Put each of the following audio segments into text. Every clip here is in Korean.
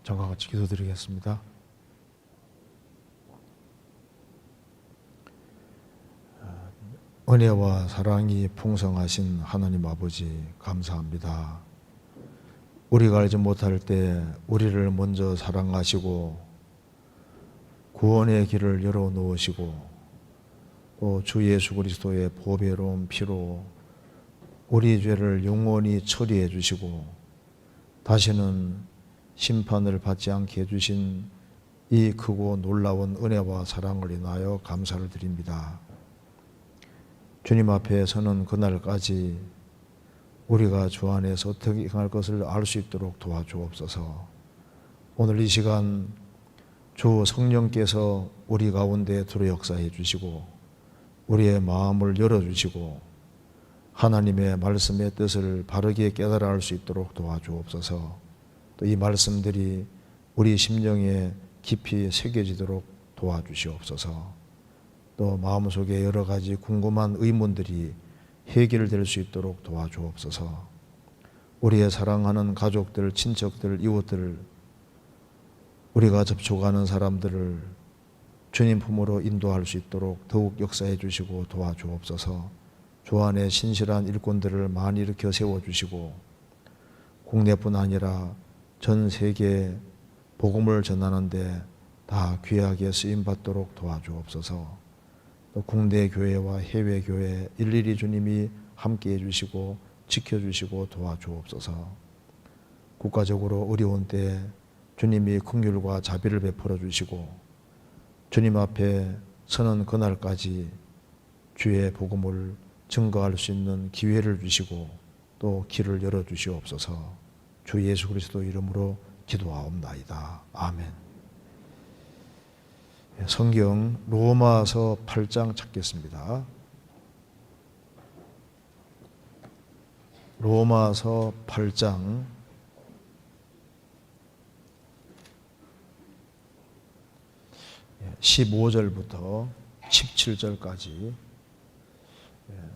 저와 같이 기도드리겠습니다. 은혜와 사랑이 풍성하신 하나님 아버지 감사합니다. 우리가 알지 못할 때 우리를 먼저 사랑하시고 구원의 길을 열어놓으시고 또 주 예수 그리스도의 보배로운 피로 우리 죄를 영원히 처리해 주시고 다시는 심판을 받지 않게 해주신 이 크고 놀라운 은혜와 사랑을 인하여 감사를 드립니다. 주님 앞에 서는 그날까지 우리가 주 안에서 어떻게 행할 것을 알 수 있도록 도와주옵소서. 오늘 이 시간 주 성령께서 우리 가운데 들어 역사해 주시고 우리의 마음을 열어주시고 하나님의 말씀의 뜻을 바르게 깨달아 알 수 있도록 도와주옵소서. 또 이 말씀들이 우리 심령에 깊이 새겨지도록 도와주시옵소서. 또 마음속에 여러 가지 궁금한 의문들이 해결될 수 있도록 도와주옵소서. 우리의 사랑하는 가족들, 친척들, 이웃들, 우리가 접촉하는 사람들을 주님 품으로 인도할 수 있도록 더욱 역사해 주시고 도와주옵소서. 주 안에 신실한 일꾼들을 많이 일으켜 세워주시고 국내뿐 아니라 전 세계에 복음을 전하는데 다 귀하게 쓰임받도록 도와주옵소서. 또 국내 교회와 해외 교회 일일이 주님이 함께해 주시고 지켜주시고 도와주옵소서. 국가적으로 어려운 때 주님이 긍휼과 자비를 베풀어 주시고 주님 앞에 서는 그날까지 주의 복음을 증거할 수 있는 기회를 주시고 또 길을 열어주시옵소서. 주 예수 그리스도 이름으로 기도하옵나이다. 아멘. 성경 로마서 8장 찾겠습니다. 로마서 8장 15절부터 17절까지.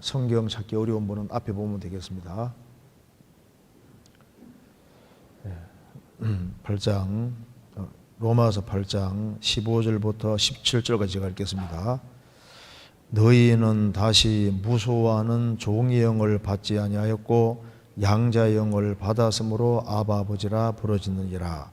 성경 찾기 어려운 분은 앞에 보면 되겠습니다. 8장 로마서 8장 15절부터 17절까지 제가 읽겠습니다. 너희는 다시 무소하는 종의 영을 받지 아니하였고 양자의 영을 받았으므로 아바 아버지라 부르짖느니라.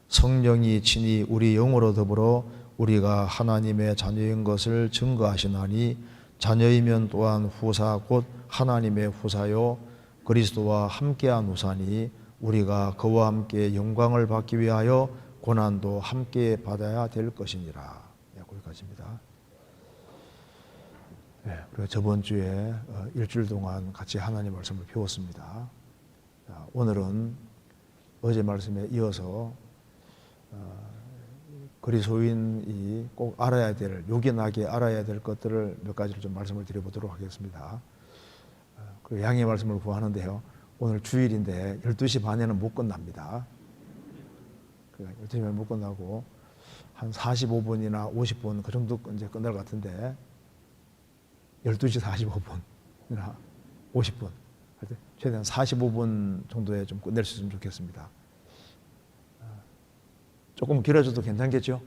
성령이 친히 우리 영으로 더불어 우리가 하나님의 자녀인 것을 증거하시나니 자녀이면 또한 후사 곧 하나님의 후사요 그리스도와 함께한 후사니 우리가 그와 함께 영광을 받기 위하여 고난도 함께 받아야 될 것이니라. 거기까지입니다. 우리가 저번 주에 일주일 동안 같이 하나님 말씀을 배웠습니다. 오늘은 어제 말씀에 이어서 그리스도인이 꼭 알아야 될, 요긴하게 알아야 될 것들을 몇 가지를 좀 말씀을 드려보도록 하겠습니다. 그 양해 말씀을 구하는데요. 오늘 주일인데 12시 반에는 못 끝납니다. 12시 반에 못 끝나고 한 45분이나 50분 그 정도 이제 끝날 것 같은데 12시 45분이나 50분 최대한 45분 정도에 좀 끝낼 수 있으면 좋겠습니다. 조금 길어져도 괜찮겠죠?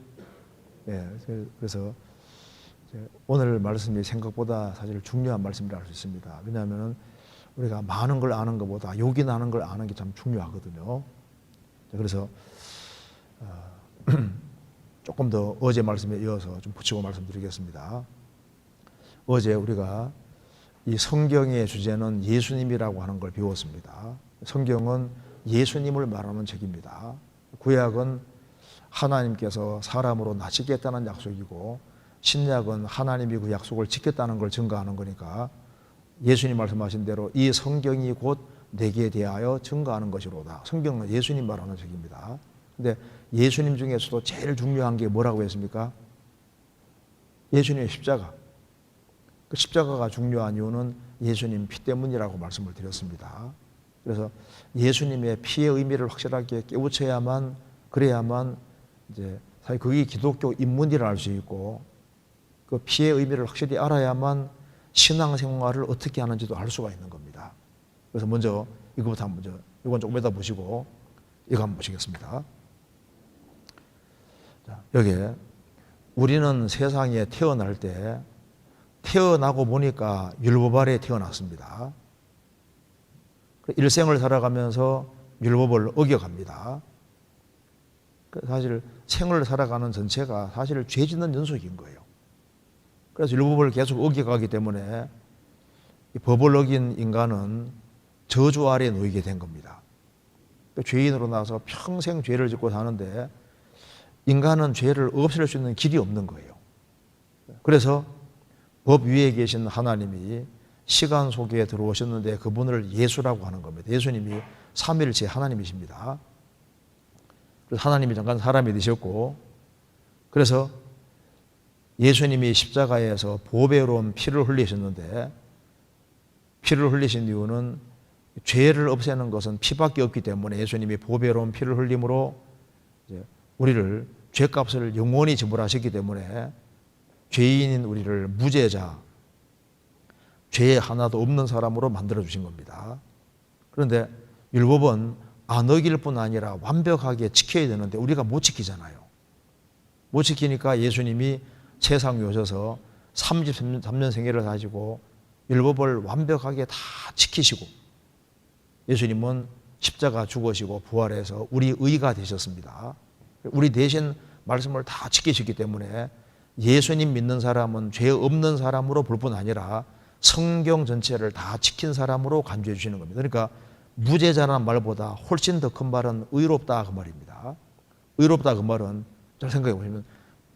그래서 오늘 말씀이 생각보다 사실 중요한 말씀이라 할 수 있습니다. 왜냐하면 우리가 많은 걸 아는 것보다 요긴하는 걸 아는 게 참 중요하거든요. 그래서 조금 더 어제 말씀에 이어서 좀 붙이고 말씀드리겠습니다. 어제 우리가 이 성경의 주제는 예수님이라고 하는 걸 배웠습니다. 성경은 예수님을 말하는 책입니다. 구약은 하나님께서 사람으로 나시겠다는 약속이고 신약은 하나님이 그 약속을 지켰다는 걸 증거하는 거니까 예수님 말씀하신 대로 이 성경이 곧 내게 대하여 증거하는 것이로다. 성경은 예수님 말하는 책입니다. 근데 예수님 중에서도 제일 중요한 게 뭐라고 했습니까? 예수님의 십자가. 그 십자가가 중요한 이유는 예수님 피 때문이라고 말씀을 드렸습니다. 그래서 예수님의 피의 의미를 확실하게 깨우쳐야만 그래야만 이제 사실 그게 기독교 입문이라 할 수 있고 그 피의 의미를 확실히 알아야만 신앙생활을 어떻게 하는지도 알 수가 있는 겁니다. 그래서 먼저 이거부터 한번 이건 조금 이따 보시고 이거 한번 보시겠습니다. 여기에 우리는 세상에 태어날 때 태어나고 보니까 율법 아래 태어났습니다. 일생을 살아가면서 율법을 어겨갑니다. 사실 생을 살아가는 전체가 사실 죄 짓는 연속인 거예요. 그래서 율법을 계속 어겨가기 때문에 이 법을 어긴 인간은 저주 아래 놓이게 된 겁니다. 죄인으로 나서 평생 죄를 짓고 사는데 인간은 죄를 없앨 수 있는 길이 없는 거예요. 그래서 법 위에 계신 하나님이 시간 속에 들어오셨는데 그분을 예수라고 하는 겁니다. 예수님이 삼위일체 하나님이십니다. 그래서 하나님이 잠깐 사람이 되셨고, 그래서 예수님이 십자가에서 보배로운 피를 흘리셨는데, 피를 흘리신 이유는 죄를 없애는 것은 피밖에 없기 때문에 예수님이 보배로운 피를 흘림으로 우리를 죄값을 영원히 지불하셨기 때문에 죄인인 우리를 무죄자, 죄 하나도 없는 사람으로 만들어 주신 겁니다. 그런데 율법은 안 어길 뿐 아니라 완벽하게 지켜야 되는데 우리가 못 지키잖아요. 못 지키니까 예수님이 세상에 오셔서 33년 생애를 사시고 율법을 완벽하게 다 지키시고 예수님은 십자가 죽으시고 부활해서 우리 의가 되셨습니다. 우리 대신 말씀을 다 지키셨기 때문에 예수님 믿는 사람은 죄 없는 사람으로 볼 뿐 아니라 성경 전체를 다 지킨 사람으로 간주해 주시는 겁니다. 그러니까 무죄자라는 말보다 훨씬 더 큰 말은 의롭다 그 말입니다. 의롭다 그 말은 잘 생각해 보시면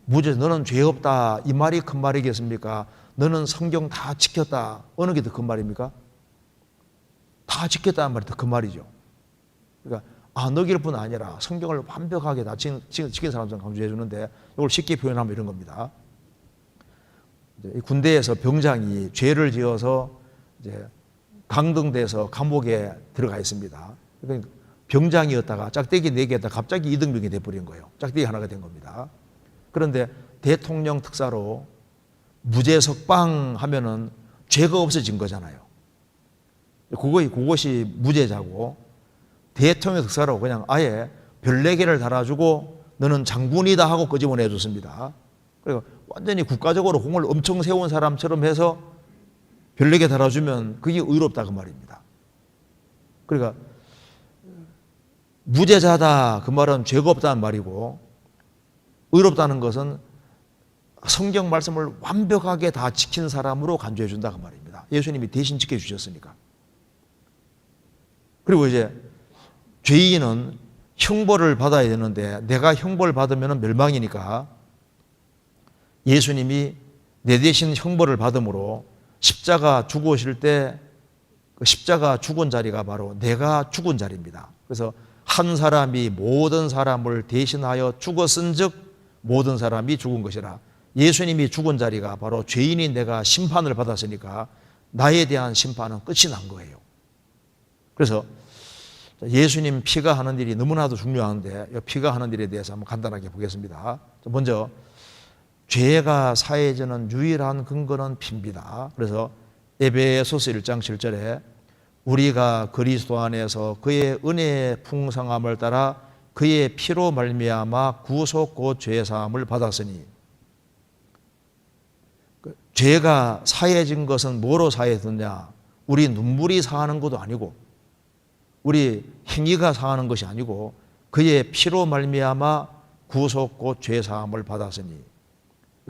무죄 너는 죄 없다 이 말이 큰 말이겠습니까? 너는 성경 다 지켰다 어느 게 더 큰 말입니까? 다 지켰다는 말이 더 큰 말이죠. 그러니까 안 어길 뿐 아니라 성경을 완벽하게 다 지킨 사람처럼 강조해 주는데 이걸 쉽게 표현하면 이런 겁니다. 군대에서 병장이 죄를 지어서 이제 강등돼서 감옥에 들어가 있습니다. 그러니까 병장이었다가 짝대기 4개였다가 갑자기 이등병이 돼버린 거예요. 짝대기 하나가 된 겁니다. 그런데 대통령 특사로 무죄 석방 하면은 죄가 없어진 거잖아요. 그것이 무죄자고 대통령 특사로 그냥 아예 별 4개를 달아주고 너는 장군이다 하고 끄집어내줬습니다. 그리고 완전히 국가적으로 공을 엄청 세운 사람처럼 해서 별 4개 달아주면 그게 의롭다 그 말입니다. 그러니까 무죄자다 그 말은 죄가 없다는 말이고 의롭다는 것은 성경 말씀을 완벽하게 다 지킨 사람으로 간주해 준다 그 말입니다. 예수님이 대신 지켜주셨으니까. 그리고 이제 죄인은 형벌을 받아야 되는데 내가 형벌을 받으면 멸망이니까 예수님이 내 대신 형벌을 받음으로 십자가 죽으실 때 그 십자가 죽은 자리가 바로 내가 죽은 자리입니다. 그래서 한 사람이 모든 사람을 대신하여 죽었은즉 모든 사람이 죽은 것이라. 예수님이 죽은 자리가 바로 죄인인 내가 심판을 받았으니까 나에 대한 심판은 끝이 난 거예요. 그래서 예수님 피가 하는 일이 너무나도 중요한데 이 피가 하는 일에 대해서 한번 간단하게 보겠습니다. 먼저 죄가 사해지는 유일한 근거는 피입니다. 그래서 에베소서 1장 7절에 우리가 그리스도 안에서 그의 은혜의 풍성함을 따라 그의 피로 말미암아 구속 곧 죄사함을 받았으니 죄가 사해진 것은 뭐로 사해졌냐? 우리 눈물이 사하는 것도 아니고 우리 행위가 사하는 것이 아니고 그의 피로 말미암아 구속 곧 죄사함을 받았으니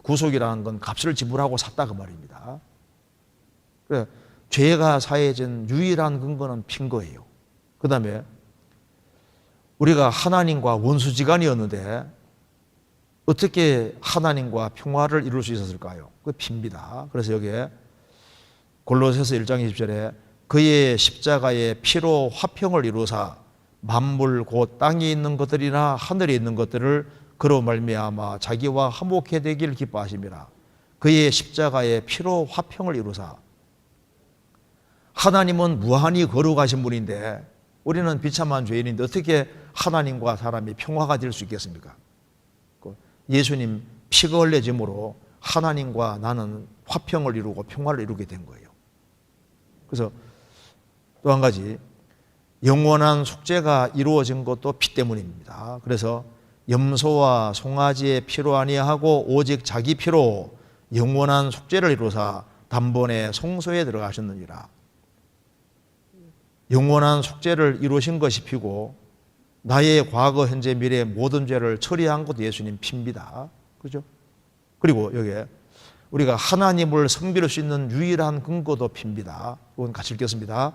구속이라는 건 값을 지불하고 샀다 그 말입니다. 그래, 죄가 사해진 유일한 근거는 피인 거예요. 그 다음에 우리가 하나님과 원수지간이었는데 어떻게 하나님과 평화를 이룰 수 있었을까요? 그 피입니다. 그래서 여기에 골로새서 1장 20절에 그의 십자가의 피로 화평을 이루사 만물 곧 땅에 있는 것들이나 하늘에 있는 것들을 그로 말미암아 자기와 화목해 되길 기뻐하심이라. 그의 십자가의 피로 화평을 이루사. 하나님은 무한히 거룩하신 분인데 우리는 비참한 죄인인데 어떻게 하나님과 사람이 평화가 될 수 있겠습니까? 예수님 피가 흘려짐으로 하나님과 나는 화평을 이루고 평화를 이루게 된 거예요. 그래서 또 한 가지 영원한 속죄가 이루어진 것도 피 때문입니다. 그래서 염소와 송아지의 피로 아니하고 오직 자기 피로 영원한 속죄를 이루사 단번에 성소에 들어가셨느니라. 영원한 속죄를 이루신 것이 피고 나의 과거, 현재, 미래의 모든 죄를 처리한 것도 예수님 피입니다. 그렇죠? 그리고 여기에 우리가 하나님을 섬길 수 있는 유일한 근거도 피입니다. 이건 같이 읽겠습니다.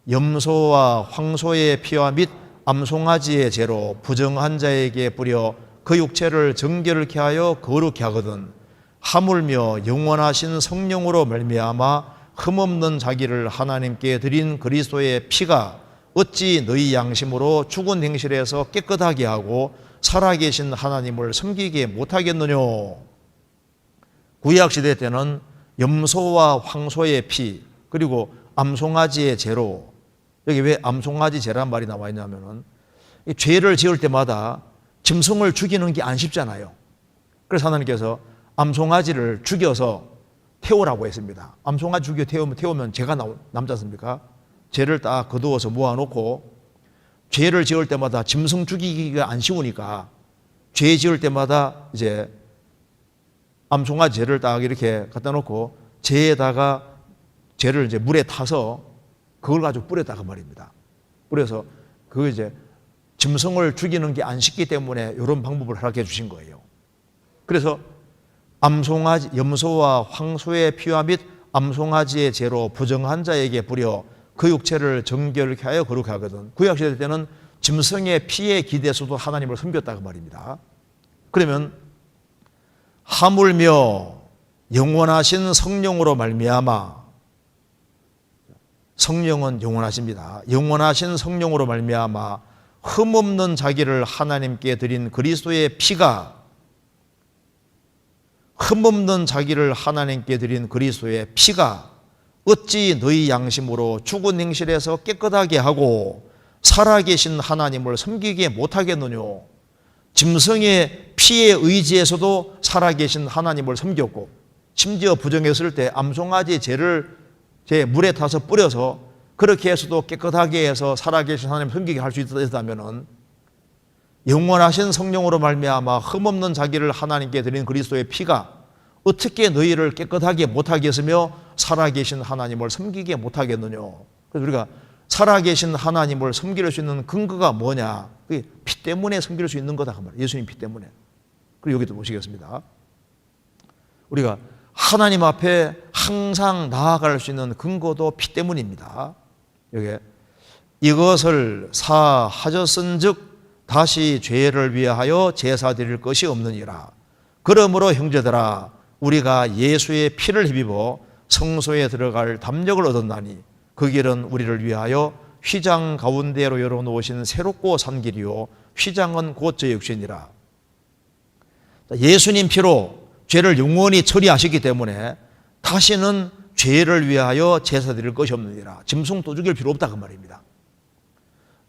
염소와 황소의 피와 및 암송아지의 죄로 부정한 자에게 뿌려 그 육체를 정결케 하여 거룩케 하거든 하물며 영원하신 성령으로 말미암아 흠없는 자기를 하나님께 드린 그리스도의 피가 어찌 너희 양심으로 죽은 행실에서 깨끗하게 하고 살아계신 하나님을 섬기게 못하겠느냐. 구약시대 때는 염소와 황소의 피 그리고 암송아지의 죄로, 여기 왜 암송아지 죄란 말이 나와 있냐면은 죄를 지을 때마다 짐승을 죽이는 게 안 쉽잖아요. 그래서 하나님께서 암송아지를 죽여서 태우라고 했습니다. 암송아지 죽여 태우면 죄가 남지 않습니까? 죄를 딱 거두어서 모아놓고 죄를 지을 때마다 짐승 죽이기가 안 쉬우니까 죄 지을 때마다 이제 암송아지 죄를 딱 이렇게 갖다 놓고 죄에다가 죄를 이제 물에 타서 그걸 가지고 뿌렸다고 말입니다. 뿌려서 그 이제 짐승을 죽이는 게 안 쉽기 때문에 이런 방법을 허락해 주신 거예요. 그래서 암송아지, 염소와 황소의 피와 및 암송아지의 죄로 부정한 자에게 뿌려 그 육체를 정결케 하여 거룩하게 하거든. 구약시대 때는 짐승의 피에 기대서도 하나님을 섬겼다고 말입니다. 그러면 하물며 영원하신 성령으로 말미암아, 성령은 영원하십니다. 영원하신 성령으로 말미암아 흠없는 자기를 하나님께 드린 그리스도의 피가, 흠없는 자기를 하나님께 드린 그리스도의 피가 어찌 너희 양심으로 죽은 행실에서 깨끗하게 하고 살아계신 하나님을 섬기게 못하겠느냐. 짐승의 피에 의지해서도 살아계신 하나님을 섬겼고 심지어 부정했을 때 암송아지 죄를 물에 타서 뿌려서 그렇게 해서도 깨끗하게 해서 살아계신 하나님을 섬기게 할 수 있다면 영원하신 성령으로 말미암아 흠없는 자기를 하나님께 드린 그리스도의 피가 어떻게 너희를 깨끗하게 못하게 했으며 살아계신 하나님을 섬기게 못하겠느냐. 그래서 우리가 살아계신 하나님을 섬길 수 있는 근거가 뭐냐. 그게 피 때문에 섬길 수 있는 거다 그 말이에요. 예수님 피 때문에. 그리고 여기도 보시겠습니다. 우리가 하나님 앞에 항상 나아갈 수 있는 근거도 피 때문입니다. 여기 이것을 사하셨은즉 다시 죄를 위하여 제사 드릴 것이 없느니라. 그러므로 형제들아 우리가 예수의 피를 힘입어 성소에 들어갈 담력을 얻었나니 그 길은 우리를 위하여 휘장 가운데로 열어놓으신 새롭고 산 길이요 휘장은 곧 저 육신이라. 예수님 피로 죄를 영원히 처리하셨기 때문에 다시는 죄를 위하여 제사 드릴 것이 없느니라. 짐승도 죽일 필요 없다 그 말입니다.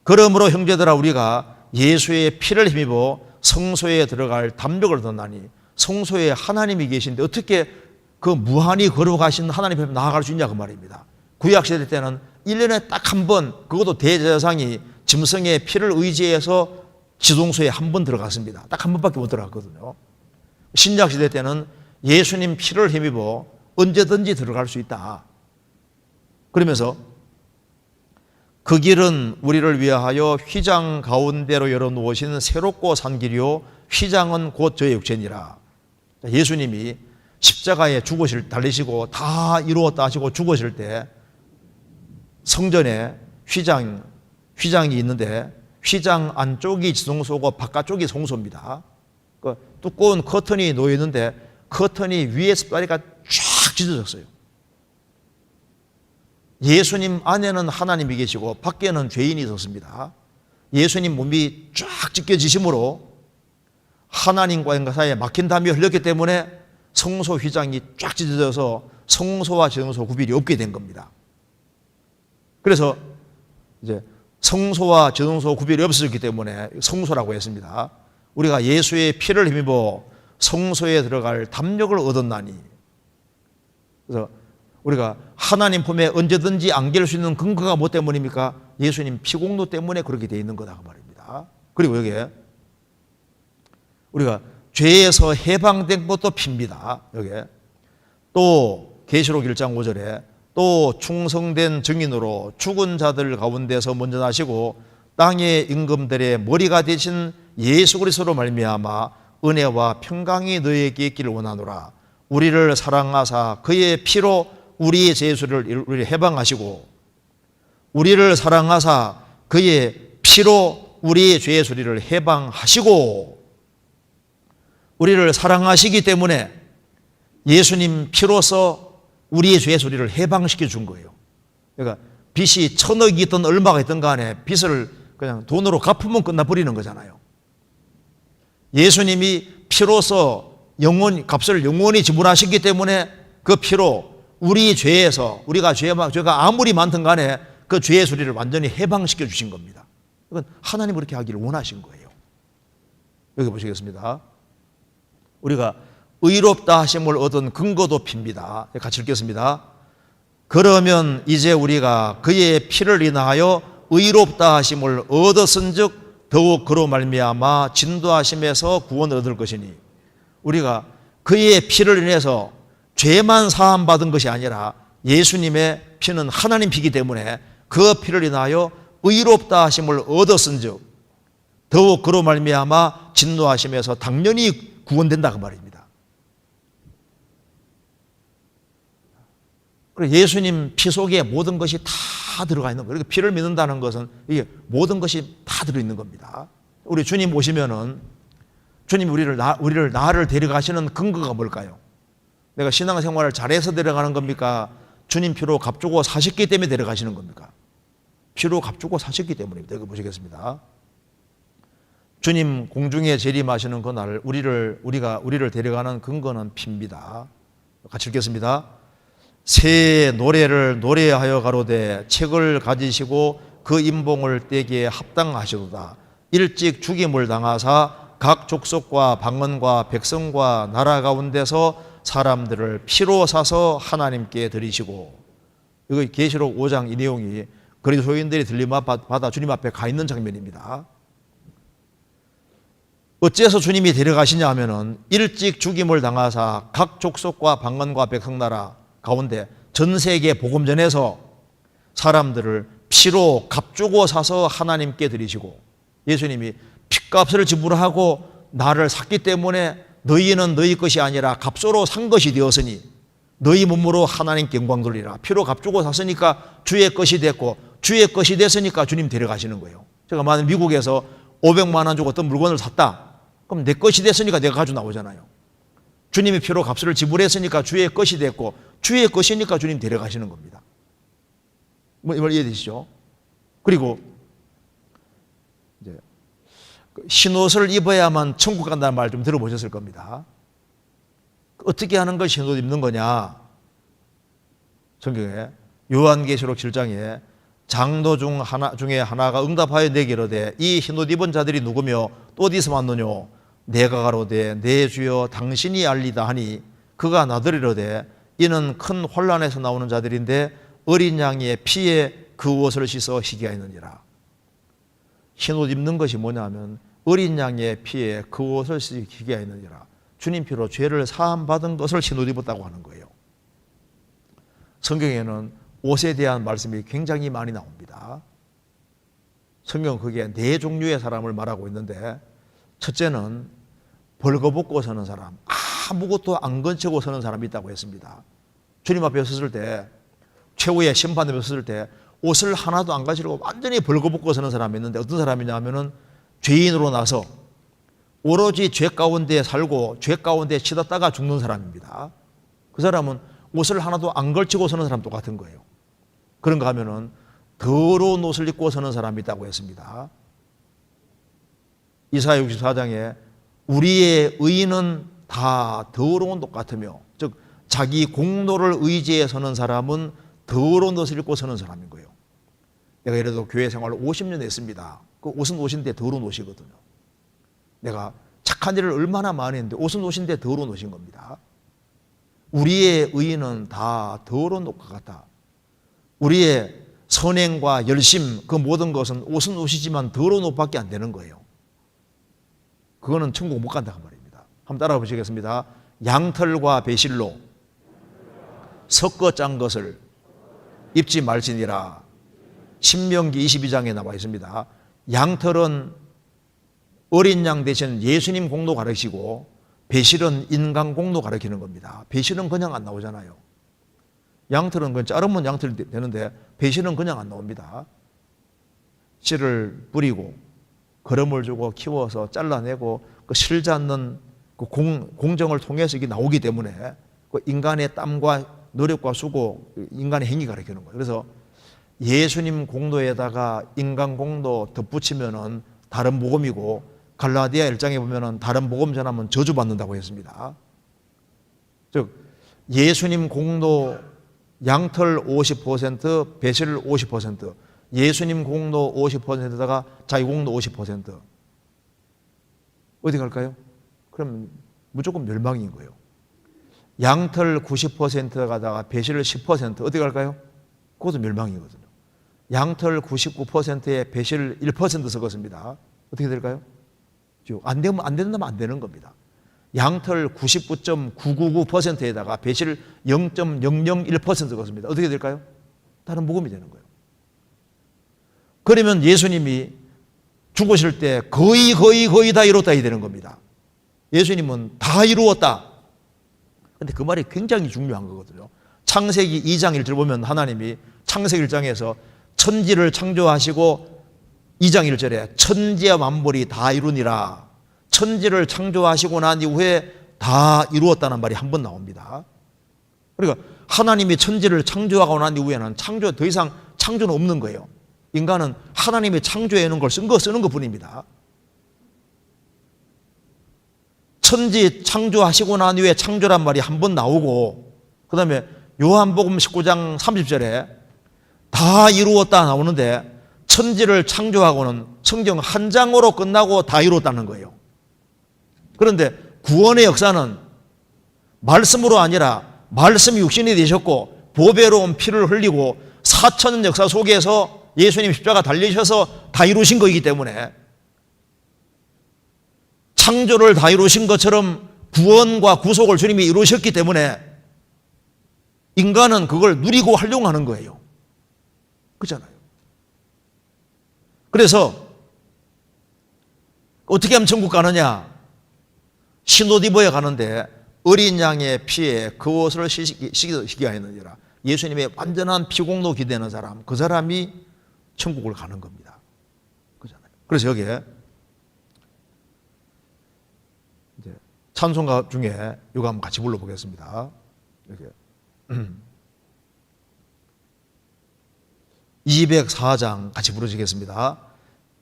그러므로 형제들아 우리가 예수의 피를 힘입어 성소에 들어갈 담력을 얻었나니, 성소에 하나님이 계신데 어떻게 그 무한히 걸어가신 하나님 앞에 나아갈 수 있냐 그 말입니다. 구약시대 때는 1년에 딱 한 번, 그것도 대제사장이 짐승의 피를 의지해서 지동소에 한 번 들어갔습니다. 딱 한 번밖에 못 들어갔거든요. 신약시대 때는 예수님 피를 힘입어 언제든지 들어갈 수 있다. 그러면서 그 길은 우리를 위하여 휘장 가운데로 열어놓으신 새롭고 산 길이요 휘장은 곧 저의 육체니라. 예수님이 십자가에 죽으실 달리시고 다 이루었다 하시고 죽으실 때 성전에 휘장이 있는데 휘장 안쪽이 지성소고 바깥쪽이 성소입니다. 그 두꺼운 커튼이 놓여 있는데 커튼이 위에서 다리가 쫙 찢어졌어요. 예수님 안에는 하나님이 계시고 밖에는 죄인이 있었습니다. 예수님 몸이 쫙 찢겨지심으로 하나님과 사이에 막힌 담이 흘렸기 때문에 성소 휘장이 쫙 찢어져서 성소와 지성소 구별이 없게 된 겁니다. 그래서 이제 성소와 지성소 구별이 없어졌기 때문에 성소라고 했습니다. 우리가 예수의 피를 힘입어 성소에 들어갈 담력을 얻었나니, 그래서 우리가 하나님 품에 언제든지 안길 수 있는 근거가 뭐 때문입니까? 예수님 피공로 때문에 그렇게 되어 있는 거다 그 말입니다. 그리고 여기에 우리가 죄에서 해방된 것도 핍니다. 여기에 또 계시록 1장 5절에 또 충성된 증인으로 죽은 자들 가운데서 먼저 나시고 땅의 임금들의 머리가 되신 예수 그리스도로 말미암아 은혜와 평강이 너희에게 있기를 원하노라. 우리를 사랑하사 그의 피로 우리의 죄수를 해방하시고, 우리를 사랑하사 그의 피로 우리의 죄의 소리를 해방하시고, 우리를 사랑하시기 때문에 예수님 피로서 우리의 죄의 소리를 해방시켜 준 거예요. 그러니까 빚이 1,000억이 있든 얼마가 있든 간에 빚을 그냥 돈으로 갚으면 끝나버리는 거잖아요. 예수님이 피로서 값을 영원히 지불하셨기 때문에 그 피로 우리 죄에서, 우리가 죄가 아무리 많든 간에 그 죄의 소리를 완전히 해방시켜 주신 겁니다. 이건 하나님 그렇게 하기를 원하신 거예요. 여기 보시겠습니다. 우리가 의롭다 하심을 얻은 근거도 핍니다. 같이 읽겠습니다. 그러면 이제 우리가 그의 피를 인하여 의롭다 하심을 얻었은즉 더욱 그로 말미암아 진도하심에서 구원을 얻을 것이니, 우리가 그의 피를 인해서 죄만 사함 받은 것이 아니라 예수님의 피는 하나님 피이기 때문에 그 피를 인하여 의롭다 하심을 얻었은즉 더욱 그로 말미암아 진노하심에서 당연히 구원된다 그 말입니다. 그래서 예수님 피 속에 모든 것이 다 들어가 있는 거예요. 피를 믿는다는 것은 이게 모든 것이 다 들어있는 겁니다. 우리 주님 오시면은 주님 우리를 나를 데려가시는 근거가 뭘까요? 내가 신앙생활을 잘해서 데려가는 겁니까? 주님 피로 값주고 사셨기 때문에 데려가시는 겁니까? 피로 값주고 사셨기 때문입니다. 여기 보시겠습니다. 주님 공중에 재림하시는 그날 우리를 데려가는 근거는 피입니다. 같이 읽겠습니다. 새 노래를 노래하여 가로되 책을 가지시고 그 임봉을 떼기에 합당하시도다. 일찍 죽임을 당하사 각 족속과 방언과 백성과 나라 가운데서 사람들을 피로 사서 하나님께 드리시고, 이거 계시록 5장 이 내용이 그리스도인들이 들림받아 주님 앞에 가 있는 장면입니다. 어째서 주님이 데려가시냐 하면은 일찍 죽임을 당하사 각 족속과 방언과 백성 나라 가운데 전 세계 복음전에서 사람들을 피로 값주고 사서 하나님께 드리시고, 예수님이 핏값을 지불하고 나를 샀기 때문에 너희는 너희 것이 아니라 값으로 산 것이 되었으니 너희 몸으로 하나님께 영광 돌리라. 피로 값주고 샀으니까 주의 것이 됐고, 주의 것이 됐으니까 주님 데려가시는 거예요. 제가 만약 미국에서 500만 원 주고 어떤 물건을 샀다, 그럼 내 것이 됐으니까 내가 가지고 나오잖아요. 주님이 피로 값을 지불했으니까 주의 것이 됐고, 주의 것이니까 주님 데려가시는 겁니다. 뭐 이걸 이해되시죠? 그리고 이제 흰옷을 입어야만 천국 간다는 말 좀 들어보셨을 겁니다. 어떻게 하는 걸 흰옷 입는 거냐? 성경에 요한계시록 7장에 장로 중에 하나가 응답하여 내게 이르되 이 흰옷 입은 자들이 누구며 또 어디서 왔느뇨? 내가 가로되 내 주여 당신이 알리다 하니 그가 나더러 이르되 이는 큰 혼란에서 나오는 자들인데 어린 양의 피에 그 옷을 씻어 희귀하였느니라. 흰옷 입는 것이 뭐냐면 어린 양의 피에 그 옷을 씻어 희귀하였느니라. 주님 피로 죄를 사함 받은 것을 흰옷 입었다고 하는 거예요. 성경에는 옷에 대한 말씀이 굉장히 많이 나옵니다. 성경은 거기에 네 종류의 사람을 말하고 있는데, 첫째는 벌거벗고 서는 사람, 아무것도 안 건치고 서는 사람이 있다고 했습니다. 주님 앞에 섰을 때, 최후의 심판 앞에 섰을 때 옷을 하나도 안 가지고 완전히 벌거벗고 서는 사람이 있는데, 어떤 사람이냐 하면은 죄인으로 나서 오로지 죄 가운데 살고 죄 가운데 치닫다가 죽는 사람입니다. 그 사람은 옷을 하나도 안 걸치고 서는 사람 똑같은 거예요. 그런가 하면은 더러운 옷을 입고 서는 사람이 있다고 했습니다. 이사야 64장에 우리의 의인은 다 더러운 옷 같으며, 즉 자기 공로를 의지해 서는 사람은 더러운 옷을 입고 서는 사람인 거예요. 내가 예를 들어 교회 생활을 50년 했습니다. 그 옷은 옷인데 더러운 옷이거든요. 내가 착한 일을 얼마나 많이 했는데 옷은 옷인데 더러운 옷인 겁니다. 우리의 의인은 다 더러운 옷과 같다. 우리의 선행과 열심, 그 모든 것은 옷은 옷이지만 더러운 옷밖에 안 되는 거예요. 그거는 천국 못 간다 그 말입니다. 한번 따라해 보시겠습니다. 양털과 배실로 섞어 짠 것을 입지 말지니라. 신명기 22장에 나와 있습니다. 양털은 어린 양 대신 예수님 공로 가르치고 배실은 인간 공로 가르치는 겁니다. 배실은 그냥 안 나오잖아요. 양털은 그냥 자르면 양털 되는데 배실은 그냥 안 나옵니다. 씨를 뿌리고 거름을 주고 키워서 잘라내고 그 실잡는 그 공정을 통해서 이게 나오기 때문에 그 인간의 땀과 노력과 수고, 인간의 행위 가르치는 거예요. 그래서 예수님 공로에다가 인간 공로 덧붙이면은 다른 복음이고, 갈라디아 1장에 보면은 다른 복음 전하면 저주받는다고 했습니다. 즉 예수님 공로 양털 50%, 배실 50%, 예수님 공로 50%에다가 자기 공로 50%. 어디 갈까요? 그럼 무조건 멸망인 거예요. 양털 90%가다가 배실 10% 어디 갈까요? 그것도 멸망이거든요. 양털 99%에 배실 1% 섞었습니다. 어떻게 될까요? 안 된다면 안 되는 겁니다. 양털 99.999%에다가 배실 0.001% 섞었습니다. 어떻게 될까요? 다른 복음이 되는 거예요. 그러면 예수님이 죽으실 때 거의 다 이뤘다 이 되는 겁니다. 예수님은 다 이루었다. 근데 그 말이 굉장히 중요한 거거든요. 창세기 2장 1절 보면 하나님이 창세기 1장에서 천지를 창조하시고 2장 1절에 천지와 만물이 다 이루니라. 천지를 창조하시고 난 이후에 다 이루었다는 말이 한 번 나옵니다. 그러니까 하나님이 천지를 창조하고 난 이후에는 더 이상 창조는 없는 거예요. 인간은 하나님이 창조해 놓은 걸 쓰는 것 뿐입니다. 천지 창조하시고 난 이후에 창조란 말이 한 번 나오고, 그 다음에 요한복음 19장 30절에 다 이루었다 나오는데, 천지를 창조하고는 성경 한 장으로 끝나고 다 이루었다는 거예요. 그런데 구원의 역사는 말씀으로 아니라 말씀이 육신이 되셨고 보배로운 피를 흘리고 4,000년 역사 속에서 예수님 십자가 달리셔서 다 이루신 거이기 때문에, 창조를 다 이루신 것처럼 구원과 구속을 주님이 이루셨기 때문에 인간은 그걸 누리고 활용하는 거예요. 그렇잖아요. 그래서 어떻게 하면 천국 가느냐? 신옷 입어야 가는데 어린 양의 피에 그 옷을 씻게 하였느니라. 예수님의 완전한 피공로 기대는 사람, 그 사람이 천국을 가는 겁니다. 그렇잖아요. 그래서 여기에 이제 찬송가 중에 이거 한번 같이 불러보겠습니다. 이렇게 204장 같이 부르시겠습니다.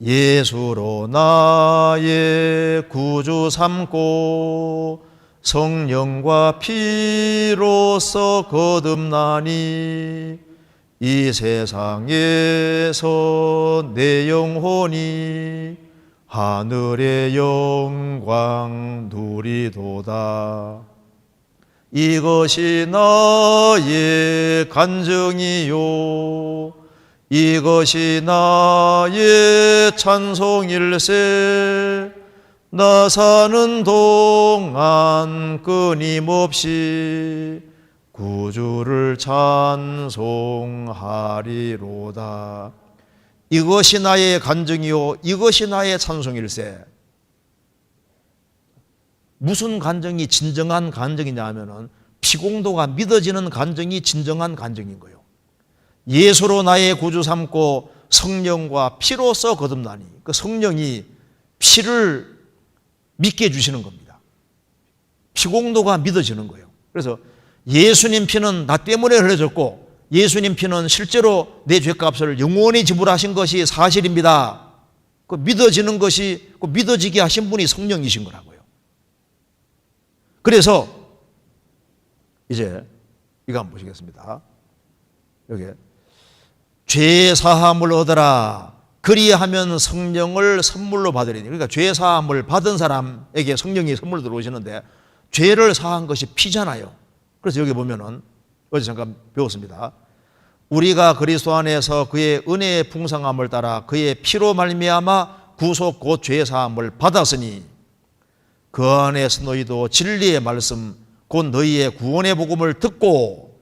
예수로 나의 구주 삼고 성령과 피로써 거듭나니 이 세상에서 내 영혼이 하늘의 영광 누리도다. 이것이 나의 간증이요 이것이 나의 찬송일세. 나 사는 동안 끊임없이 구주를 찬송하리로다. 이것이 나의 간증이요 이것이 나의 찬송일세. 무슨 간증이 진정한 간증이냐 하면은 피공도가 믿어지는 간증이 진정한 간증인 거예요. 예수로 나의 구주 삼고 성령과 피로써 거듭나니, 그 성령이 피를 믿게 해주시는 겁니다. 피공도가 믿어지는 거예요. 그래서 예수님 피는 나 때문에 흘려졌고 예수님 피는 실제로 내 죄값을 영원히 지불하신 것이 사실입니다. 그 믿어지는 것이, 그 믿어지게 하신 분이 성령이신 거라고요. 그래서 이제 이거 한번 보시겠습니다. 여기 죄 사함을 얻어라. 그리하면 성령을 선물로 받으리니. 그러니까 죄 사함을 받은 사람에게 성령이 선물로 들어오시는데 죄를 사한 것이 피잖아요. 그래서 여기 보면은 어제 잠깐 배웠습니다. 우리가 그리스도 안에서 그의 은혜의 풍성함을 따라 그의 피로 말미암아 구속 곧 죄 사함을 받았으니 그 안에서 너희도 진리의 말씀 곧 너희의 구원의 복음을 듣고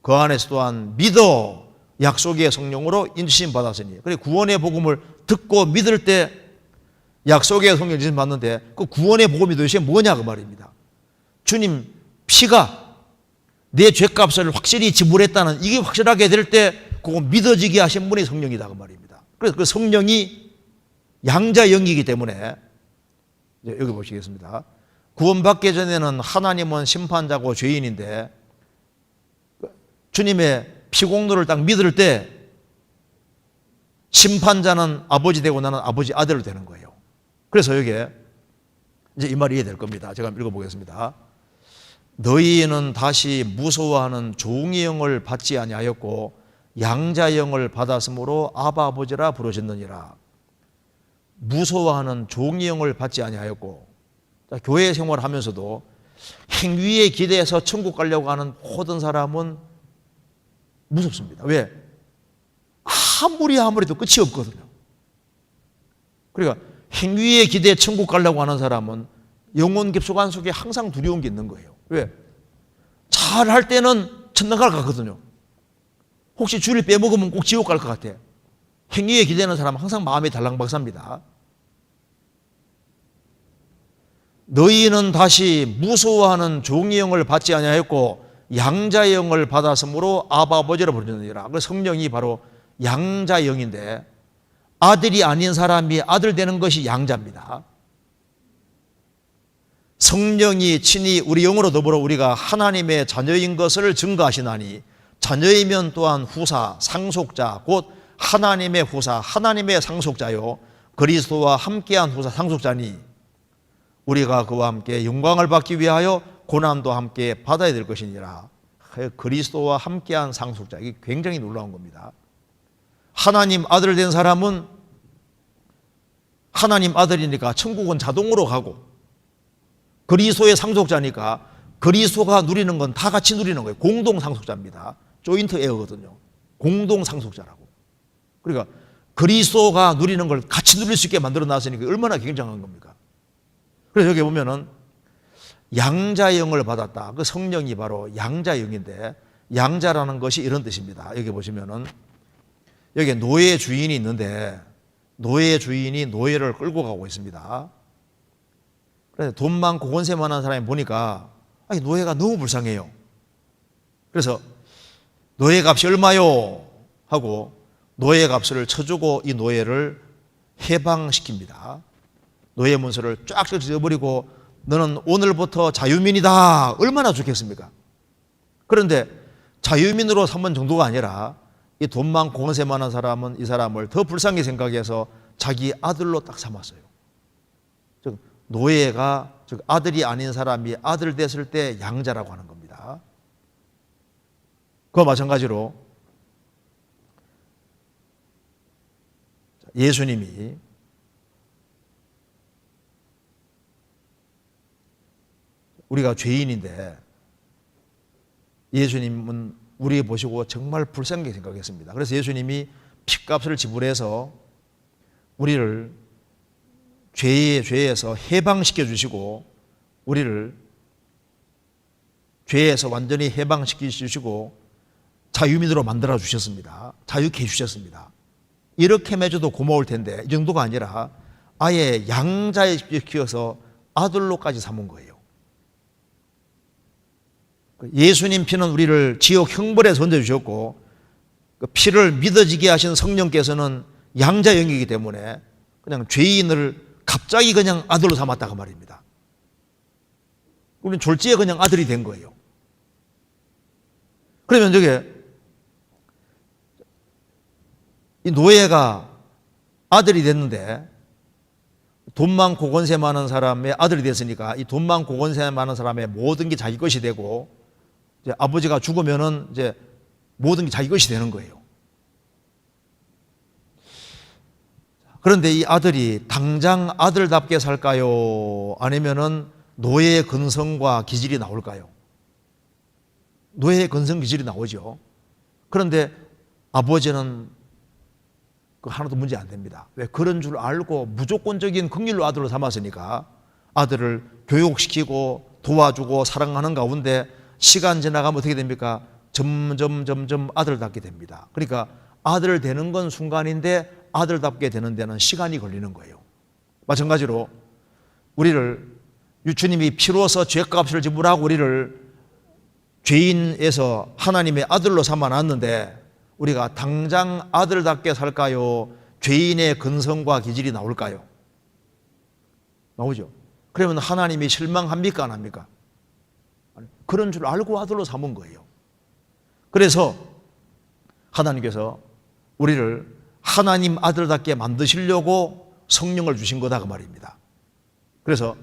그 안에서 또한 믿어 약속의 성령으로 인치심 받았으니. 그래 구원의 복음을 듣고 믿을 때 약속의 성령 인치심 받는데 그 구원의 복음이 도대체 뭐냐 그 말입니다. 주님 피가 내 죄값을 확실히 지불했다는 이게 확실하게 될 때 그거 믿어지게 하신 분이 성령이다 그 말입니다. 그래서 그 성령이 양자 영이기 때문에 여기 보시겠습니다. 구원받기 전에는 하나님은 심판자고 죄인인데 주님의 피공로를 딱 믿을 때 심판자는 아버지 되고 나는 아버지 아들 되는 거예요. 그래서 여기에 이제 이 말이 이해될 겁니다. 제가 한번 읽어보겠습니다. 너희는 다시 무서워하는 종의 영을 받지 아니하였고 양자 영을 받았으므로 아바 아버지라 부르셨느니라. 무서워하는 종의 영을 받지 아니하였고, 교회 생활하면서도 행위에 기대해서 천국 가려고 하는 모든 사람은 무섭습니다. 왜? 아무리 해도 끝이 없거든요. 그러니까 행위에 기대해 천국 가려고 하는 사람은 영혼 깊숙한 속에 항상 두려운 게 있는 거예요. 왜? 잘할 때는 천당 갈 것 같거든요. 혹시 주를 빼먹으면 꼭 지옥 갈 것 같아. 행위에 기대는 사람은 항상 마음이 달랑박사입니다. 너희는 다시 무서워하는 종의 영을 받지 아니하였고 양자의 영을 받았으므로 아바 아버지라 부르느니라. 그 성령이 바로 양자의 영인데 아들이 아닌 사람이 아들 되는 것이 양자입니다. 성령이 친히 우리 영으로 더불어 우리가 하나님의 자녀인 것을 증거하시나니 자녀이면 또한 후사, 상속자, 곧 하나님의 후사, 하나님의 상속자요 그리스도와 함께한 후사, 상속자니 우리가 그와 함께 영광을 받기 위하여 고난도 함께 받아야 될 것이니라. 그리스도와 함께한 상속자, 이게 굉장히 놀라운 겁니다. 하나님 아들 된 사람은 하나님 아들이니까 천국은 자동으로 가고 그리스도의 상속자니까 그리스도가 누리는 건 다 같이 누리는 거예요. 공동 상속자입니다. 조인트 에어거든요. 공동 상속자라고. 그러니까 그리스도가 누리는 걸 같이 누릴 수 있게 만들어 놨으니까 얼마나 굉장한 겁니까? 그래서 여기 보면은 양자영을 받았다. 그 성령이 바로 양자영인데 양자라는 것이 이런 뜻입니다. 여기 보시면은 여기 노예 주인이 있는데 노예 주인이 노예를 끌고 가고 있습니다. 그래서 돈 많고 권세 많은 사람이 보니까 노예가 너무 불쌍해요. 그래서 노예 값이 얼마요? 하고 노예 값을 쳐주고 이 노예를 해방시킵니다. 노예 문서를 쫙쫙 지어버리고 너는 오늘부터 자유민이다. 얼마나 좋겠습니까? 그런데 자유민으로 삼은 정도가 아니라 이 돈 많고 권세 많은 사람은 이 사람을 더 불쌍히 생각해서 자기 아들로 딱 삼았어요. 즉 노예가 즉 아들이 아닌 사람이 아들 됐을 때 양자라고 하는 겁니다. 그와 마찬가지로 예수님이 우리가 죄인인데 예수님은 우리 보시고 정말 불쌍하게 생각했습니다. 그래서 예수님이 핏값을 지불해서 우리를 죄에서 해방시켜 주시고 우리를 죄에서 완전히 해방시켜 주시고 자유민으로 만들어 주셨습니다. 자유케 해주셨습니다. 이렇게 맺어도 고마울 텐데 이 정도가 아니라 아예 양자에 키워서 아들로까지 삼은 거예요. 예수님 피는 우리를 지옥 형벌에 던져주셨고 그 피를 믿어지게 하신 성령께서는 양자영이기 때문에 그냥 죄인을 갑자기 그냥 아들로 삼았다고 말입니다. 우리는 졸지에 그냥 아들이 된 거예요. 그러면 저게 이 노예가 아들이 됐는데 돈 많고 권세 많은 사람의 아들이 됐으니까 이 돈 많고 권세 많은 사람의 모든 게 자기 것이 되고 이제 아버지가 죽으면은 이제 모든 게 자기 것이 되는 거예요. 그런데 이 아들이 당장 아들답게 살까요? 아니면은 노예의 근성과 기질이 나올까요? 노예의 근성 기질이 나오죠. 그런데 아버지는 그 하나도 문제 안 됩니다. 왜? 그런 줄 알고 무조건적인 긍휼로 아들로 삼았으니까 아들을 교육시키고 도와주고 사랑하는 가운데 시간 지나가면 어떻게 됩니까? 점점 아들답게 됩니다. 그러니까 아들 되는 건 순간인데 아들답게 되는 데는 시간이 걸리는 거예요. 마찬가지로 우리를 주님이 피로서 죄값을 지불하고 우리를 죄인에서 하나님의 아들로 삼아놨는데 우리가 당장 아들답게 살까요? 죄인의 근성과 기질이 나올까요? 나오죠. 그러면 하나님이 실망합니까? 안 합니까? 그런 줄 알고 아들로 삼은 거예요. 그래서 하나님께서 우리를 하나님 아들답게 만드시려고 성령을 주신 거다 그 말입니다. 그래서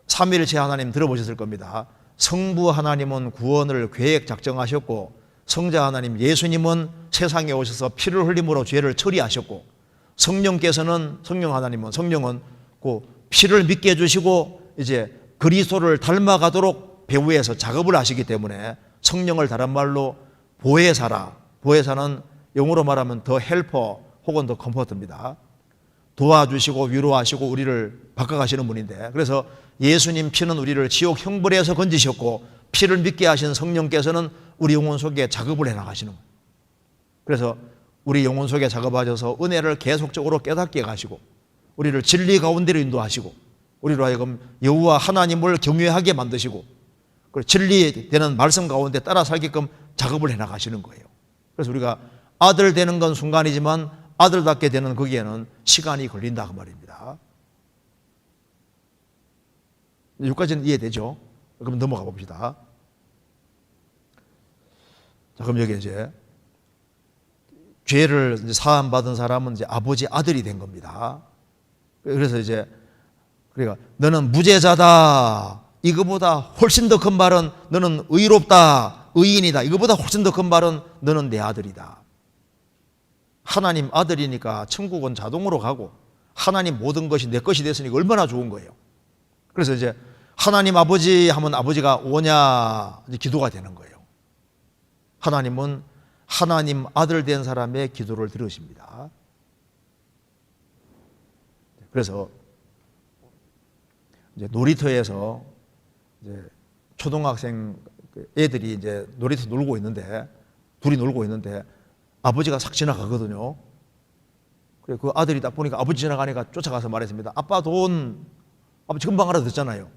삼위일체 하나님 들어보셨을 겁니다. 성부 하나님은 구원을 계획 작정하셨고 성자 하나님 예수님은 세상에 오셔서 피를 흘림으로 죄를 처리하셨고 성령께서는 성령은 그 피를 믿게 해주시고 이제 그리스도를 닮아가도록 배후에서 작업을 하시기 때문에 성령을 다른 말로 보혜사라. 보혜사는 영어로 말하면 더 헬퍼 혹은 더 컴포트입니다. 도와주시고 위로하시고 우리를 바꿔가시는 분인데 그래서 예수님 피는 우리를 지옥 형벌에서 건지셨고 피를 믿게 하신 성령께서는 우리 영혼 속에 작업을 해나가시는 거예요. 그래서 우리 영혼 속에 작업하셔서 은혜를 계속적으로 깨닫게 하시고 우리를 진리 가운데로 인도하시고 우리로 하여금 여호와 하나님을 경외하게 만드시고 진리되는 말씀 가운데 따라 살게끔 작업을 해나가시는 거예요. 그래서 우리가 아들 되는 건 순간이지만 아들답게 되는 거기에는 시간이 걸린다 그 말입니다. 여기까지는 이해되죠? 그럼 넘어가 봅시다. 자, 그럼 여기 이제 죄를 사함 받은 사람은 이제 아버지 아들이 된 겁니다. 그래서 이제 그러니까 너는 무죄자다. 이거보다 훨씬 더 큰 말은 너는 의롭다. 의인이다. 이거보다 훨씬 더 큰 말은 너는 내 아들이다. 하나님 아들이니까 천국은 자동으로 가고 하나님 모든 것이 내 것이 됐으니까 얼마나 좋은 거예요. 그래서 이제 하나님 아버지 하면 아버지가 오냐 이제 기도가 되는 거예요. 하나님은 하나님 아들 된 사람의 기도를 들으십니다. 그래서 이제 놀이터에서 이제 초등학생 애들이 이제 놀이터 놀고 있는데 둘이 놀고 있는데 아버지가 싹 지나가거든요. 그래 그 아들이 딱 보니까 아버지 지나가니까 쫓아가서 말했습니다. 아빠 돈, 아버지 금방 알아듣잖아요.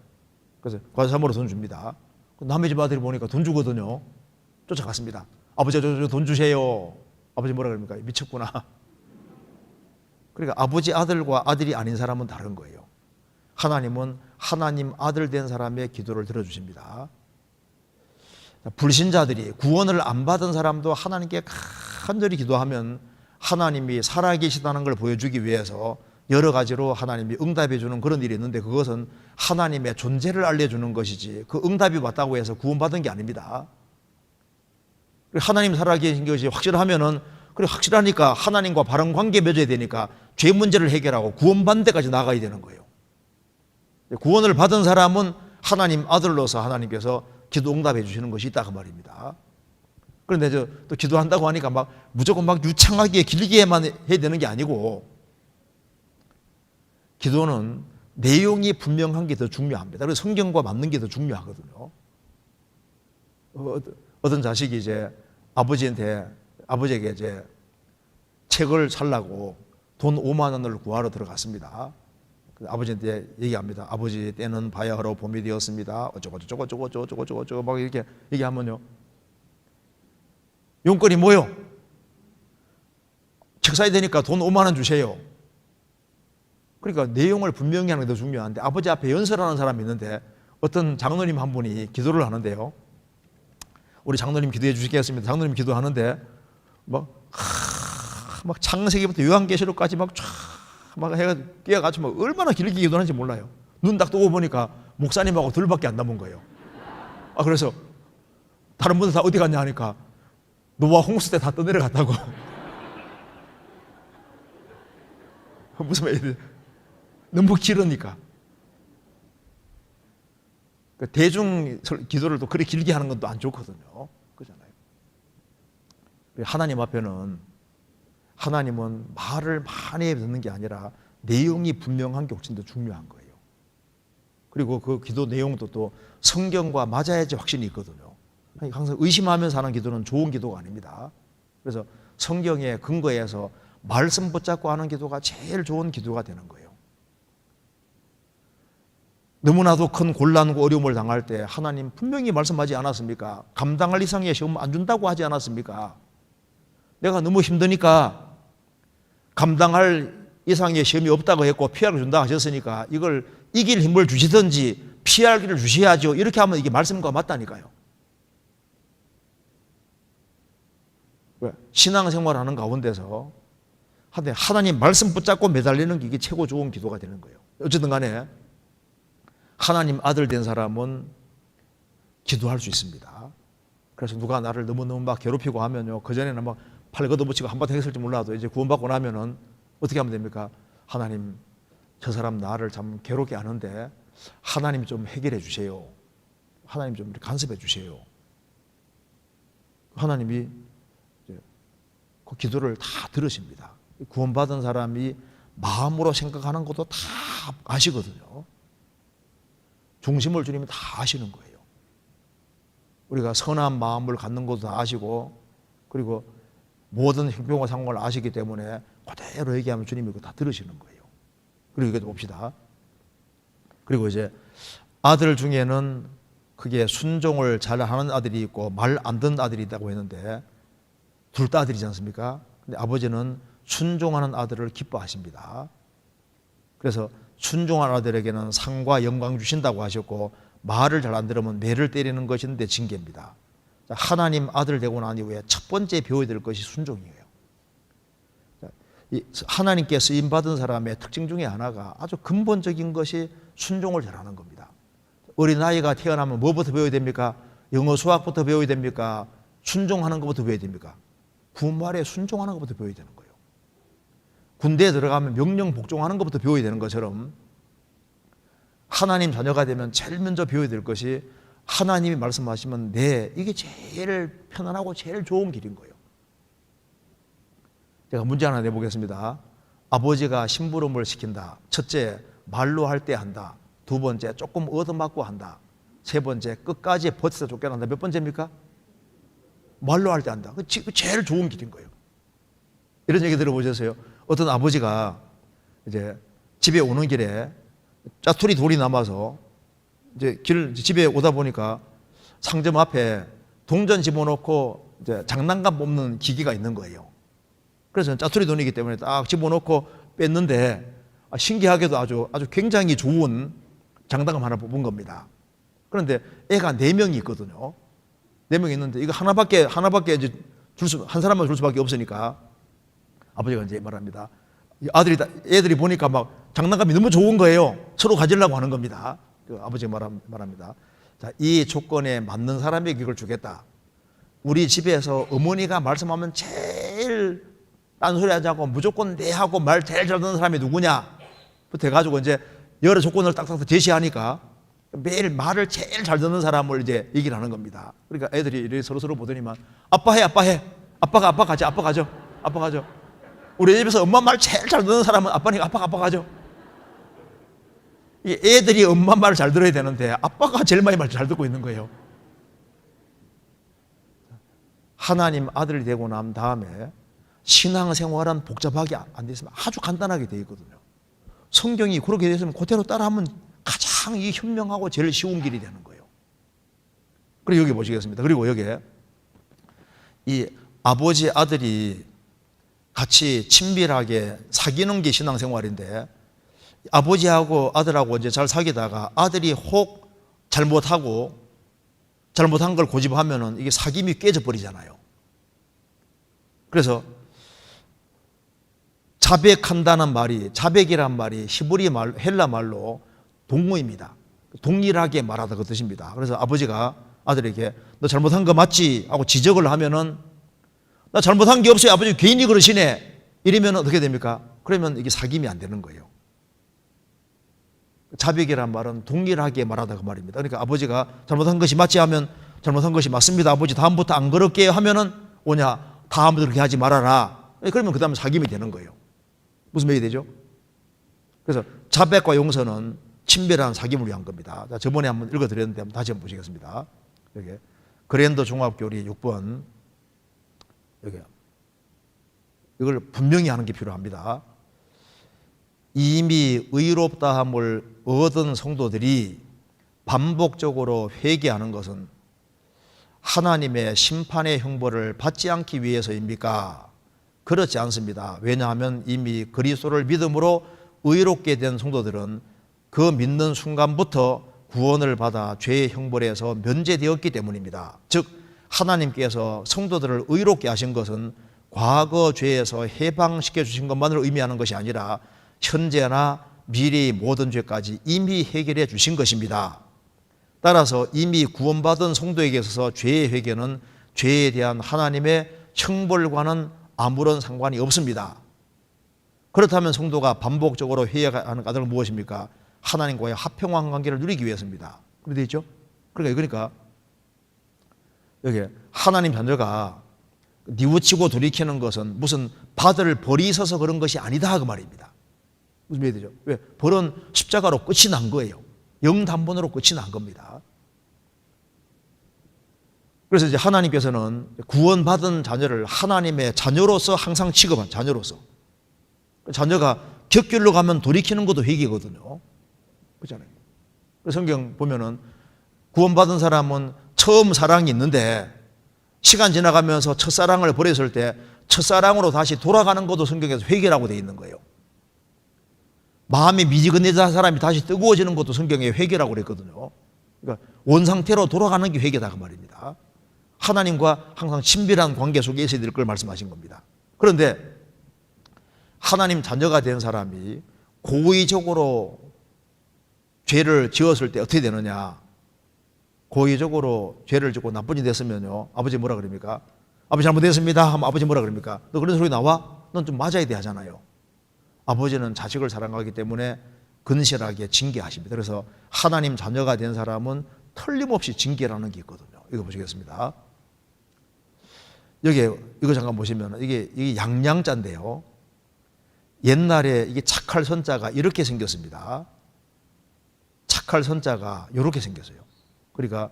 그래서 과자사모로 돈 줍니다. 남의 집 아들이 보니까 돈 주거든요. 쫓아갔습니다. 아버지 저 돈 주세요. 아버지 뭐라 그럽니까? 미쳤구나. 그러니까 아버지 아들과 아들이 아닌 사람은 다른 거예요. 하나님은 하나님 아들 된 사람의 기도를 들어주십니다. 불신자들이 구원을 안 받은 사람도 하나님께 간절히 기도하면 하나님이 살아계시다는 걸 보여주기 위해서 여러 가지로 하나님이 응답해 주는 그런 일이 있는데 그것은 하나님의 존재를 알려주는 것이지 그 응답이 왔다고 해서 구원받은 게 아닙니다. 하나님 살아계신 것이 확실하면은 그래 확실하니까 하나님과 바른 관계 맺어야 되니까 죄 문제를 해결하고 구원받는 데까지 나가야 되는 거예요. 구원을 받은 사람은 하나님 아들로서 하나님께서 기도 응답해 주시는 것이 있다 그 말입니다. 그런데 또 기도한다고 하니까 막 무조건 막 유창하게 길게만 해야 되는 게 아니고 기도는 내용이 분명한 게 더 중요합니다. 그래서 성경과 맞는 게 더 중요하거든요. 어떤 자식이 이제 아버지에게 이제 책을 살라고 돈 5만 원을 구하러 들어갔습니다. 아버지한테 얘기합니다. 아버지 때는 바야흐로 봄이 되었습니다. 어쩌고 막 이렇게 얘기하면요. 용건이 뭐요? 책 사야 되니까 돈 5만 원 주세요. 그러니까 내용을 분명히 하는 게 더 중요한데 아버지 앞에 연설하는 사람이 있는데 어떤 장로님 한 분이 기도를 하는데요. 우리 장로님 기도해 주시겠습니다. 장로님 기도하는데 막 창세기부터 요한계시록까지 막 해가 끼어가지고 막 얼마나 길게 기도하는지 몰라요. 눈 딱 뜨고 보니까 목사님하고 둘밖에 안 남은 거예요. 그래서 다른 분들 다 어디 갔냐 하니까 노아 홍수 때 다 떠내려갔다고. 무슨 말이에요? 너무 길으니까. 대중 기도를 또 그렇게 길게 하는 건 또 안 좋거든요. 그렇잖아요. 하나님 앞에는 하나님은 말을 많이 듣는 게 아니라 내용이 분명한 게 훨씬 더 중요한 거예요. 그리고 그 기도 내용도 또 성경과 맞아야지 확신이 있거든요. 항상 의심하면서 하는 기도는 좋은 기도가 아닙니다. 그래서 성경의 근거에서 말씀 붙잡고 하는 기도가 제일 좋은 기도가 되는 거예요. 너무나도 큰 곤란과 어려움을 당할 때 하나님 분명히 말씀하지 않았습니까? 감당할 이상의 시험 안 준다고 하지 않았습니까? 내가 너무 힘드니까 감당할 이상의 시험이 없다고 했고 피하를 준다 하셨으니까 이걸 이길 힘을 주시든지 피할 길을 주셔야죠. 이렇게 하면 이게 말씀과 맞다니까요. 신앙생활하는 가운데서 하나님 말씀 붙잡고 매달리는 게 이게 최고 좋은 기도가 되는 거예요. 어쨌든 간에 하나님 아들 된 사람은 기도할 수 있습니다. 그래서 누가 나를 너무너무 막 괴롭히고 하면요, 그전에는 막 팔 걷어붙이고 한바탕 했을지 몰라도 이제 구원받고 나면은 어떻게 하면 됩니까? 하나님, 저 사람 나를 참 괴롭게 하는데 하나님이 좀 해결해 주세요. 하나님 좀 간섭해 주세요. 하나님이 그 기도를 다 들으십니다. 구원받은 사람이 마음으로 생각하는 것도 다 아시거든요. 중심을 주님이 다 아시는 거예요. 우리가 선한 마음을 갖는 것도 다 아시고, 그리고 모든 형편과 상황을 아시기 때문에 그대로 얘기하면 주님이 그거 다 들으시는 거예요. 그리고 이것도 봅시다. 그리고 이제 아들 중에는 그게 순종을 잘하는 아들이 있고 말 안 듣는 아들이 있다고 했는데 둘 다 아들이지 않습니까? 근데 아버지는 순종하는 아들을 기뻐하십니다. 그래서 순종하는 아들에게는 상과 영광 주신다고 하셨고, 말을 잘 안 들으면 매를 때리는 것인데 징계입니다. 하나님 아들 되고 난 이후에 첫 번째 배워야 될 것이 순종이에요. 하나님께 쓰임받은 사람의 특징 중에 하나가 아주 근본적인 것이 순종을 잘하는 겁니다. 어린아이가 태어나면 뭐부터 배워야 됩니까? 영어 수학부터 배워야 됩니까? 순종하는 것부터 배워야 됩니까? 부모말에 순종하는 것부터 배워야 되는 거예요. 군대에 들어가면 명령 복종하는 것부터 배워야 되는 것처럼 하나님 자녀가 되면 제일 먼저 배워야 될 것이 하나님이 말씀하시면 이게 제일 편안하고 제일 좋은 길인 거예요. 제가 문제 하나 내보겠습니다. 아버지가 심부름을 시킨다. 첫째, 말로 할 때 한다. 두 번째, 조금 얻어맞고 한다. 세 번째, 끝까지 버텨서 쫓겨난다. 몇 번째입니까? 말로 할 때 한다. 그 제일 좋은 길인 거예요. 이런 얘기 들어보셨어요? 어떤 아버지가 이제 집에 오는 길에 짜투리 돌이 남아서 이제 집에 오다 보니까 상점 앞에 동전 집어넣고 이제 장난감 뽑는 기기가 있는 거예요. 그래서 짜투리 돈이기 때문에 딱 집어넣고 뺐는데 신기하게도 아주 굉장히 좋은 장난감 하나 뽑은 겁니다. 그런데 애가 4명이 있거든요. 4명이 있는데 이거 하나밖에 이제 한 사람만 줄 수밖에 없으니까 아버지가 이제 말합니다. 애들이 보니까 막 장난감이 너무 좋은 거예요. 서로 가지려고 하는 겁니다. 그 아버지가 말합니다. 자, 이 조건에 맞는 사람에게 이걸 주겠다. 우리 집에서 어머니가 말씀하면 제일 딴소리 하지 않고 무조건 네 하고 말 제일 잘 듣는 사람이 누구냐? 부터 해가지고 이제 여러 조건을 딱딱 제시하니까 매일 말을 제일 잘 듣는 사람을 이제 얘기를 하는 겁니다. 그러니까 애들이 이렇게 서로 보더니만 아빠 해. 아빠 가죠. 우리 집에서 엄마 말 제일 잘 듣는 사람은 아빠니까 아빠 가죠. 애들이 엄마 말을 잘 들어야 되는데 아빠가 제일 많이 말 잘 듣고 있는 거예요. 하나님 아들이 되고 난 다음에 신앙생활은 복잡하게 안 돼 있으면 아주 간단하게 돼 있거든요. 성경이 그렇게 되어 있으면 그대로 따라하면 가장 이 현명하고 제일 쉬운 길이 되는 거예요. 그리고 여기 보시겠습니다. 그리고 여기에 이 아버지 아들이 같이 친밀하게 사귀는 게 신앙생활인데, 아버지하고 아들하고 이제 잘 사귀다가 아들이 혹 잘못한 걸 고집하면은 이게 사귐이 깨져 버리잖아요. 그래서 자백이란 말이 히브리 말, 헬라 말로 동무입니다. 동일하게 말하다 그 뜻입니다. 그래서 아버지가 아들에게 너 잘못한 거 맞지? 하고 지적을 하면은 나 잘못한 게 없어요. 아버지 괜히 그러시네. 이러면 어떻게 됩니까? 그러면 이게 사귐이 안 되는 거예요. 자백이란 말은 동일하게 말하다 그 말입니다. 그러니까 아버지가 잘못한 것이 맞지 하면 잘못한 것이 맞습니다. 아버지 다음부터 안 그럴게요 하면은 다음부터 그렇게 하지 말아라. 그러면 그 다음에 사귐이 되는 거예요. 무슨 말이 되죠? 그래서 자백과 용서는 친밀한 사귐을 위한 겁니다. 자, 저번에 한번 읽어드렸는데 한번 다시 한번 보시겠습니다. 여기 그랜더 종합교리 6번 여기 이걸 분명히 하는 게 필요합니다. 이미 의롭다함을 얻은 성도들이 반복적으로 회개하는 것은 하나님의 심판의 형벌을 받지 않기 위해서입니까? 그렇지 않습니다. 왜냐하면 이미 그리스도를 믿음으로 의롭게 된 성도들은 그 믿는 순간부터 구원을 받아 죄의 형벌에서 면제되었기 때문입니다. 즉 하나님께서 성도들을 의롭게 하신 것은 과거 죄에서 해방시켜 주신 것만을 의미하는 것이 아니라 현재나 미래의 모든 죄까지 이미 해결해 주신 것입니다. 따라서 이미 구원받은 성도에게 있어서 죄의 회개는 죄에 대한 하나님의 형벌과는 아무런 상관이 없습니다. 그렇다면 성도가 반복적으로 회개하는 까닭은 무엇입니까? 하나님과의 화평한 관계를 누리기 위해서입니다. 그렇게 되어 있죠? 그러니까 여기 하나님 자녀가 뉘우치고 돌이키는 것은 무슨 받을 벌이 있어서 그런 것이 아니다 그 말입니다. 무슨 말이 되죠? 왜? 벌은 십자가로 끝이 난 거예요. 영단번으로 끝이 난 겁니다. 그래서 이제 하나님께서는 구원받은 자녀를 하나님의 자녀로서 항상 취급한 자녀로서. 자녀가 격결로 가면 돌이키는 것도 회개거든요. 그렇잖아요. 성경 보면은 구원받은 사람은 처음 사랑이 있는데 시간 지나가면서 첫사랑을 버렸을 때 첫사랑으로 다시 돌아가는 것도 성경에서 회개라고 되어 있는 거예요. 마음이 미지근해진 사람이 다시 뜨거워지는 것도 성경에 회개라고 그랬거든요. 그러니까 원상태로 돌아가는 게 회개다 그 말입니다. 하나님과 항상 친밀한 관계 속에 있어야 될 걸 말씀하신 겁니다. 그런데 하나님 자녀가 된 사람이 고의적으로 죄를 지었을 때 어떻게 되느냐? 고의적으로 죄를 짓고 나쁜 일이 됐으면요, 아버지 뭐라 그럽니까? 아버지 잘못했습니다 하면 아버지 뭐라 그럽니까? 너 그런 소리 나와? 넌 좀 맞아야 돼 하잖아요. 아버지는 자식을 사랑하기 때문에 근실하게 징계하십니다. 그래서 하나님 자녀가 된 사람은 틀림없이 징계라는 게 있거든요. 이거 보시겠습니다. 여기 이거 잠깐 보시면 이게 양양자인데요. 옛날에 이게 착할 선자가 이렇게 생겼습니다. 착할 선자가 이렇게 생겼어요. 그러니까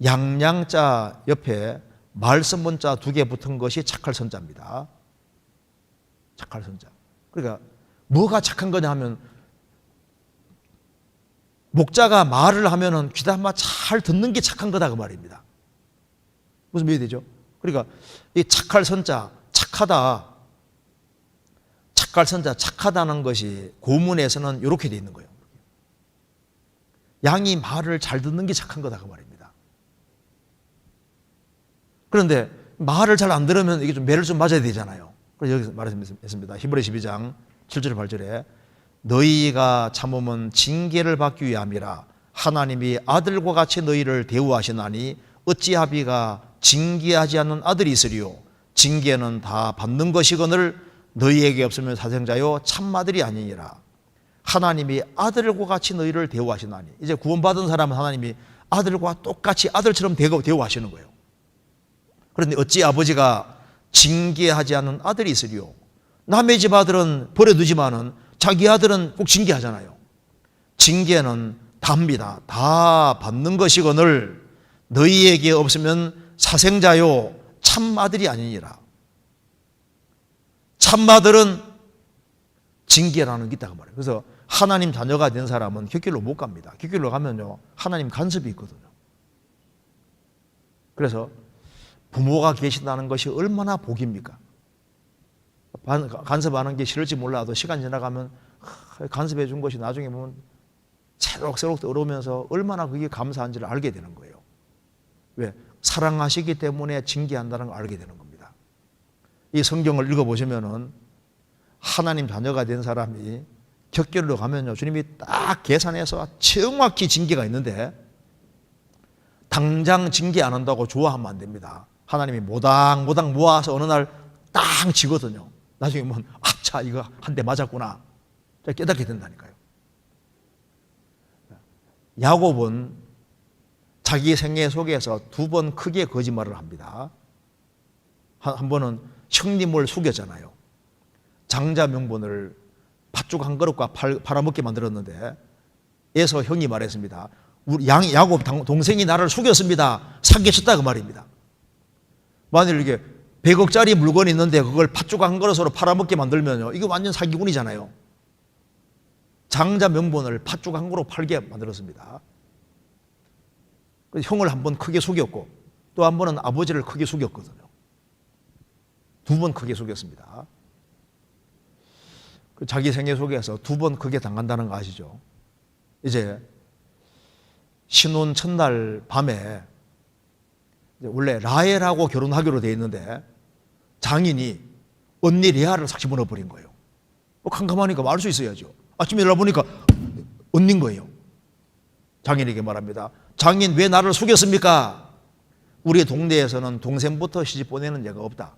양양자 옆에 말씀 문자 2개 붙은 것이 착할 선자입니다. 착할 선자. 그러니까 뭐가 착한 거냐 하면 목자가 말을 하면은 귀담아 잘 듣는 게 착한 거다 그 말입니다. 무슨 말이 되죠? 그러니까 이 착할 선자, 착하다. 착할 선자, 착하다는 것이 고문에서는 이렇게 돼 있는 거예요. 양이 말을 잘 듣는 게 착한 거다 그 말입니다. 그런데 말을 잘 안 들으면 이게 좀 매를 좀 맞아야 되잖아요. 그래서 여기서 말했습니다. 히브리 12장 7절 8절에 너희가 참음은 징계를 받기 위함이라 하나님이 아들과 같이 너희를 대우하시나니 어찌하비가 징계하지 않는 아들이 있으리요 징계는 다 받는 것이거늘 너희에게 없으면 사생자요 참아들이 아니니라. 하나님이 아들과 같이 너희를 대우하시나니 이제 구원받은 사람은 하나님이 아들과 똑같이 아들처럼 대우하시는 거예요. 그런데 어찌 아버지가 징계하지 않는 아들이 있으리요. 남의 집 아들은 버려두지만은 자기 아들은 꼭 징계하잖아요. 징계는 답니다. 다 받는 것이거늘 너희에게 없으면 사생자요 참아들이 아니니라. 참아들은 징계라는 게 있다고 말해요. 그래서 하나님 자녀가 된 사람은 깃길로 못 갑니다. 깃길로 가면요 하나님 간섭이 있거든요. 그래서 부모가 계신다는 것이 얼마나 복입니까? 간섭하는 게 싫을지 몰라도 시간 지나가면 간섭해 준 것이 나중에 보면 새록새록 떠오르면서 얼마나 그게 감사한지를 알게 되는 거예요. 왜? 사랑하시기 때문에 징계한다는 걸 알게 되는 겁니다. 이 성경을 읽어보시면은 하나님 자녀가 된 사람이 격결로 가면요 주님이 딱 계산해서 정확히 징계가 있는데 당장 징계 안 한다고 좋아하면 안 됩니다. 하나님이 모닥모닥 모아서 어느 날 딱 지거든요. 나중에 보면 아차 이거 한 대 맞았구나 깨닫게 된다니까요. 야곱은 자기 생애 속에서 2번 크게 거짓말을 합니다. 한 번은 형님을 속였잖아요. 장자 명분을 팥죽 한 그릇과 팔아먹게 만들었는데 에서 형이 말했습니다. 우리 야곱 동생이 나를 속였습니다. 사기쳤다 그 말입니다. 만일 이게 100억짜리 물건이 있는데 그걸 팥죽 한 그릇으로 팔아먹게 만들면요, 이거 완전 사기꾼이잖아요. 장자 명분을 팥죽 한 그릇 팔게 만들었습니다. 형을 한 번 크게 속였고 또 한 번은 아버지를 크게 속였거든요. 2번 크게 속였습니다. 자기 생애 속에서 2번 크게 당한다는 거 아시죠? 이제 신혼 첫날 밤에 원래 라헬하고 결혼하기로 돼 있는데 장인이 언니 레아를 싹 집어넣어버린 거예요. 캄캄하니까 말 수 있어야죠. 아침에 일어나보니까 언니인 거예요. 장인에게 말합니다. 장인 왜 나를 속였습니까? 우리 동네에서는 동생부터 시집 보내는 예가 없다.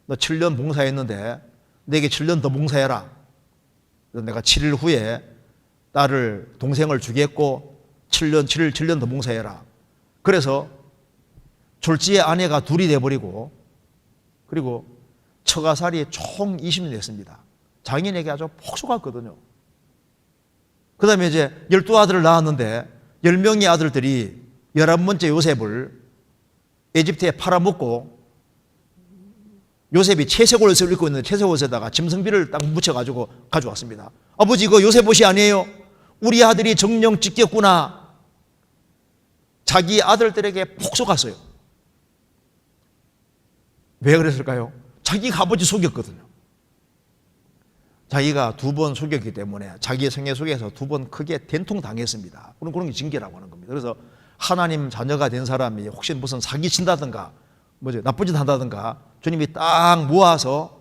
너 7년 봉사했는데 내게 7년 더 봉사해라. 내가 7일 후에 딸을 동생을 주겠고 7년 더 봉사해라. 그래서 졸지의 아내가 둘이 돼버리고 그리고 처가살이 총 20년 됐습니다. 장인에게 아주 폭소갔거든요. 그 다음에 이제 12아들을 낳았는데 10명의 아들들이 11번째 요셉을 에집트에 팔아먹고 요셉이 채색 옷을 입고 있는데 채색 옷에다가 짐승비를 딱 묻혀가지고 가져왔습니다. 아버지 이거 요셉 옷이 아니에요? 우리 아들이 정령 찢겼구나. 자기 아들들에게 폭소갔어요. 왜 그랬을까요? 자기가 아버지 속였거든요. 자기가 2번 속였기 때문에 자기의 생애 속에서 2번 크게 된통당했습니다. 그런 게 징계라고 하는 겁니다. 그래서 하나님 자녀가 된 사람이 혹시 무슨 사기친다든가 나쁜 짓 한다든가 주님이 딱 모아서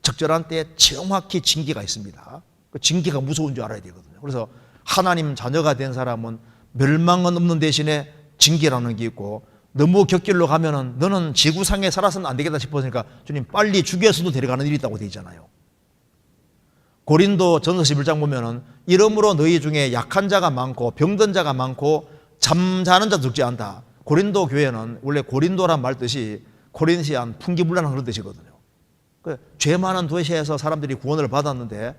적절한 때에 정확히 징계가 있습니다. 그 징계가 무서운 줄 알아야 되거든요. 그래서 하나님 자녀가 된 사람은 멸망은 없는 대신에 징계라는 게 있고 너무 곁길로 가면은 너는 지구상에 살아서는 안 되겠다 싶으니까 주님 빨리 죽여서도 데려가는 일이 있다고 되어 있잖아요. 고린도 전서 11장 보면은 이러므로 너희 중에 약한 자가 많고 병든 자가 많고 잠자는 자도 적지 않다. 고린도 교회는 원래 고린도란 말 뜻이 코린시안 풍기불란한 그런 뜻이거든요. 죄 많은 도시에서 사람들이 구원을 받았는데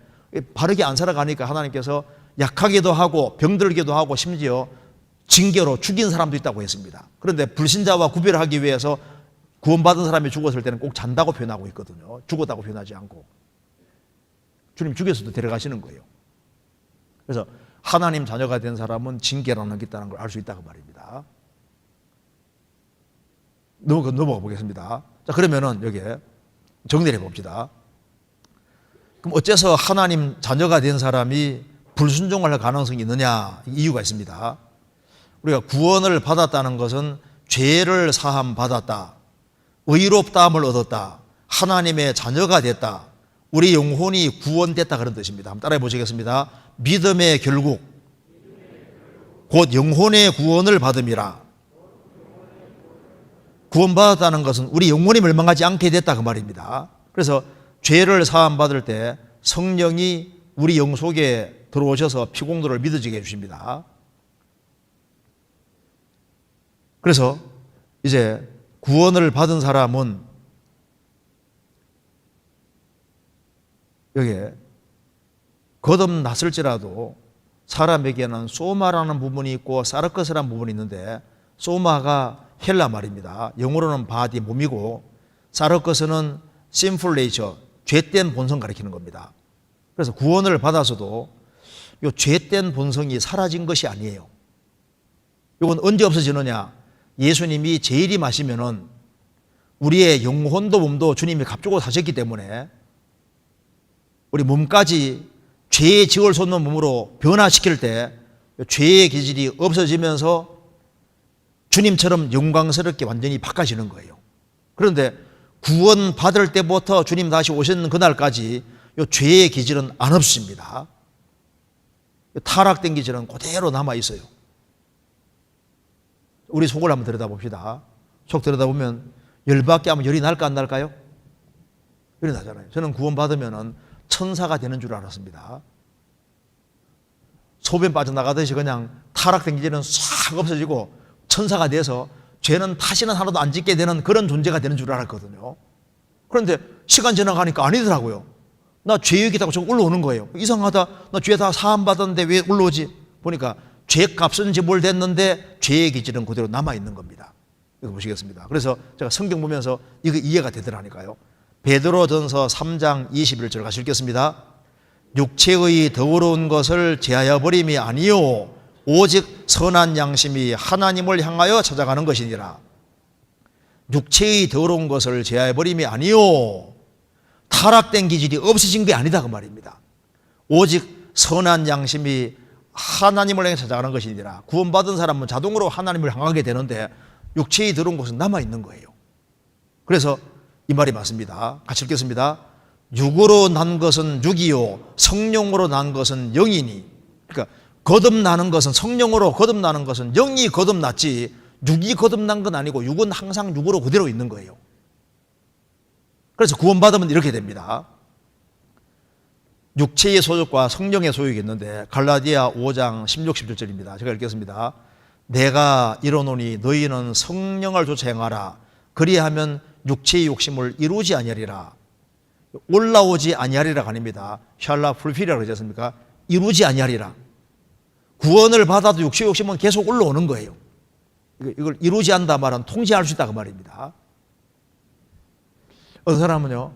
바르게 안 살아가니까 하나님께서 약하기도 하고 병들기도 하고 심지어 징계로 죽인 사람도 있다고 했습니다. 그런데 불신자와 구별을 하기 위해서 구원받은 사람이 죽었을 때는 꼭 잔다고 표현하고 있거든요. 죽었다고 표현하지 않고. 주님 죽여서도 데려가시는 거예요. 그래서 하나님 자녀가 된 사람은 징계라는 게 있다는 걸 알 수 있다고 말입니다. 넘어가 보겠습니다. 자, 그러면은 여기에 정리를 해봅시다. 그럼 어째서 하나님 자녀가 된 사람이 불순종을 할 가능성이 있느냐? 이유가 있습니다. 우리가 구원을 받았다는 것은 죄를 사함 받았다, 의롭다함을 얻었다, 하나님의 자녀가 됐다, 우리 영혼이 구원됐다 그런 뜻입니다. 한번 따라해 보시겠습니다. 믿음의 결국 곧 영혼의 구원을 받음이라. 구원받았다는 것은 우리 영혼이 멸망하지 않게 됐다 그 말입니다. 그래서 죄를 사함 받을 때 성령이 우리 영 속에 들어오셔서 피공도를 믿어지게 해주십니다. 그래서 이제 구원을 받은 사람은 여기에 거듭났을지라도 사람에게는 소마라는 부분이 있고 사르커스라는 부분이 있는데 소마가 헬라 말입니다. 영어로는 바디 몸이고 사르커스는 sinful nature, 죄된 본성 가리키는 겁니다. 그래서 구원을 받아서도 이 죄된 본성이 사라진 것이 아니에요. 이건 언제 없어지느냐? 예수님이 재림하시면은 우리의 영혼도 몸도 주님이 값주고 사셨기 때문에 우리 몸까지 죄의 지을 솟는 몸으로 변화시킬 때 죄의 기질이 없어지면서 주님처럼 영광스럽게 완전히 바꿔지는 거예요. 그런데 구원 받을 때부터 주님 다시 오시는 그날까지 이 죄의 기질은 안 없습니다. 타락된 기질은 그대로 남아 있어요. 우리 속을 한번 들여다봅시다. 속 들여다보면 열받게 하면 열이 날까 안 날까요? 열이 나잖아요. 저는 구원받으면 천사가 되는 줄 알았습니다. 소변 빠져나가듯이 그냥 타락된 기질은 싹 없어지고 천사가 돼서 죄는 다시는 하나도 안 짓게 되는 그런 존재가 되는 줄 알았거든요. 그런데 시간 지나가니까 아니더라고요. 나 죄액이 있다고 저 올라오는 거예요. 이상하다. 나 죄 다 사함받았는데 왜 올라오지? 보니까 죄값은 지불됐는데 죄의 기질은 그대로 남아있는 겁니다. 이거 보시겠습니다. 그래서 제가 성경 보면서 이거 이해가 되더라니까요. 베드로전서 3장 21절 같이 읽겠습니다. 육체의 더러운 것을 제하여 버림이 아니요 오직 선한 양심이 하나님을 향하여 찾아가는 것이니라. 육체의 더러운 것을 제하여 버림이 아니요 타락된 기질이 없어진 게 아니다 그 말입니다. 오직 선한 양심이 하나님을 향해 찾아가는 것이니라. 구원받은 사람은 자동으로 하나님을 향하게 되는데 육체의 더러운 것은 남아있는 거예요. 그래서 이 말이 맞습니다. 같이 읽겠습니다. 육으로 난 것은 육이요 성령으로 난 것은 영이니. 그러니까 거듭나는 것은 성령으로 거듭나는 것은 영이 거듭났지 육이 거듭난 건 아니고 육은 항상 육으로 그대로 있는 거예요. 그래서 구원받으면 이렇게 됩니다. 육체의 소욕과 성령의 소욕이 있는데 갈라디아 5장 16, 17절입니다. 제가 읽겠습니다. 내가 이르노니 너희는 성령을 쫓아 행하라. 그리하면 육체의 욕심을 이루지 아니하리라. 올라오지 아니하리라가 아닙니다. 샬라 풀필이라고 그러지 않습니까? 이루지 아니하리라. 구원을 받아도 육체의 욕심은 계속 올라오는 거예요. 이걸 이루지 않다 말은 통제할 수 있다 그 말입니다. 어떤 사람은요,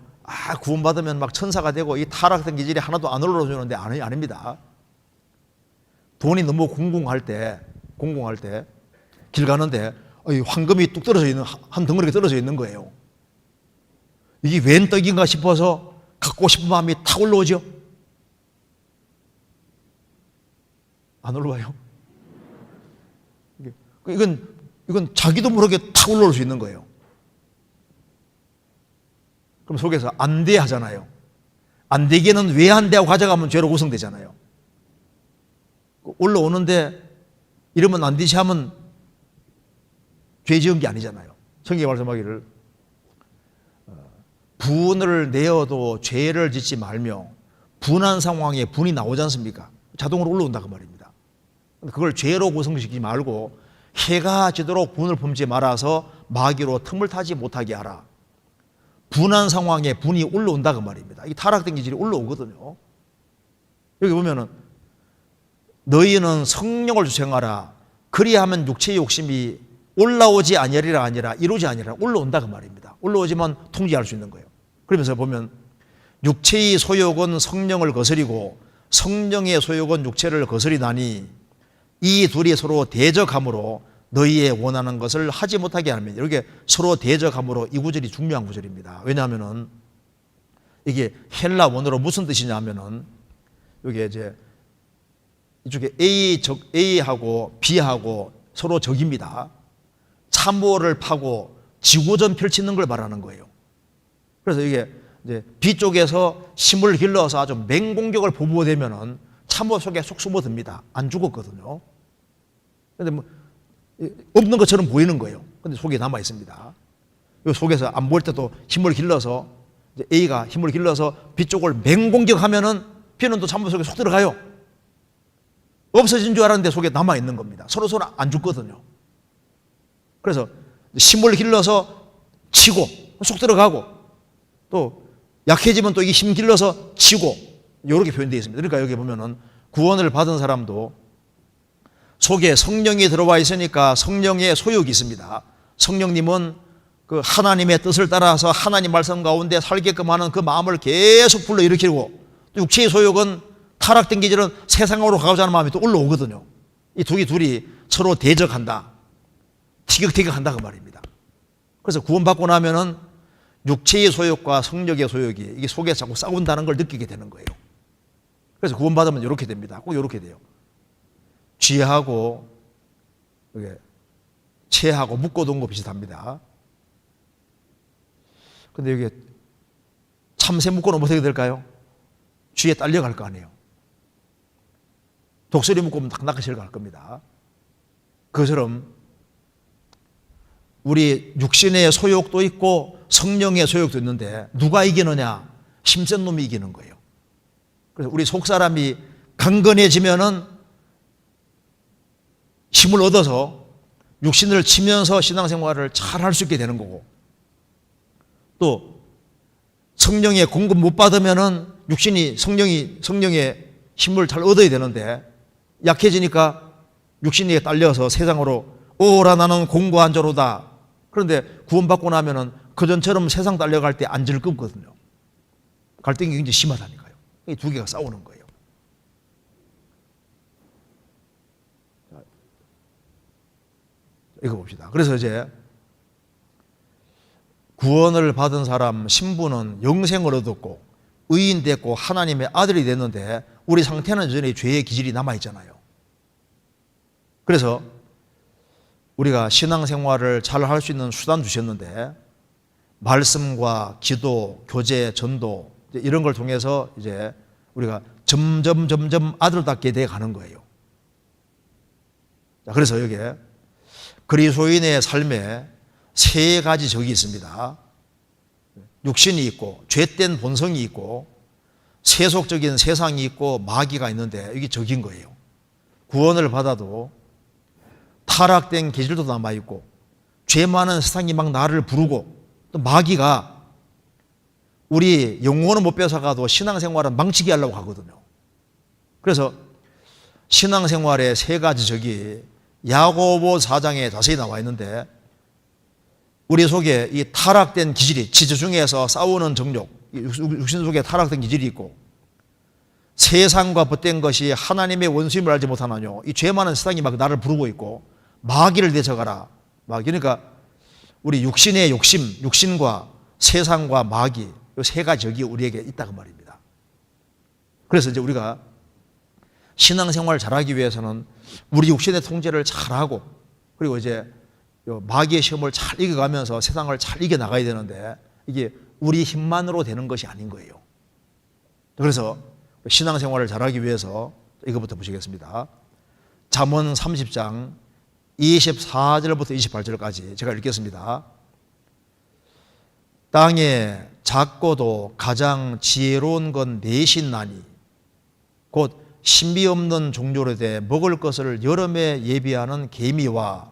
구원받으면 막 천사가 되고 이 타락된 기질이 하나도 안 올라오는데 아닙니다. 돈이 너무 공공할 때 길 가는데 황금이 뚝 떨어져 있는 한 덩어리가 떨어져 있는 거예요. 이게 웬 떡인가 싶어서 갖고 싶은 마음이 탁 올라오죠. 안 올라와요. 이건 자기도 모르게 탁 올라올 수 있는 거예요. 그럼 속에서 안 돼 하잖아요. 안 되기는 왜 안 돼 하고 가져가면 죄로 구성되잖아요. 올라오는데 이러면 안 되지 하면 죄 지은 게 아니잖아요. 성경이 말씀하기를 분을 내어도 죄를 짓지 말며 분한 상황에 분이 나오지 않습니까? 자동으로 올라온다 그 말입니다. 그걸 죄로 구성시키지 말고 해가 지도록 분을 품지 말아서 마귀로 틈을 타지 못하게 하라. 분한 상황에 분이 올라온다 그 말입니다. 이 타락된 기질이 올라오거든요. 여기 보면은 너희는 성령을 주행하라. 그리하면 육체의 욕심이 올라오지 아니하리라 아니라 이루지 아니하리라. 올라온다 그 말입니다. 올라오지만 통제할 수 있는 거예요. 그러면서 보면 육체의 소욕은 성령을 거스리고 성령의 소욕은 육체를 거스리나니 이 둘이 서로 대적함으로 너희의 원하는 것을 하지 못하게 하면, 이렇게 서로 대적함으로 이 구절이 중요한 구절입니다. 왜냐하면은 이게 헬라 원어로 무슨 뜻이냐면은 이게 이제 이쪽에 A하고 B하고 서로 적입니다. 참호를 파고 지구전 펼치는 걸 말하는 거예요. 그래서 이게 이제 B 쪽에서 힘을 길러서 아주 맹공격을 보부되면은 참호 속에 쏙 숨어듭니다. 안 죽었거든요. 근데 뭐 없는 것처럼 보이는 거예요. 근데 속에 남아 있습니다. 이 속에서 안 보일 때도 힘을 길러서 이제 A가 힘을 길러서 B 쪽을 맹공격하면은 B는 또 참호 속에 쏙 들어가요. 없어진 줄 알았는데 속에 남아 있는 겁니다. 서로 안 죽거든요. 그래서 힘을 길러서 치고 쏙 들어가고 또 약해지면 또 이게 힘 길러서 치고 이렇게 표현되어 있습니다. 그러니까 여기 보면은 구원을 받은 사람도 속에 성령이 들어와 있으니까 성령의 소욕이 있습니다. 성령님은 그 하나님의 뜻을 따라서 하나님 말씀 가운데 살게끔 하는 그 마음을 계속 불러일으키고, 또 육체의 소욕은 타락된 기질은 세상으로 가고자 하는 마음이 또 올라오거든요. 이 둘이 서로 대적한다. 티격태격한다 그 말입니다. 그래서 구원받고 나면은 육체의 소욕과 성령의 소욕이 이게 속에 자꾸 싸운다는 걸 느끼게 되는 거예요. 그래서 구원받으면 이렇게 됩니다. 꼭 이렇게 돼요. 쥐하고 채하고 묶어둔 거 비슷합니다. 근데 여기 참새 묶어놓으면 어떻게 될까요? 쥐에 딸려갈 거 아니에요. 독수리 묶으면 낚시를 갈 겁니다. 그것처럼 우리 육신의 소욕도 있고 성령의 소욕도 있는데 누가 이기느냐? 힘센 놈이 이기는 거예요. 그래서 우리 속사람이 강건해지면은 힘을 얻어서 육신을 치면서 신앙생활을 잘 할 수 있게 되는 거고, 또 성령의 공급 못 받으면은 육신이 성령의 힘을 잘 얻어야 되는데 약해지니까 육신에 딸려서 세상으로 오라 나는 공고한 자로다. 그런데 구원받고 나면은 그전처럼 세상 딸려갈 때 안 즐겁거든요. 갈등이 굉장히 심하다니까요. 이 두 개가 싸우는 거예요. 이거 봅시다. 그래서 이제 구원을 받은 사람 신부는 영생을 얻었고 의인 됐고 하나님의 아들이 됐는데 우리 상태는 여전히 죄의 기질이 남아있잖아요. 그래서 우리가 신앙생활을 잘 할 수 있는 수단 주셨는데 말씀과 기도, 교제, 전도 이런 걸 통해서 이제 우리가 점점 아들답게 돼 가는 거예요. 자, 그래서 여기에 그리스도인의 삶에 세 가지 적이 있습니다. 육신이 있고 죄된 본성이 있고 세속적인 세상이 있고 마귀가 있는데 이게 적인 거예요. 구원을 받아도 타락된 기질도 남아있고 죄 많은 세상이 막 나를 부르고 또 마귀가 우리 영혼은 못 뺏어가도 신앙생활은 망치게 하려고 하거든요. 그래서 신앙생활의 세 가지 적이 야고보 4장에 자세히 나와 있는데 우리 속에 이 타락된 기질이 지체중에서 싸우는 정욕, 육신 속에 타락된 기질이 있고 세상과 벗된 것이 하나님의 원수임을 알지 못하나뇨. 이 죄 많은 세상이 막 나를 부르고 있고 마귀를 대적하라. 그러니까 우리 육신의 욕심, 육신과 세상과 마귀 이 세 가지 적이 우리에게 있다고 말입니다. 그래서 이제 우리가 신앙생활을 잘하기 위해서는 우리 육신의 통제를 잘하고 그리고 이제 마귀의 시험을 잘 이겨가면서 세상을 잘 이겨나가야 되는데 이게 우리 힘만으로 되는 것이 아닌 거예요. 그래서 신앙생활을 잘하기 위해서 이것부터 보시겠습니다. 잠언 30장 24절부터 28절까지 제가 읽겠습니다. 땅에 작고도 가장 지혜로운 건 넷이나니 곧 신비 없는 종류로 돼 먹을 것을 여름에 예비하는 개미와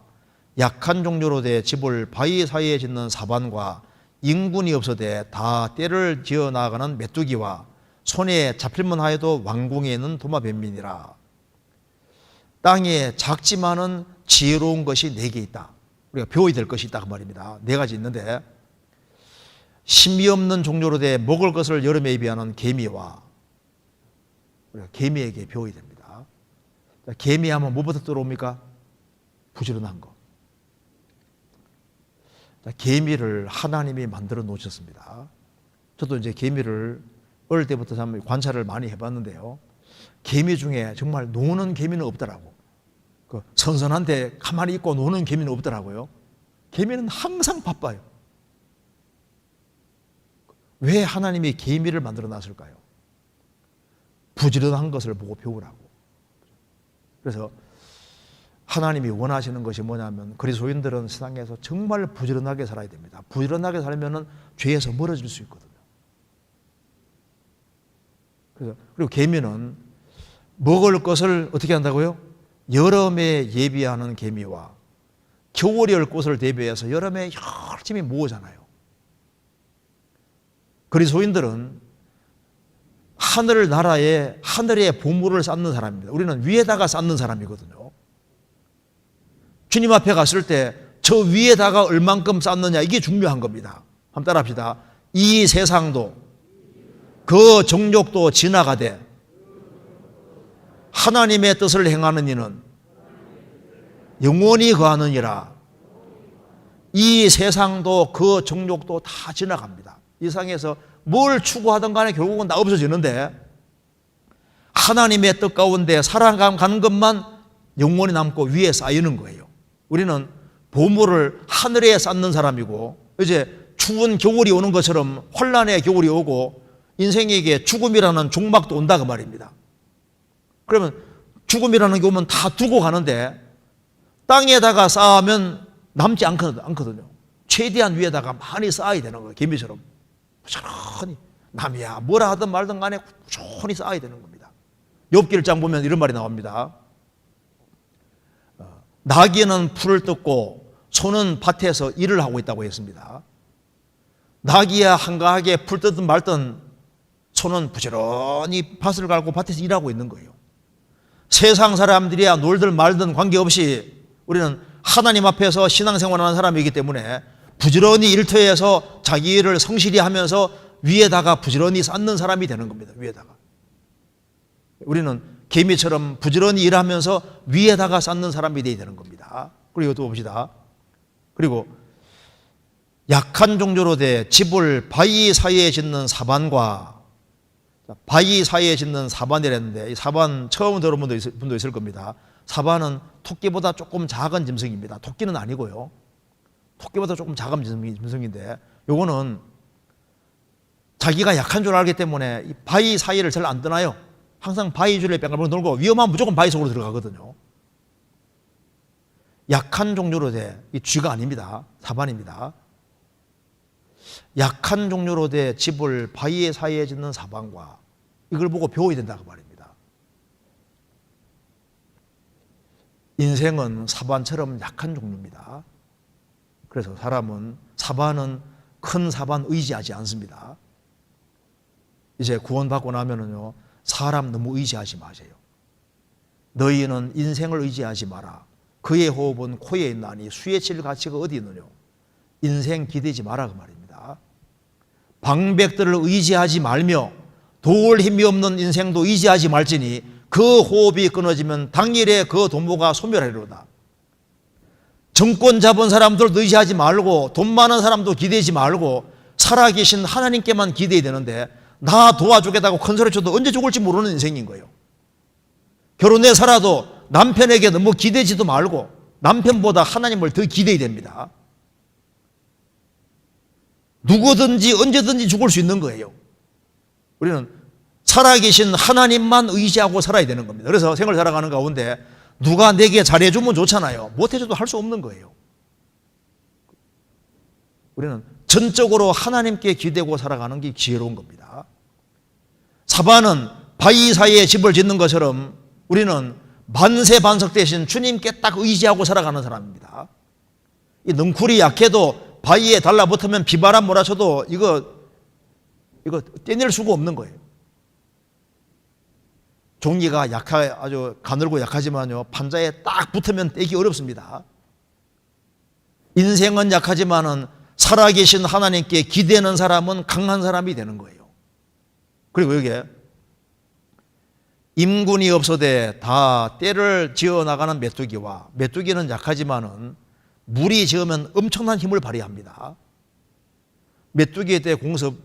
약한 종류로 돼 집을 바위 사이에 짓는 사반과 인군이 없어대 다 때를 지어 나가는 메뚜기와 손에 잡힐만 하여도 왕궁에 있는 도마뱀민이라. 땅에 작지만은 지혜로운 것이 4개 있다. 우리가 배워야 될 것이 있다 그 말입니다. 4가지 있는데 신비 없는 종류로 돼 먹을 것을 여름에 예비하는 개미와 우리가 개미에게 배워야 됩니다. 개미하면 뭐부터 들어옵니까? 부지런한 거. 개미를 하나님이 만들어 놓으셨습니다. 저도 이제 개미를 어릴 때부터 참 관찰을 많이 해봤는데요. 개미 중에 정말 노는 개미는 없더라고. 그 선선한데 가만히 있고 노는 개미는 없더라고요. 개미는 항상 바빠요. 왜 하나님이 개미를 만들어 놨을까요? 부지런한 것을 보고 배우라고. 그래서 하나님이 원하시는 것이 뭐냐면 그리스도인들은 세상에서 정말 부지런하게 살아야 됩니다. 부지런하게 살면 죄에서 멀어질 수 있거든요. 그리고 개미는 먹을 것을 어떻게 한다고요? 여름에 예비하는 개미와 겨울에 올 것을 대비해서 여름에 열심히 모으잖아요. 그리스도인들은 하늘 나라에 하늘의 보물을 쌓는 사람입니다. 우리는 위에다가 쌓는 사람이거든요. 주님 앞에 갔을 때 저 위에다가 얼만큼 쌓느냐 이게 중요한 겁니다. 한번 따라 합시다. 이 세상도 그 정욕도 지나가되 하나님의 뜻을 행하는 이는 영원히 거하느니라. 이 세상도 그 정욕도 다 지나갑니다. 이 세상에서 뭘 추구하든 간에 결국은 다 없어지는데 하나님의 뜻 가운데 살아가는 것만 영원히 남고 위에 쌓이는 거예요. 우리는 보물을 하늘에 쌓는 사람이고 이제 추운 겨울이 오는 것처럼 혼란의 겨울이 오고 인생에게 죽음이라는 종막도 온다 그 말입니다. 그러면 죽음이라는 게 오면 다 두고 가는데 땅에다가 쌓으면 남지 않거든요. 최대한 위에다가 많이 쌓아야 되는 거예요. 개미처럼 부지런히 남이야 뭐라 하든 말든 간에 꾸준히 쌓아야 되는 겁니다. 욥기 1장 보면 이런 말이 나옵니다. 나귀는 풀을 뜯고 소는 밭에서 일을 하고 있다고 했습니다. 나귀야 한가하게 풀 뜯든 말든 소는 부지런히 밭을 갈고 밭에서 일하고 있는 거예요. 세상 사람들이야 놀든 말든 관계없이 우리는 하나님 앞에서 신앙생활하는 사람이기 때문에 부지런히 일터에서 자기 일을 성실히 하면서 위에다가 부지런히 쌓는 사람이 되는 겁니다. 위에다가. 우리는 개미처럼 부지런히 일하면서 위에다가 쌓는 사람이 되는 겁니다. 그리고 또 봅시다. 그리고 약한 종조로 돼 집을 바위 사이에 짓는 사반과, 바위 사이에 짓는 사반이랬는데 이 사반 처음 들어본 분도 있을 겁니다. 사반은 토끼보다 조금 작은 짐승입니다. 토끼는 아니고요. 토끼보다 조금 작은 짐승인데 요거는 자기가 약한 줄 알기 때문에 이 바위 사이를 잘 안 떠나요. 항상 바위 줄에 뺑글뺑글 놀고 위험하면 무조건 바위 속으로 들어가거든요. 약한 종류로 돼 이 쥐가 아닙니다. 사반입니다. 약한 종류로 돼 집을 바위 사이에 짓는 사반과, 이걸 보고 배워야 된다고 말입니다. 인생은 사반처럼 약한 종류입니다. 그래서 사반은 큰 사반 의지하지 않습니다. 이제 구원받고 나면은요, 사람 너무 의지하지 마세요. 너희는 인생을 의지하지 마라. 그의 호흡은 코에 있나니 수에 칠 가치가 어디 있느냐. 인생 기대지 마라 그 말입니다. 방백들을 의지하지 말며 도울 힘이 없는 인생도 의지하지 말지니 그 호흡이 끊어지면 당일에 그 돈모가 소멸하리로다. 정권 잡은 사람들도 의지하지 말고 돈 많은 사람도 기대지 말고 살아계신 하나님께만 기대야 되는데, 나 도와주겠다고 큰 소리 쳐도 언제 죽을지 모르는 인생인 거예요. 결혼해 살아도 남편에게 너무 기대지도 말고 남편보다 하나님을 더 기대야 됩니다. 누구든지 언제든지 죽을 수 있는 거예요. 우리는 살아계신 하나님만 의지하고 살아야 되는 겁니다. 그래서 생을 살아가는 가운데 누가 내게 잘해주면 좋잖아요. 못해줘도 할 수 없는 거예요. 우리는 전적으로 하나님께 기대고 살아가는 게 지혜로운 겁니다. 사반은 바위 사이에 집을 짓는 것처럼 우리는 만세반석 대신 주님께 딱 의지하고 살아가는 사람입니다. 이 능쿨이 약해도 바위에 달라붙으면 비바람 몰아쳐도 이거 떼낼 수가 없는 거예요. 종이가 아주 가늘고 약하지만요, 판자에 딱 붙으면 떼기 어렵습니다. 인생은 약하지만은 살아계신 하나님께 기대는 사람은 강한 사람이 되는 거예요. 그리고 여기에 임군이 없어대 다 때를 지어 나가는 메뚜기와, 메뚜기는 약하지만은 물이 지으면 엄청난 힘을 발휘합니다. 메뚜기에 대해 공습,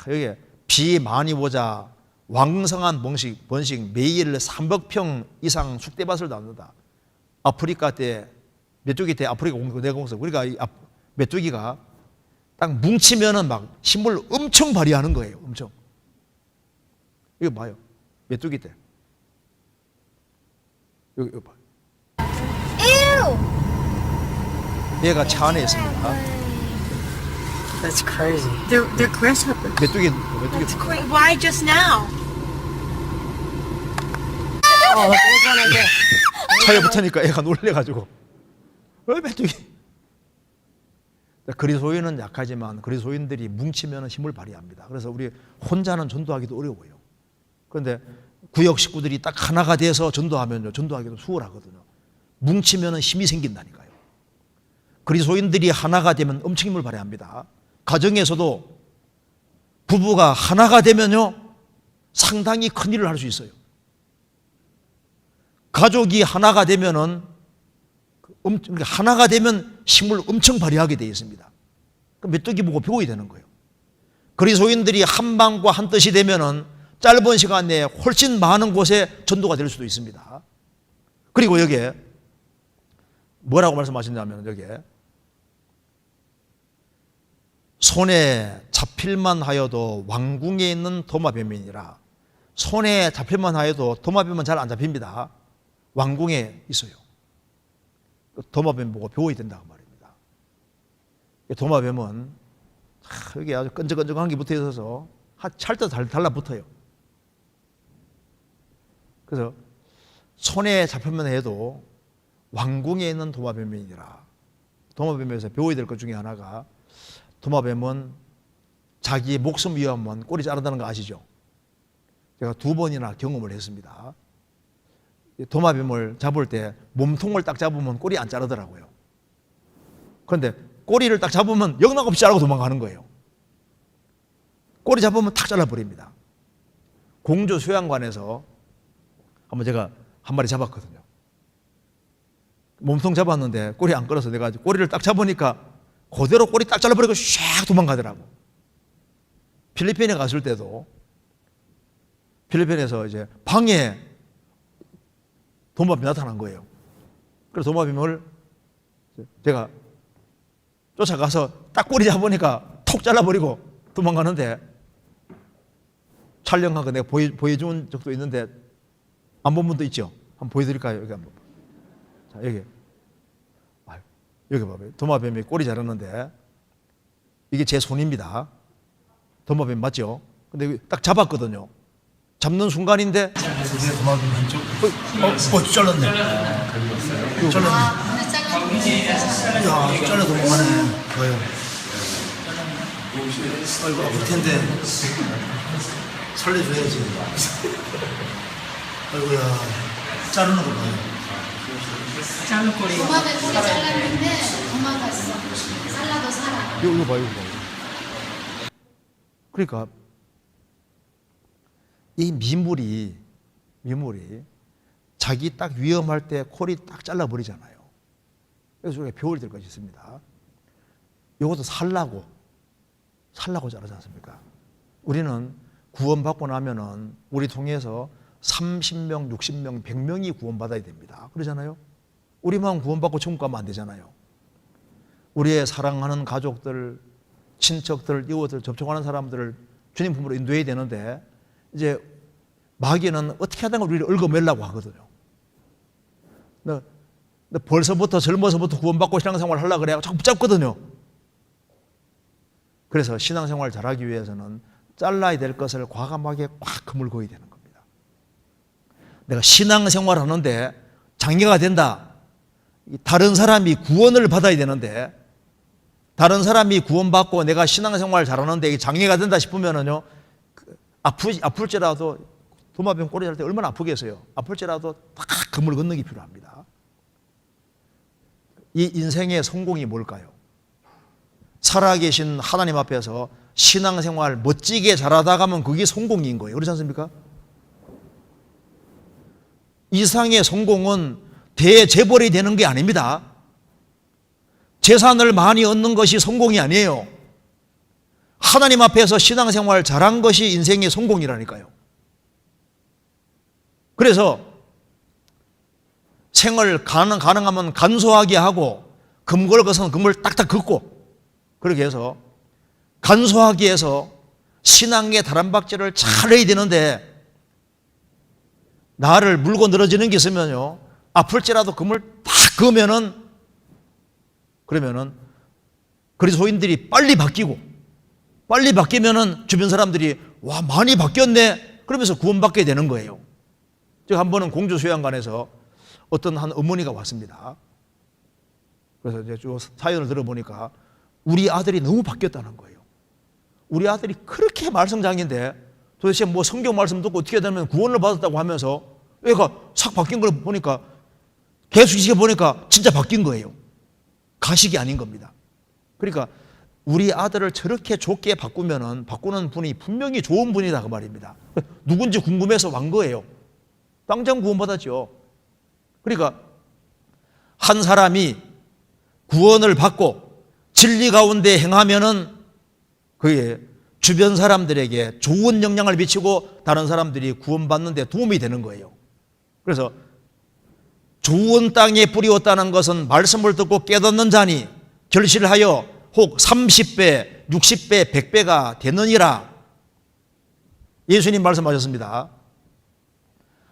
여기 비 많이 오자 왕성한 번식 매일 300평 이상 쑥대밭을 나눈다. 아프리카 때 메뚜기 때 아프리카 내공습, 그러니까 이 메뚜기가 딱 뭉치면은 막 힘을 엄청 발휘하는 거예요. 엄청. 이거 봐요. 메뚜기 때. 이거 봐요. 얘가 차 안에 있습니다. That's crazy. They're grasshoppers. 메뚜기. That's crazy. Why just now? 차에 붙으니까 애가 놀래가지고. 왜 메뚜기? 그리스도인은 약하지만 그리스도인들이 뭉치면 힘을 발휘합니다. 그래서 우리 혼자는 전도하기도 어려워요. 그런데 구역 식구들이 딱 하나가 돼서 전도하면요, 전도하기도 수월하거든요. 뭉치면 힘이 생긴다니까요. 그리스도인들이 하나가 되면 엄청 힘을 발휘합니다. 가정에서도 부부가 하나가 되면요, 상당히 큰 일을 할 수 있어요. 가족이 하나가 되면은 하나가 되면 힘을 엄청 발휘하게 되어 있습니다. 메뚜기 보고 배워야 되는 거예요. 그리스도인들이 한 마음과 한 뜻이 되면은 짧은 시간 내에 훨씬 많은 곳에 전도가 될 수도 있습니다. 그리고 여기에 뭐라고 말씀하셨냐면, 여기에 손에 잡힐만 하여도 왕궁에 있는 도마뱀이니라. 손에 잡힐만 하여도 도마뱀은 잘 안 잡힙니다. 왕궁에 있어요. 도마뱀 보고 배워야 된다고 말입니다. 도마뱀은 여기 아주 끈적끈적한 게 붙어 있어서 찰때 달라붙어요. 그래서 손에 잡히면 해도 왕궁에 있는 도마뱀이니라. 도마뱀에서 배워야 될 것 중에 하나가, 도마뱀은 자기 목숨 위험은 꼬리 자른다는 거 아시죠? 제가 2번이나 경험을 했습니다. 도마뱀을 잡을 때 몸통을 딱 잡으면 꼬리 안 자르더라고요. 그런데 꼬리를 딱 잡으면 영락없이 자르고 도망가는 거예요. 꼬리 잡으면 탁 잘라버립니다. 공주 수양관에서 한번 제가 한 마리 잡았거든요. 몸통 잡았는데 꼬리 안 끌어서 내가 꼬리를 딱 잡으니까 그대로 꼬리 딱 잘라버리고 샥 도망가더라고. 필리핀에 갔을 때도 필리핀에서 이제 방에 도마뱀이 나타난 거예요. 그래서 도마뱀을 제가 쫓아가서 딱 꼬리 잡으니까 톡 잘라버리고 도망가는데 촬영한 거 내가 보여준 적도 있는데 안 본 분도 있죠? 한번 보여드릴까요? 여기 한번. 자, 여기. 여기 봐봐요. 도마뱀이 꼬리 자르는데 이게 제 손입니다. 도마뱀 맞죠? 근데 딱 잡았거든요. 잡는 순간인데 도마뱀 한쪽 잘랐네. 잘랐네. 이야, 잘라 도망가네. 뭐예요? 아이고, 아플 텐데 살려줘야지. 아이고야, 자르는 거 봐요. 도마뱀 꼬리 잘랐는데 도망갔어. 살라도 살아. 이거 봐요, 이거 봐요. 그러니까 이 미물이 자기 딱 위험할 때 코리 딱 잘라버리잖아요. 그래서 우리가 배워야 될 것이 있습니다. 이것도 살라고 자르지 않습니까? 우리는 구원받고 나면은 우리 통해서 30명, 60명, 100명이 구원받아야 됩니다. 그러잖아요. 우리만 구원받고 천국 가면 안 되잖아요. 우리의 사랑하는 가족들, 친척들, 이웃들, 접촉하는 사람들을 주님 품으로 인도해야 되는데 이제 마귀는 어떻게 하다가 우리를 얽어매려고 하거든요. 너 벌써부터 젊어서부터 구원받고 신앙생활을 하려고 그래야 자꾸 붙잡거든요. 그래서 신앙생활을 잘하기 위해서는 잘라야 될 것을 과감하게 꽉 그물고야 되는 겁니다. 내가 신앙생활을 하는데 장애가 된다. 다른 사람이 구원을 받아야 되는데 다른 사람이 구원받고 내가 신앙생활을 잘하는데 이게 장애가 된다 싶으면은요, 아플지라도 도마뱀 꼬리 자를 때 얼마나 아프겠어요. 아플지라도 딱 그물 걷는 게 필요합니다. 이 인생의 성공이 뭘까요? 살아계신 하나님 앞에서 신앙생활 멋지게 잘하다 가면 그게 성공인 거예요. 그렇지 않습니까? 이상의 성공은 대재벌이 되는 게 아닙니다. 재산을 많이 얻는 것이 성공이 아니에요. 하나님 앞에서 신앙생활 잘한 것이 인생의 성공이라니까요. 그래서 생을 가능하면 간소하게 하고 금걸 것은 금을 딱딱 긋고 그렇게 해서 간소하게 해서 신앙의 다람박질을 잘 해야 되는데 나를 물고 늘어지는 게 있으면요, 아플지라도 금을 딱 그러면은 그리스도인들이 빨리 바뀌면은 주변 사람들이 와, 많이 바뀌었네 그러면서 구원받게 되는 거예요. 제가 한 번은 공주 수양관에서 어떤 한 어머니가 왔습니다. 그래서 이제 쭉 사연을 들어보니까 우리 아들이 너무 바뀌었다는 거예요. 우리 아들이 그렇게 말썽장인데 도대체 뭐 성경 말씀 듣고 어떻게 되면 구원을 받았다고 하면서 얘가 싹 바뀐 걸 보니까 계속 지켜보니까 진짜 바뀐 거예요. 가식이 아닌 겁니다. 그러니까 우리 아들을 저렇게 좋게 바꾸는 분이 분명히 좋은 분이다 그 말입니다. 누군지 궁금해서 왔 거예요. 당장 구원받았죠. 그러니까 한 사람이 구원을 받고 진리 가운데 행하면은 그게 주변 사람들에게 좋은 영향을 미치고 다른 사람들이 구원받는 데 도움이 되는 거예요. 그래서 좋은 땅에 뿌리었다는 것은 말씀을 듣고 깨닫는 자니 결실하여 혹 30배, 60배, 100배가 되느니라. 예수님 말씀하셨습니다.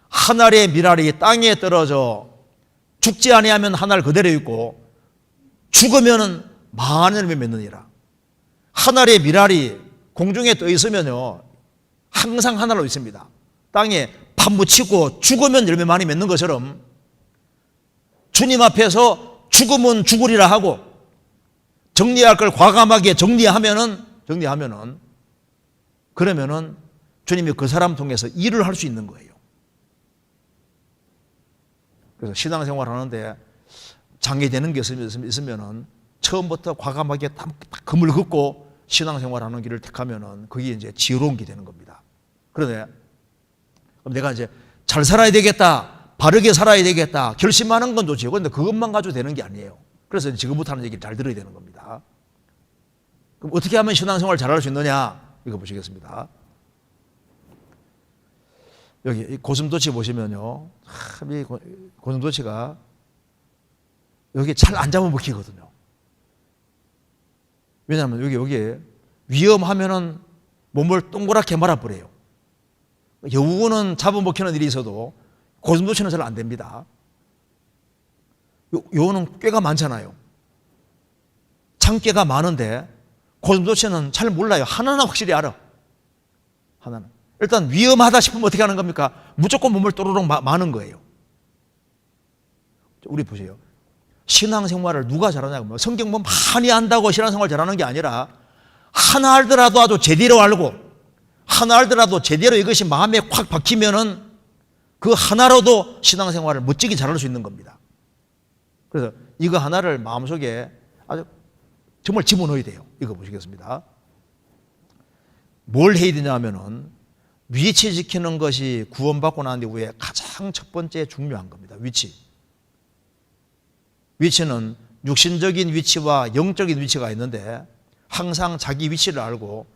한 알의 밀알이 땅에 떨어져 죽지 아니하면 한 알 그대로 있고 죽으면 많은 열매 맺느니라. 한 알의 밀알이 공중에 떠 있으면요, 항상 한 알로 있습니다. 땅에 파묻히고 죽으면 열매 많이 맺는 것처럼 주님 앞에서 죽으면 죽으리라 하고 정리할 걸 과감하게 정리하면은 그러면은 주님이 그 사람 통해서 일을 할 수 있는 거예요. 그래서 신앙생활 하는데 장애되는 게 있으면은 처음부터 과감하게 딱 금을 긋고 신앙생활 하는 길을 택하면은 그게 이제 지혜로운 게 되는 겁니다. 그런데 그럼 내가 이제 잘 살아야 되겠다, 바르게 살아야 되겠다 결심하는 건 좋지요. 그런데 그것만 가지고 되는 게 아니에요. 그래서 지금부터 하는 얘기를 잘 들어야 되는 겁니다. 그럼 어떻게 하면 신앙생활을 잘할 수 있느냐? 이거 보시겠습니다. 여기 고슴도치 보시면요, 이 고슴도치가 여기 잘 안 잡아먹히거든요. 왜냐하면 여기 위험하면은 몸을 동그랗게 말아버려요. 여우는 잡아먹히는 일이 있어도 고슴도치는 잘 안 됩니다. 여우는 꾀가 많잖아요. 참깨가 많은데 고슴도치는 잘 몰라요. 하나는 확실히 알아. 하나는. 일단 위험하다 싶으면 어떻게 하는 겁니까? 무조건 몸을 또르륵 마는 거예요. 우리 보세요. 신앙생활을 누가 잘하냐고. 성경 뭐 많이 안다고 신앙생활 잘하는 게 아니라 하나 알더라도 아주 제대로 알고 하나 알더라도 제대로 이것이 마음에 콱 박히면은 그 하나로도 신앙생활을 멋지게 잘할 수 있는 겁니다. 그래서 이거 하나를 마음속에 아주 정말 집어넣어야 돼요. 이거 보시겠습니다. 뭘 해야 되냐 하면은 위치 지키는 것이 구원받고 난 이후에 가장 첫 번째 중요한 겁니다. 위치는 육신적인 위치와 영적인 위치가 있는데 항상 자기 위치를 알고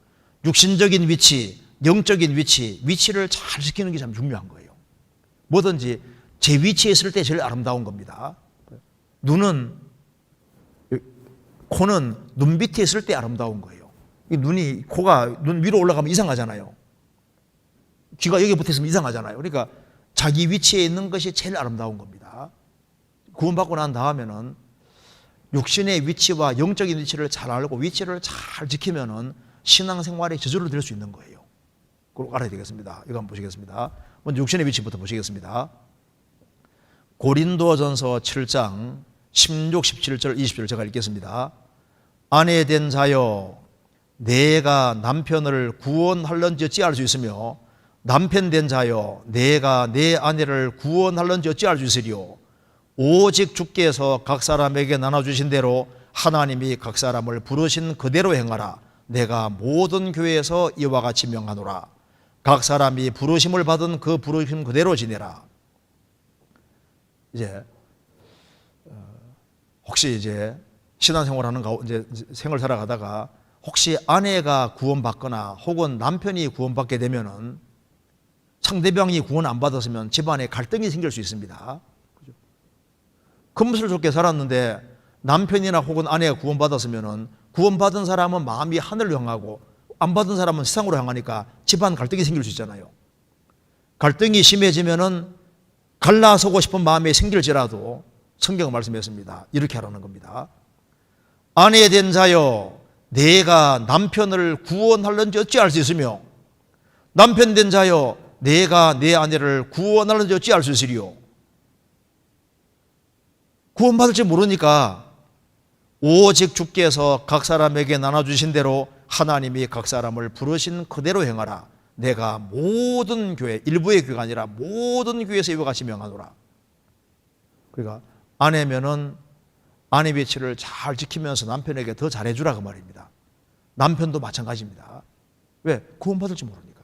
육신적인 위치, 영적인 위치를 잘 지키는 게 참 중요한 거예요. 뭐든지 제 위치에 있을 때 제일 아름다운 겁니다. 코는 눈 밑에 있을 때 아름다운 거예요. 코가 눈 위로 올라가면 이상하잖아요. 귀가 여기 붙어 있으면 이상하잖아요. 그러니까 자기 위치에 있는 것이 제일 아름다운 겁니다. 구원받고 난 다음에는 육신의 위치와 영적인 위치를 잘 알고 위치를 잘 지키면은 신앙생활에 저절로 될 수 있는 거예요. 그걸 알아야 되겠습니다. 이거 한번 보시겠습니다. 먼저 육신의 위치부터 보시겠습니다. 고린도전서 7장 16, 17절, 20절 제가 읽겠습니다. 아내 된 자여 내가 남편을 구원할런지 어찌 알 수 있으며 남편 된 자여 내가 내 아내를 구원할런지 어찌 알 수 있으리요. 오직 주께서 각 사람에게 나눠주신 대로 하나님이 각 사람을 부르신 그대로 행하라. 내가 모든 교회에서 이와 같이 명하노라. 각 사람이 부르심을 받은 그 부르심 그대로 지내라. 이제 혹시 이제 신앙생활하는 이제 생을 살아가다가 혹시 아내가 구원받거나 혹은 남편이 구원받게 되면은 상대방이 구원 안 받았으면 집안에 갈등이 생길 수 있습니다. 금슬 좋게 살았는데 남편이나 혹은 아내가 구원받았으면은 구원받은 사람은 마음이 하늘로 향하고 안 받은 사람은 세상으로 향하니까 집안 갈등이 생길 수 있잖아요. 갈등이 심해지면은 갈라서고 싶은 마음이 생길지라도 성경은 말씀했습니다. 이렇게 하라는 겁니다. 아내 된 자여 내가 남편을 구원할는지 어찌 알 수 있으며 남편 된 자여 내가 내 아내를 구원할는지 어찌 알 수 있으리요. 구원받을지 모르니까 오직 주께서 각 사람에게 나눠주신 대로 하나님이 각 사람을 부르신 그대로 행하라. 내가 모든 교회, 일부의 교회가 아니라 모든 교회에서 이와 같이 명하노라. 그러니까 아내면은 아내 위치를 잘 지키면서 남편에게 더 잘해주라 그 말입니다. 남편도 마찬가지입니다. 왜? 구원받을지 모르니까.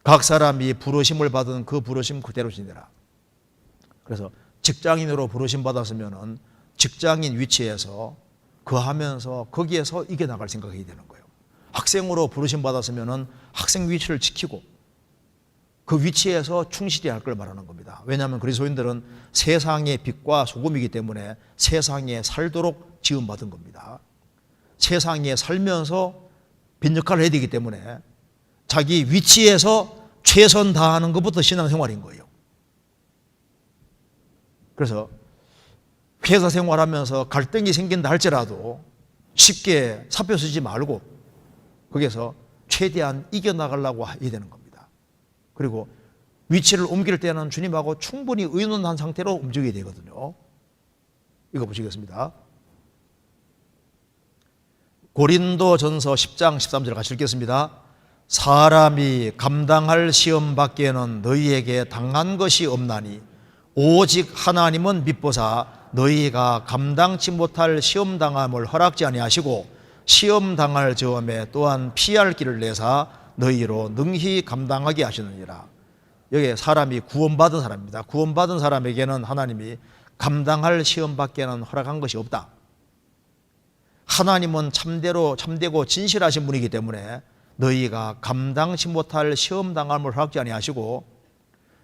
각 사람이 부르심을 받은 그 부르심 그대로 지내라. 그래서 직장인으로 부르심 받았으면은 직장인 위치에서 거하면서 거기에서 이겨나갈 생각이 되는 거예요. 학생으로 부르심 받았으면은 학생 위치를 지키고 그 위치에서 충실히 할 걸 말하는 겁니다. 왜냐하면 그리스도인들은 세상의 빛과 소금이기 때문에 세상에 살도록 지음받은 겁니다. 세상에 살면서 빛 역할을 해야 되기 때문에 자기 위치에서 최선 다하는 것부터 신앙생활인 거예요. 그래서 회사 생활하면서 갈등이 생긴다 할지라도 쉽게 사표 쓰지 말고 거기에서 최대한 이겨나가려고 해야 되는 겁니다. 그리고 위치를 옮길 때는 주님하고 충분히 의논한 상태로 움직여야 되거든요. 이거 보시겠습니다. 고린도전서 10장 13절 같이 읽겠습니다. 사람이 감당할 시험 밖에는 너희에게 당한 것이 없나니 오직 하나님은 믿보사 너희가 감당치 못할 시험 당함을 허락지 아니하시고 시험 당할 즈음에 또한 피할 길을 내사 너희로 능히 감당하게 하시느니라. 여기 사람이 구원받은 사람입니다. 구원받은 사람에게는 하나님이 감당할 시험 밖에는 허락한 것이 없다. 하나님은 참되고 진실하신 분이기 때문에 너희가 감당치 못할 시험 당함을 허락지 아니하시고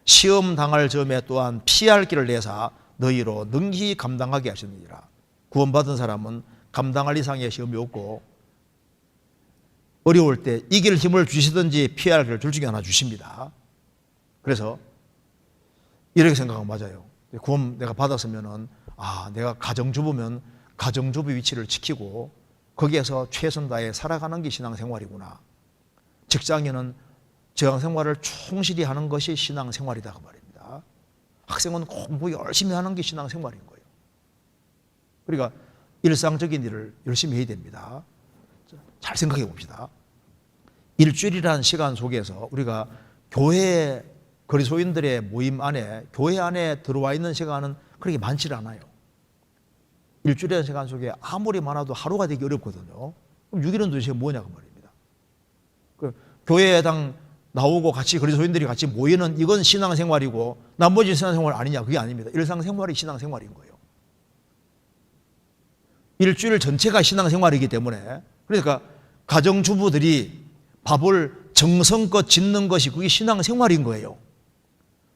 시험 당할 즈음에 또한 피할 길을 내사 너희로 능히 감당하게 하시느니라. 구원받은 사람은 감당할 이상의 시험이 없고 어려울 때 이길 힘을 주시든지 피할 길을 둘 중에 하나 주십니다. 그래서 이렇게 생각하면 맞아요. 구원 내가 받았으면은 내가 가정주부면 가정주부 위치를 지키고 거기에서 최선 다해 살아가는 게 신앙생활이구나. 직장인은 직장생활을 충실히 하는 것이 신앙생활이다 그 말입니다. 학생은 공부 열심히 하는 게 신앙생활인 거예요. 그러니까 일상적인 일을 열심히 해야 됩니다. 잘 생각해 봅시다. 일주일이라는 시간 속에서 우리가 교회 그리스도인들의 모임 안에 교회 안에 들어와 있는 시간은 그렇게 많지 않아요. 일주일이라는 시간 속에 아무리 많아도 하루가 되기 어렵거든요. 그럼 6일은 도대체 뭐냐 그 말입니다. 교회당 나오고 같이 그리스도인들이 같이 모이는 이건 신앙생활이고 나머지 신앙생활 아니냐 그게 아닙니다. 일상생활이 신앙생활인 거예요. 일주일 전체가 신앙생활이기 때문에 그러니까 가정주부들이 밥을 정성껏 짓는 것이 그게 신앙생활인 거예요.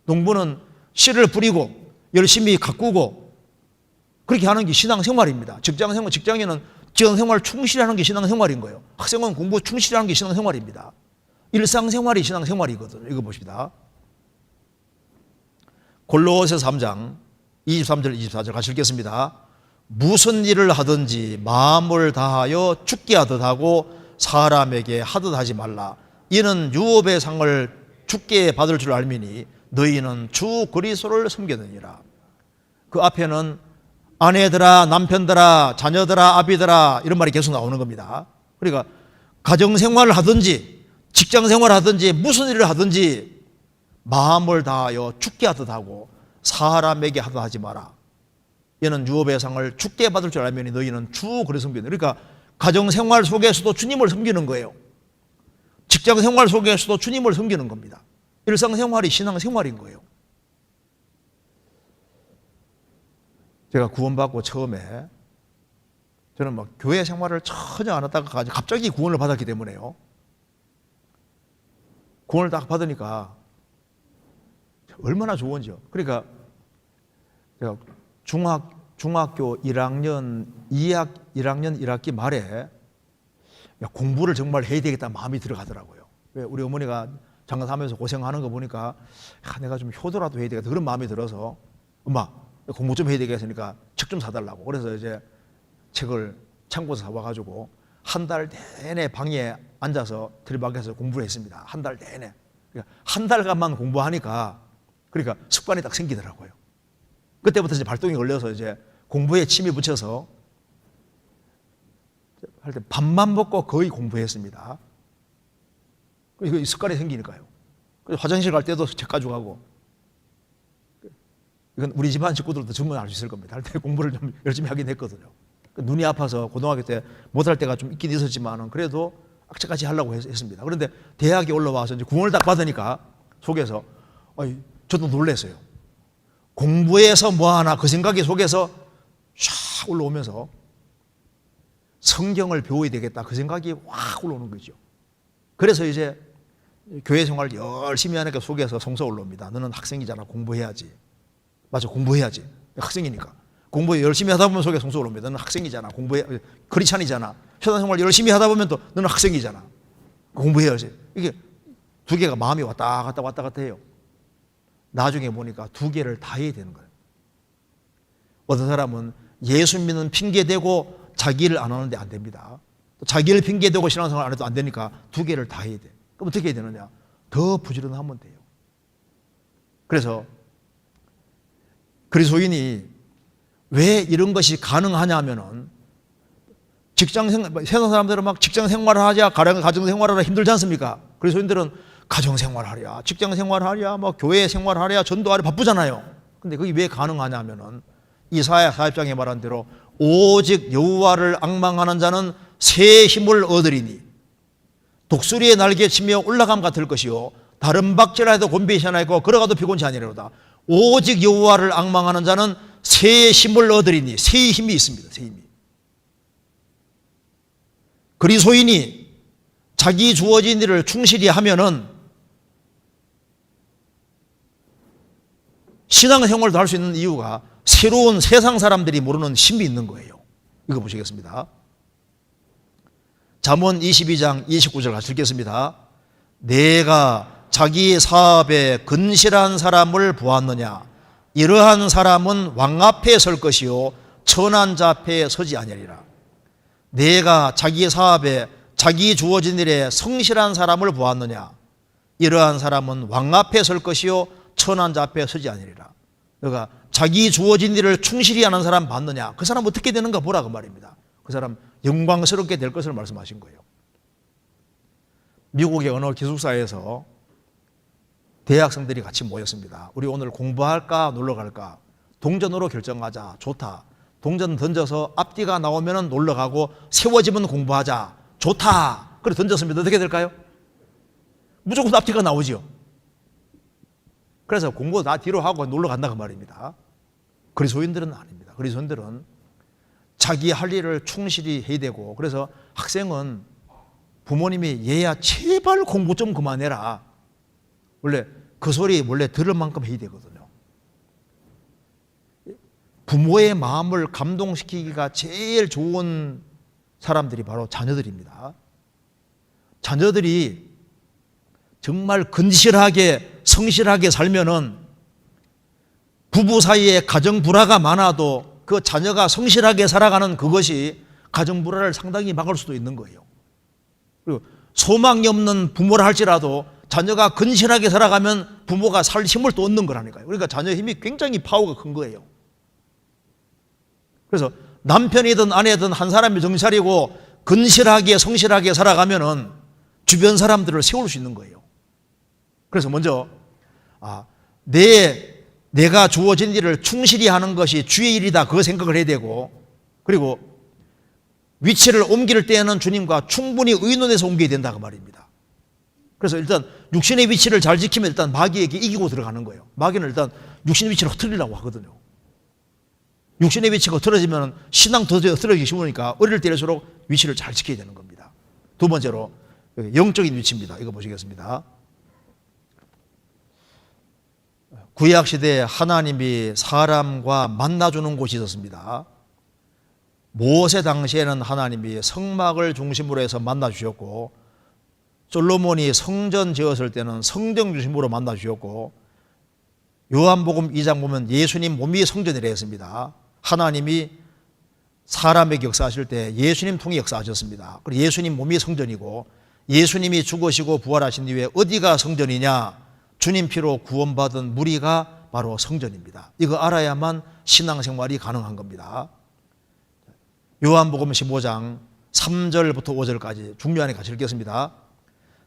농부는 씨를 뿌리고 열심히 가꾸고 그렇게 하는 게 신앙생활입니다. 직장인은 직장생활 충실히 하는 게 신앙생활인 거예요. 학생은 공부 충실히 하는 게 신앙생활입니다. 일상생활이 신앙생활이거든요. 이거 보십니다. 골로새서 3장 23절 24절 같이 읽겠습니다. 무슨 일을 하든지 마음을 다하여 죽게 하듯 하고 사람에게 하듯 하지 말라. 이는 유업의 상을 죽게 받을 줄 알미니 너희는 주 그리스도를 섬기느니라. 그 앞에는 아내들아, 남편들아, 자녀들아, 아비들아 이런 말이 계속 나오는 겁니다. 그러니까 가정생활을 하든지 직장생활을 하든지 무슨 일을 하든지 마음을 다하여 죽게 하듯 하고 사람에게 하듯 하지 마라. 얘는 유업의 상을 죽게 받을 줄 알면 너희는 주 그리스도를 섬기는. 그러니까 가정생활 속에서도 주님을 섬기는 거예요. 직장생활 속에서도 주님을 섬기는 겁니다. 일상생활이 신앙생활인 거예요. 제가 구원받고 처음에 저는 막 교회 생활을 전혀 안 하다가 갑자기 구원을 받았기 때문에요. 구원을 딱 받으니까 얼마나 좋은지요. 그러니까 제가 중학교 1학년 1학기 말에 공부를 정말 해야 되겠다 마음이 들어가더라고요. 우리 어머니가 장사하면서 고생하는 거 보니까 내가 좀 효도라도 해야 되겠다 그런 마음이 들어서 엄마 공부 좀 해야 되겠으니까 책 좀 사달라고. 그래서 이제 책을 창고에서 사와가지고 한 달 내내 방에 앉아서 들방에서 공부를 했습니다. 한 달 내내. 그러니까 한 달간만 공부하니까 그러니까 습관이 딱 생기더라고요. 그때부터 이제 발동이 걸려서 이제 공부에 침이 붙여서 할 때 밥만 먹고 거의 공부했습니다. 이거 습관이 생기니까요. 그래서 화장실 갈 때도 책 가져가고. 이건 우리 집안 식구들도 전부 알 수 있을 겁니다. 할 때 공부를 좀 열심히 하긴 했거든요. 눈이 아파서 고등학교 때 못할 때가 좀 있긴 있었지만 그래도 악착같이 하려고 했습니다. 그런데 대학에 올라와서 이제 구원을 딱 받으니까 속에서 저도 놀랐어요. 공부해서 뭐하나 그 생각이 속에서 쫙 올라오면서 성경을 배워야 되겠다 그 생각이 확 올라오는 거죠. 그래서 이제 교회 생활 열심히 하니까 속에서 성서 올라옵니다. 너는 학생이잖아 공부해야지. 맞아 공부해야지. 학생이니까. 공부 열심히 하다 보면 속에 성서 올라옵니다. 너는 학생이잖아 공부해. 크리스찬이잖아. 신앙생활 열심히 하다 보면 또 너는 학생이잖아. 공부해야지. 이게 두 개가 마음이 왔다 갔다 해요. 나중에 보니까 두 개를 다 해야 되는 거예요. 어떤 사람은 예수 믿는 핑계대고 자기 일 안 하는데 안 됩니다. 또 자기 일 핑계대고 신앙생활 안 해도 안 되니까 두 개를 다 해야 돼. 그럼 어떻게 해야 되느냐? 더 부지런하면 돼요. 그래서 그리스도인이 왜 이런 것이 가능하냐 하면은 세상 사람들은 막 직장 생활을 하자, 가정 생활을 하라 힘들지 않습니까? 그리스도인들은 가정 생활하랴, 직장 생활하랴, 뭐 교회 생활하랴, 전도하랴 바쁘잖아요. 근데 그게 왜 가능하냐면은 이사야 40장에 말한 대로 오직 여호와를 앙망하는 자는 새 힘을 얻으리니 독수리의 날개 치며 올라감 같을 것이요 다른 박질하여도 곤비시 하나 있고 걸어가도 피곤치 아니하리로다. 오직 여호와를 앙망하는 자는 새 힘을 얻으리니, 새 힘이 있습니다. 새 힘이. 그리스도인이 자기 주어진 일을 충실히 하면은 신앙생활도 할 수 있는 이유가 새로운 세상 사람들이 모르는 힘이 있는 거예요. 이거 보시겠습니다. 잠언 22장 29절 같이 읽겠습니다. 내가 자기 사업에 근실한 사람을 보았느냐? 이러한 사람은 왕 앞에 설 것이요 천한 자 앞에 서지 아니하리라. 내가 자기 사업에 자기 주어진 일에 성실한 사람을 보았느냐? 이러한 사람은 왕 앞에 설 것이요 천한 자 앞에 서지 아니하리라. 그러니까 자기 주어진 일을 충실히 하는 사람 봤느냐? 그 사람 어떻게 되는가 보라 그 말입니다. 그 사람 영광스럽게 될 것을 말씀하신 거예요. 미국의 어느 기숙사에서 대학생들이 같이 모였습니다. 우리 오늘 공부할까 놀러 갈까? 동전으로 결정하자. 좋다. 동전 던져서 앞뒤가 나오면 놀러 가고 세워지면 공부하자. 좋다. 그래 던졌습니다. 어떻게 될까요? 무조건 앞뒤가 나오죠. 그래서 공부 다 뒤로 하고 놀러 간다 그 말입니다. 그리스도인들은 아닙니다. 그리스도인들은 자기 할 일을 충실히 해야 되고, 그래서 학생은 부모님이 얘야 제발 공부 좀 그만해라. 원래 그 소리 원래 들을 만큼 해야 되거든요. 부모의 마음을 감동시키기가 제일 좋은 사람들이 바로 자녀들입니다. 자녀들이 정말 근실하게 성실하게 살면은 부부 사이에 가정 불화가 많아도 그 자녀가 성실하게 살아가는 그것이 가정 불화를 상당히 막을 수도 있는 거예요. 그리고 소망이 없는 부모라 할지라도 자녀가 근실하게 살아가면 부모가 살 힘을 또 얻는 거라니까요. 그러니까 자녀의 힘이 굉장히 파워가 큰 거예요. 그래서 남편이든 아내든 한 사람이 정신 차리고 근실하게 성실하게 살아가면은 주변 사람들을 세울 수 있는 거예요. 그래서 먼저 내가 주어진 일을 충실히 하는 것이 주의 일이다 그 생각을 해야 되고, 그리고 위치를 옮길 때에는 주님과 충분히 의논해서 옮겨야 된다 그 말입니다. 그래서 일단 육신의 위치를 잘 지키면 일단 마귀에게 이기고 들어가는 거예요. 마귀는 일단 육신의 위치를 흐트리려고 하거든요. 육신의 위치가 흐트러지면 신앙 더 흐트러지기 쉬우니까 어릴 때일수록 위치를 잘 지켜야 되는 겁니다. 두 번째로 영적인 위치입니다. 이거 보시겠습니다. 구약 시대에 하나님이 사람과 만나주는 곳이 있었습니다. 모세 당시에는 하나님이 성막을 중심으로 해서 만나주셨고, 솔로몬이 성전 지었을 때는 성전 중심으로 만나주셨고, 요한복음 2장 보면 예수님 몸이 성전이라 했습니다. 하나님이 사람에게 역사하실 때 예수님 통해 역사하셨습니다. 그리고 예수님 몸이 성전이고, 예수님이 죽으시고 부활하신 이후에 어디가 성전이냐? 주님 피로 구원받은 무리가 바로 성전입니다. 이거 알아야만 신앙생활이 가능한 겁니다. 요한복음 15장 3절부터 5절까지 중요하게 같이 읽겠습니다.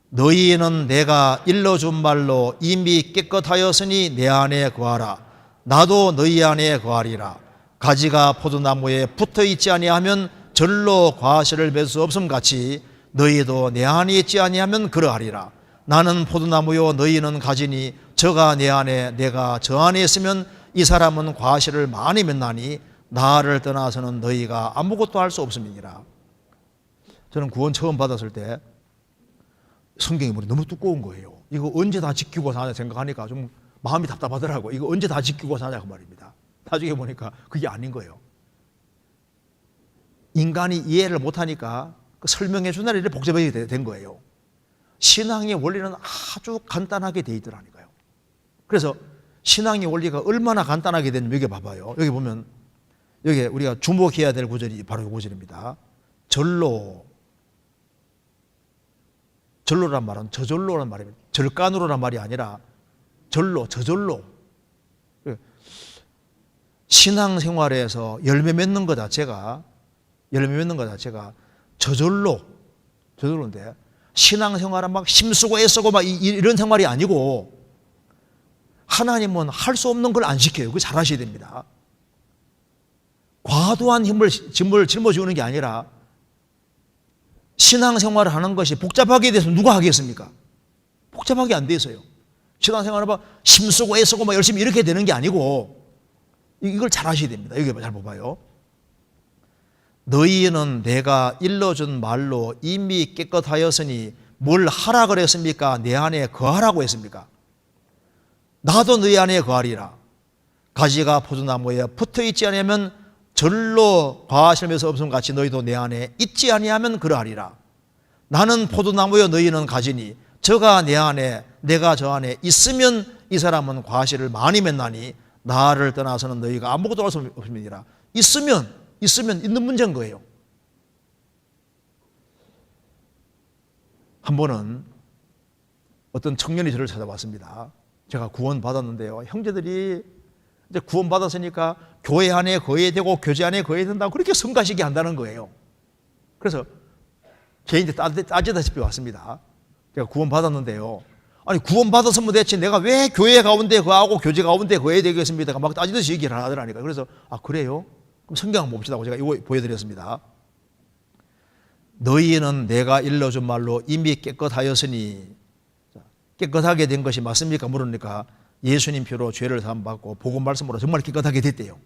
너희는 내가 일러준 말로 이미 깨끗하였으니 내 안에 거하라. 나도 너희 안에 거하리라. 가지가 포도나무에 붙어있지 아니하면 절로 과실을 맺을 수 없음 같이 너희도 내 안에 있지 아니하면 그러하리라. 나는 포도나무요 너희는 가지니 저가 내 안에 내가 저 안에 있으면 이 사람은 과실을 많이 맺나니 나를 떠나서는 너희가 아무것도 할 수 없음이니라. 저는 구원 처음 받았을 때 성경이 너무 두꺼운 거예요. 이거 언제 다 지키고 사냐 생각하니까 좀 마음이 답답하더라고요. 이거 언제 다 지키고 사냐 그 말입니다. 나중에 보니까 그게 아닌 거예요. 인간이 이해를 못하니까 설명해 주는 일이 복잡하게 된 거예요. 신앙의 원리는 아주 간단하게 돼 있더라니까요. 그래서 신앙의 원리가 얼마나 간단하게 되는지 여기 봐봐요. 여기 보면 여기 우리가 주목해야 될 구절이 바로 이 구절입니다. 절로란 말은 저절로란 말입니다. 절간으로란 말이 아니라 저절로. 신앙생활에서 열매 맺는 것 자체가 저절로인데 신앙생활은 막 힘쓰고 애쓰고 막 이런 생활이 아니고 하나님은 할 수 없는 걸 안 시켜요. 그거 잘 하셔야 됩니다. 과도한 짐을 짊어지는 게 아니라 신앙생활을 하는 것이 복잡하게 돼서 누가 하겠습니까? 복잡하게 안 돼서요. 신앙생활을 막 힘쓰고 애쓰고 막 열심히 이렇게 되는 게 아니고 이걸 잘 하셔야 됩니다. 여기 잘 봐봐요. 너희는 내가 일러준 말로 이미 깨끗하였으니 뭘 하라 그랬습니까? 내 안에 거하라고 했습니까? 나도 너희 안에 거하리라. 가지가 포도나무에 붙어있지 아니하면 절로 과실면서 없음 같이 너희도 내 안에 있지 아니하면 그러하리라. 나는 포도나무여 너희는 가지니 저가 내 안에 내가 저 안에 있으면 이 사람은 과실을 많이 맺나니 나를 떠나서는 너희가 아무것도 할 수 없습니다. 있으면 있는 문제인 거예요. 한 번은 어떤 청년이 저를 찾아왔습니다. 제가 구원 받았는데요. 형제들이 이제 구원 받았으니까 교회 안에 거해야 되고 교제 안에 거해야 된다고 그렇게 성가시게 한다는 거예요. 그래서 개인이 따지다시피 왔습니다. 제가 구원 받았는데요. 아니 구원 받았으면 됐지 내가 왜 교회 가운데 거하고 교제 가운데 거해야 되겠습니까? 막 따지듯이 얘기를 하더라니까요. 그래서 그래요? 그럼 성경 한번 봅시다. 제가 이거 보여드렸습니다. 너희는 내가 일러준 말로 이미 깨끗하였으니 깨끗하게 된 것이 맞습니까? 물으니까 예수님 피로 죄를 사함받고 복음 말씀으로 정말 깨끗하게 됐대요.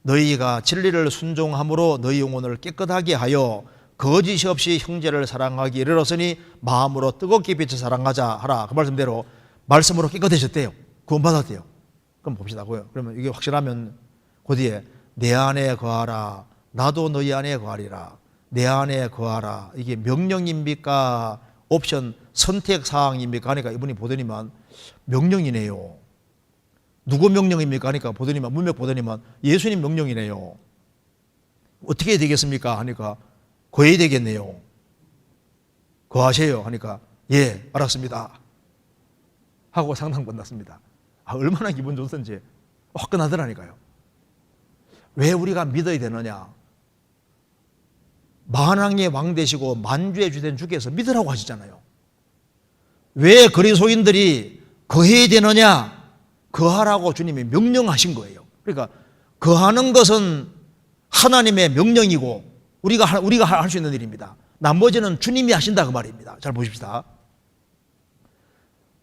너희가 진리를 순종함으로 너희 영혼을 깨끗하게 하여 거짓이 없이 형제를 사랑하기 이르렀으니 마음으로 뜨겁게 비춰 사랑하자 하라. 그 말씀대로 말씀으로 깨끗해졌대요. 구원받았대요. 그럼 봅시다. 그러면 이게 확실하면 그 뒤에 내 안에 거하라. 나도 너희 안에 거하리라. 내 안에 거하라. 이게 명령입니까? 옵션 선택사항입니까? 하니까 이분이 보더니만 명령이네요. 누구 명령입니까? 하니까 보더니만 문맥 보더니만 예수님 명령이네요. 어떻게 해야 되겠습니까? 하니까 거해야 되겠네요. 거하세요. 하니까 예 알았습니다 하고 상담 끝났습니다. 얼마나 기분 좋던지 화끈하더라니까요. 왜 우리가 믿어야 되느냐? 만왕의 왕 되시고 만주의 주 된 주께서 믿으라고 하시잖아요. 왜 그리스도인들이 거해야 되느냐? 거하라고 주님이 명령하신 거예요. 그러니까 거하는 것은 하나님의 명령이고 우리가 할 수 있는 일입니다. 나머지는 주님이 하신다 그 말입니다. 잘 보십시다.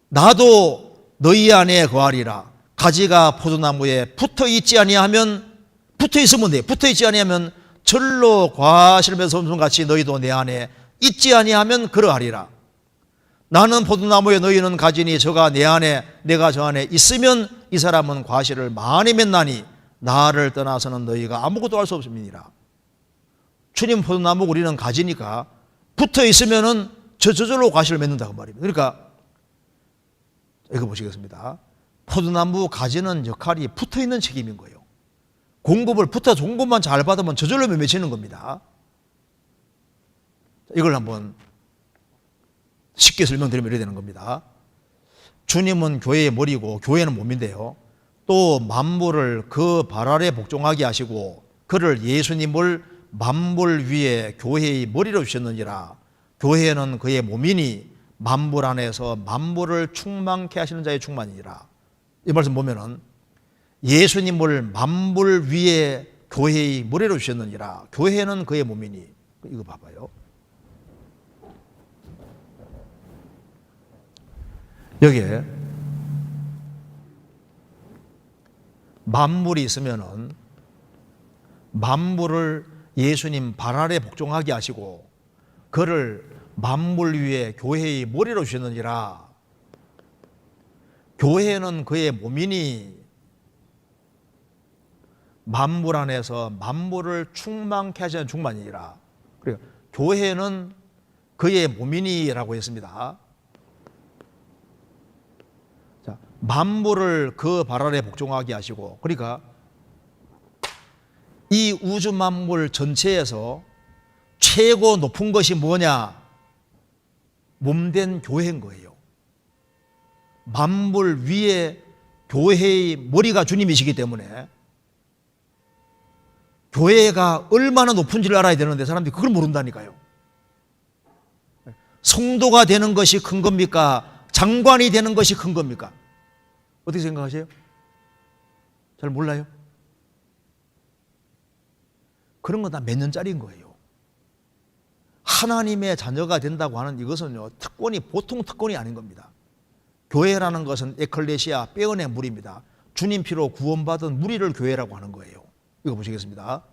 나도 너희 안에 거하리라. 가지가 포도나무에 붙어 있지 아니하면 붙어 있으면 돼. 붙어 있지 아니하면 절로 과실면서 솜솜같이 너희도 내 안에 있지 아니하면 그러하리라. 나는 포도나무에 너희는 가지니 저가 내 안에 내가 저 안에 있으면 이 사람은 과실을 많이 맺나니 나를 떠나서는 너희가 아무것도 할 수 없음이니라. 주님 포도나무 우리는 가지니까 붙어 있으면은 저절로 과실을 맺는다 그 말입니다. 그러니까 이거 보시겠습니다. 포도나무 가지는 역할이 붙어 있는 책임인 거예요. 공급을 붙어 좋은 것만 잘 받으면 저절로 맺히는 겁니다. 이걸 한번 쉽게 설명드리면 이렇게 되는 겁니다. 주님은 교회의 머리고 교회는 몸인데요. 또 만물을 그 발 아래 복종하게 하시고 그를 예수님을 만물 위에 교회의 머리로 주셨느니라. 교회는 그의 몸이니 만물 안에서 만물을 충만케 하시는 자의 충만이니라. 이 말씀 보면은 예수님을 만물 위에 교회의 머리로 주셨느니라. 교회는 그의 몸이니. 이거 봐봐요. 여기에 만물이 있으면은 만물을 예수님 발 아래 복종하게 하시고 그를 만물 위에 교회의 머리로 주셨느니라. 교회는 그의 몸이니 만물 안에서 만물을 충만케 하시는 충만이니라. 그러니까 교회는 그의 몸이니라고 했습니다. 자, 만물을 그 발 아래 복종하게 하시고, 그러니까 이 우주 만물 전체에서 최고 높은 것이 뭐냐? 몸된 교회인 거예요. 만물 위에 교회의 머리가 주님이시기 때문에 교회가 얼마나 높은지를 알아야 되는데 사람들이 그걸 모른다니까요. 성도가 되는 것이 큰 겁니까? 장관이 되는 것이 큰 겁니까? 어떻게 생각하세요? 잘 몰라요? 그런 건 다 몇 년짜리인 거예요. 하나님의 자녀가 된다고 하는 이것은요, 특권이 보통 특권이 아닌 겁니다. 교회라는 것은 에클레시아, 빼어낸 무리입니다. 주님 피로 구원받은 무리를 교회라고 하는 거예요. 이거 보시겠습니다.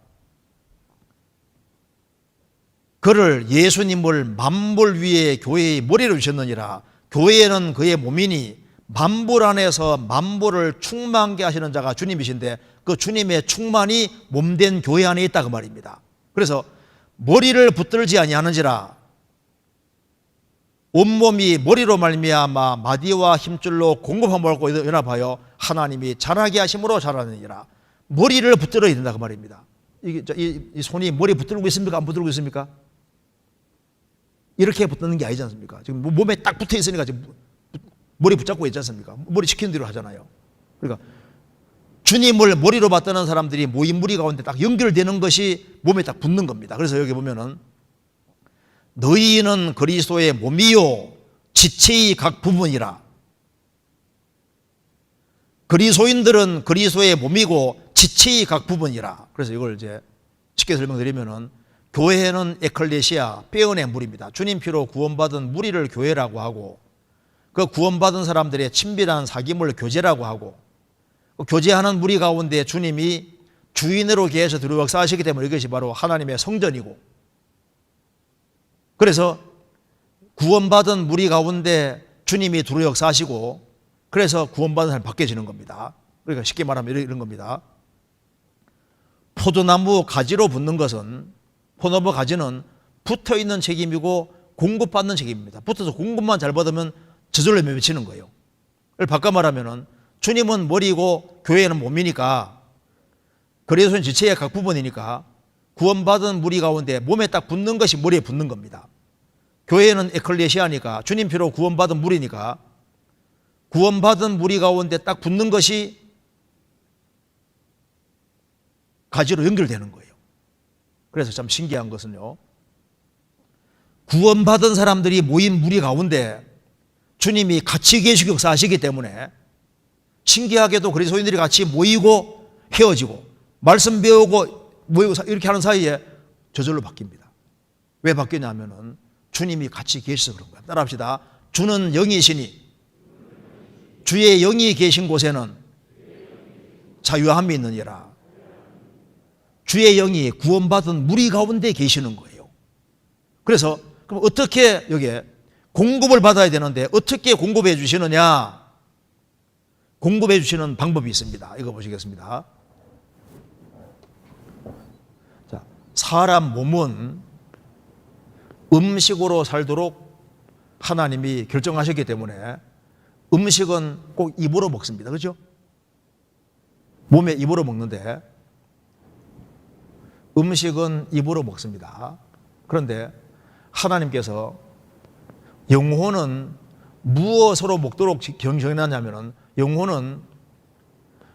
그를 예수님을 만볼 위에 교회의 머리로 주셨느니라. 교회는 그의 몸이니 만볼 안에서 만볼을 충만케 하시는 자가 주님이신데 그 주님의 충만이 몸된 교회 안에 있다 그 말입니다. 그래서 머리를 붙들지 아니하는지라. 온몸이 머리로 말미암아 마디와 힘줄로 공급함을 받고 연합하여 하나님이 자라게 하심으로 자라느니라. 머리를 붙들어야 된다 그 말입니다. 이 손이 머리 붙들고 있습니까? 안 붙들고 있습니까? 이렇게 붙는 게 아니지 않습니까? 지금 몸에 딱 붙어 있으니까 지금 머리 붙잡고 있지 않습니까? 머리 시키는 대로 하잖아요. 그러니까 주님을 머리로 받드는 사람들이 모인 무리 가운데 딱 연결되는 것이 몸에 딱 붙는 겁니다. 그래서 여기 보면은 너희는 그리스도의 몸이요 지체의 각 부분이라. 그리스도인들은 그리스도의 몸이고 지체의 각 부분이라. 그래서 이걸 이제 쉽게 설명드리면은 교회는 에클레시아, 빼어낸 무리입니다. 주님 피로 구원받은 무리를 교회라고 하고 그 구원받은 사람들의 친밀한 사귐을 교제라고 하고 교제하는 무리 가운데 주님이 주인으로 계셔 들어 역사하시기 때문에 이것이 바로 하나님의 성전이고 그래서 구원받은 무리 가운데 주님이 두루 역사하시고 그래서 구원받은 사람이 바뀌어지는 겁니다. 그러니까 쉽게 말하면 이런 겁니다. 포도나무 가지로 붙는 것은 포도나무 가지는 붙어있는 책임이고 공급받는 책임입니다. 붙어서 공급만 잘 받으면 저절로 맺히는 거예요. 바꿔 말하면 주님은 머리고 교회는 몸이니까 그리스도는 지체의 각 부분이니까 구원받은 무리 가운데 몸에 딱 붙는 것이 머리에 붙는 겁니다. 교회는 에클레시아니까 주님 피로 구원받은 무리니까 구원받은 무리 가운데 딱 붙는 것이 가지로 연결되는 거예요. 그래서 참 신기한 것은요, 구원받은 사람들이 모인 무리 가운데 주님이 같이 계시고 역사하시기 때문에 신기하게도 그리스도인들이 같이 모이고 헤어지고 말씀 배우고 모이고 이렇게 하는 사이에 저절로 바뀝니다. 왜 바뀌냐면은 주님이 같이 계셔서 그런 거예요. 따라합시다. 주는 영이시니 주의 영이 계신 곳에는 자유함이 있느니라. 주의 영이 구원받은 무리 가운데 계시는 거예요. 그래서 그럼 어떻게 여기에 공급을 받아야 되는데 어떻게 공급해 주시느냐? 공급해 주시는 방법이 있습니다. 이거 보시겠습니다. 자, 사람 몸은 음식으로 살도록 하나님이 결정하셨기 때문에 음식은 꼭 입으로 먹습니다. 그렇죠? 몸에 입으로 먹는데 음식은 입으로 먹습니다. 그런데 하나님께서 영혼은 무엇으로 먹도록 정해놨냐면 영혼은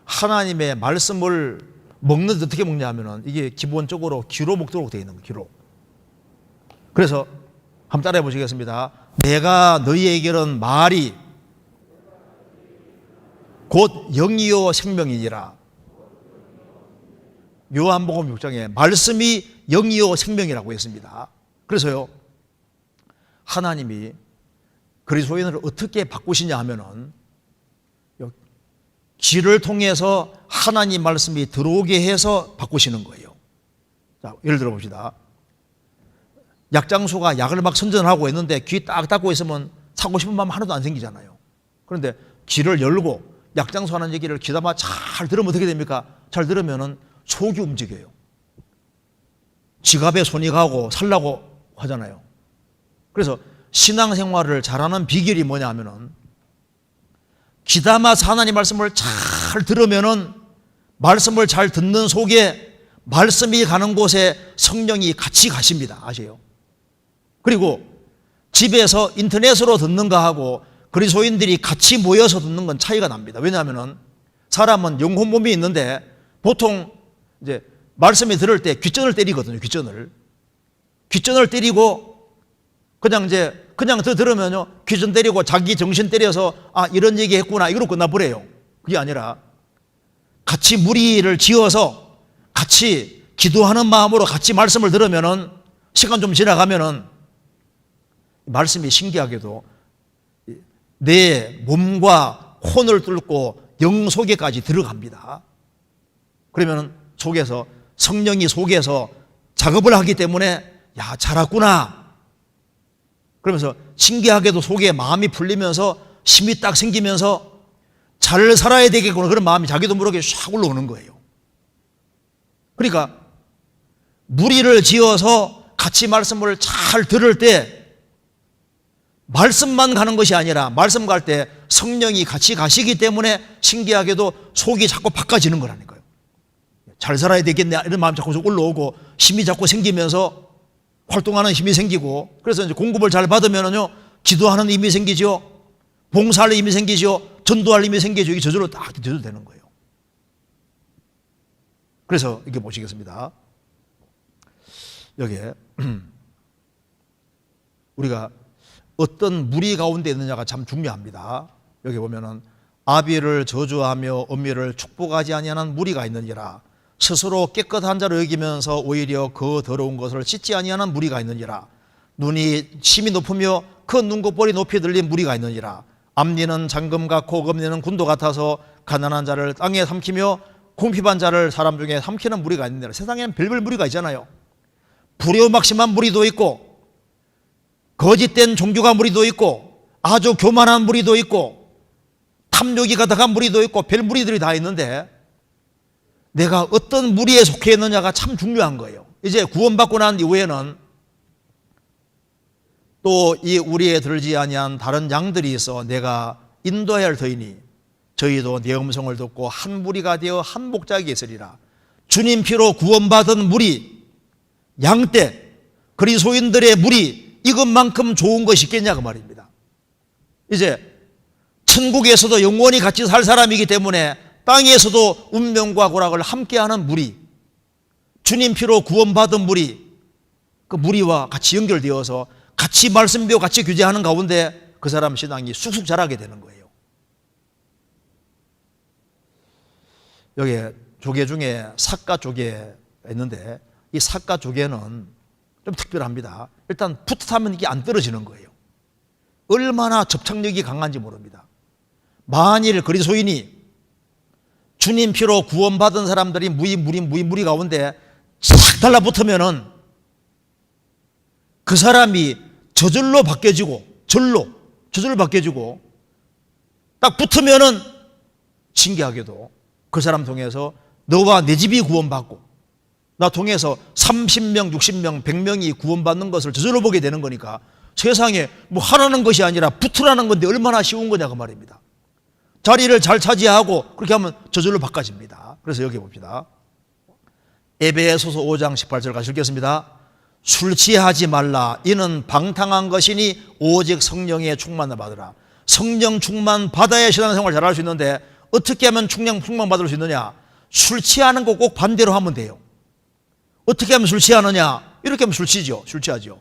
하나님의 말씀을 먹는데 어떻게 먹냐 하면 이게 기본적으로 귀로 먹도록 되어 있는 거예요. 귀로. 그래서 한번 따라해 보시겠습니다. 내가 너희에게는 말이 곧 영이요 생명이니라. 요한복음 6장에 말씀이 영이요 생명이라고 했습니다. 그래서요, 하나님이 그리스도인을 어떻게 바꾸시냐 하면은 귀를 통해서 하나님 말씀이 들어오게 해서 바꾸시는 거예요. 자, 예를 들어 봅시다. 약장수가 약을 막 선전하고 있는데 귀 딱 닫고 있으면 사고 싶은 마음 하나도 안 생기잖아요. 그런데 귀를 열고 약장수 하는 얘기를 귀담아 잘 들으면 어떻게 됩니까? 잘 들으면은 속이 움직여요. 지갑에 손이 가고 살라고 하잖아요. 그래서 신앙생활을 잘하는 비결이 뭐냐 하면은 귀담아서 하나님 말씀을 잘 들으면은 말씀을 잘 듣는 속에 말씀이 가는 곳에 성령이 같이 가십니다. 아세요? 그리고 집에서 인터넷으로 듣는가 하고 그리스도인들이 같이 모여서 듣는 건 차이가 납니다. 왜냐하면은 사람은 영혼 몸이 있는데 보통 이제 말씀이 들을 때 귓전을 때리거든요. 귓전을 때리고 그냥 들으면요, 귓전 때리고 자기 정신 때려서 이런 얘기 했구나 이거로 끝나버려요. 그게 아니라 같이 무리를 지어서 같이 기도하는 마음으로 같이 말씀을 들으면은 시간 좀 지나가면은 말씀이 신기하게도 내 몸과 혼을 뚫고 영 속에까지 들어갑니다. 그러면 속에서 성령이 속에서 작업을 하기 때문에 야, 잘했구나. 그러면서 신기하게도 속에 마음이 풀리면서 힘이 딱 생기면서 잘 살아야 되겠구나 그런 마음이 자기도 모르게 샥 올라오는 거예요. 그러니까 무리를 지어서 같이 말씀을 잘 들을 때 말씀만 가는 것이 아니라 말씀 갈 때 성령이 같이 가시기 때문에 신기하게도 속이 자꾸 바꿔지는 거라니까요. 잘 살아야 되겠네 이런 마음이 자꾸 올라오고 힘이 자꾸 생기면서 활동하는 힘이 생기고 그래서 이제 공급을 잘 받으면은요 기도하는 힘이 생기죠. 봉사할 힘이 생기죠. 전도할 힘이 생기죠. 이게 저절로 딱 되는 거예요. 그래서 이게 보시겠습니다. 여기에 우리가 어떤 무리 가운데 있느냐가 참 중요합니다. 여기 보면은 아비를 저주하며 엄미를 축복하지 아니하는 무리가 있느니라. 스스로 깨끗한 자를 여기면서 오히려 그 더러운 것을 씻지 아니하는 무리가 있느니라. 눈이 심이 높으며 그 눈곱볼이 높이 들린 무리가 있느니라. 앞니는 잠금 같고 검니는 군도 같아서 가난한 자를 땅에 삼키며 궁핍한 자를 사람 중에 삼키는 무리가 있느니라. 세상에는 별별 무리가 있잖아요. 불효막심한 무리도 있고 거짓된 종교가 무리도 있고 아주 교만한 무리도 있고 탐욕이 가득한 무리도 있고 별 무리들이 다 있는데 내가 어떤 무리에 속해 있느냐가 참 중요한 거예요. 이제 구원받고 난 이후에는 또 이 우리에 들지 아니한 다른 양들이 있어 내가 인도해야 할 터이니 저희도 내 음성을 듣고 한 무리가 되어 한 목자에게 있으리라. 주님 피로 구원받은 무리, 양떼, 그리스도인들의 무리 이것만큼 좋은 것이 있겠냐 그 말입니다. 이제 천국에서도 영원히 같이 살 사람이기 때문에 땅에서도 운명과 고락을 함께하는 무리, 주님 피로 구원받은 무리, 그 무리와 같이 연결되어서 같이 말씀 배우고 같이 교제하는 가운데 그 사람 신앙이 쑥쑥 자라게 되는 거예요. 여기 조개 중에 삭가 조개가 있는데 이 삭가 조개는 좀 특별합니다. 일단 붙으면 이게 안 떨어지는 거예요. 얼마나 접착력이 강한지 모릅니다. 만일 그리스도인이 주님 피로 구원받은 사람들이 무리 가운데 싹 달라붙으면은 그 사람이 저절로 바뀌어지고 저절로 바뀌어지고 딱 붙으면은 신기하게도 그 사람 통해서 너와 내 집이 구원받고 나 통해서 30명, 60명, 100명이 구원받는 것을 저절로 보게 되는 거니까 세상에 뭐 하라는 것이 아니라 붙으라는 건데 얼마나 쉬운 거냐 그 말입니다. 자리를 잘 차지하고 그렇게 하면 저절로 바꿔집니다. 그래서 여기 봅시다. 에베소서 5장 18절 같이 읽겠습니다. 술 취하지 말라. 이는 방탕한 것이니 오직 성령의 충만을 받으라. 성령 충만 받아야 신앙생활 잘할 수 있는데 어떻게 하면 충만 받을 수 있느냐? 술 취하는 거 꼭 반대로 하면 돼요. 어떻게 하면 술 취하느냐? 이렇게 하면 술 취하죠.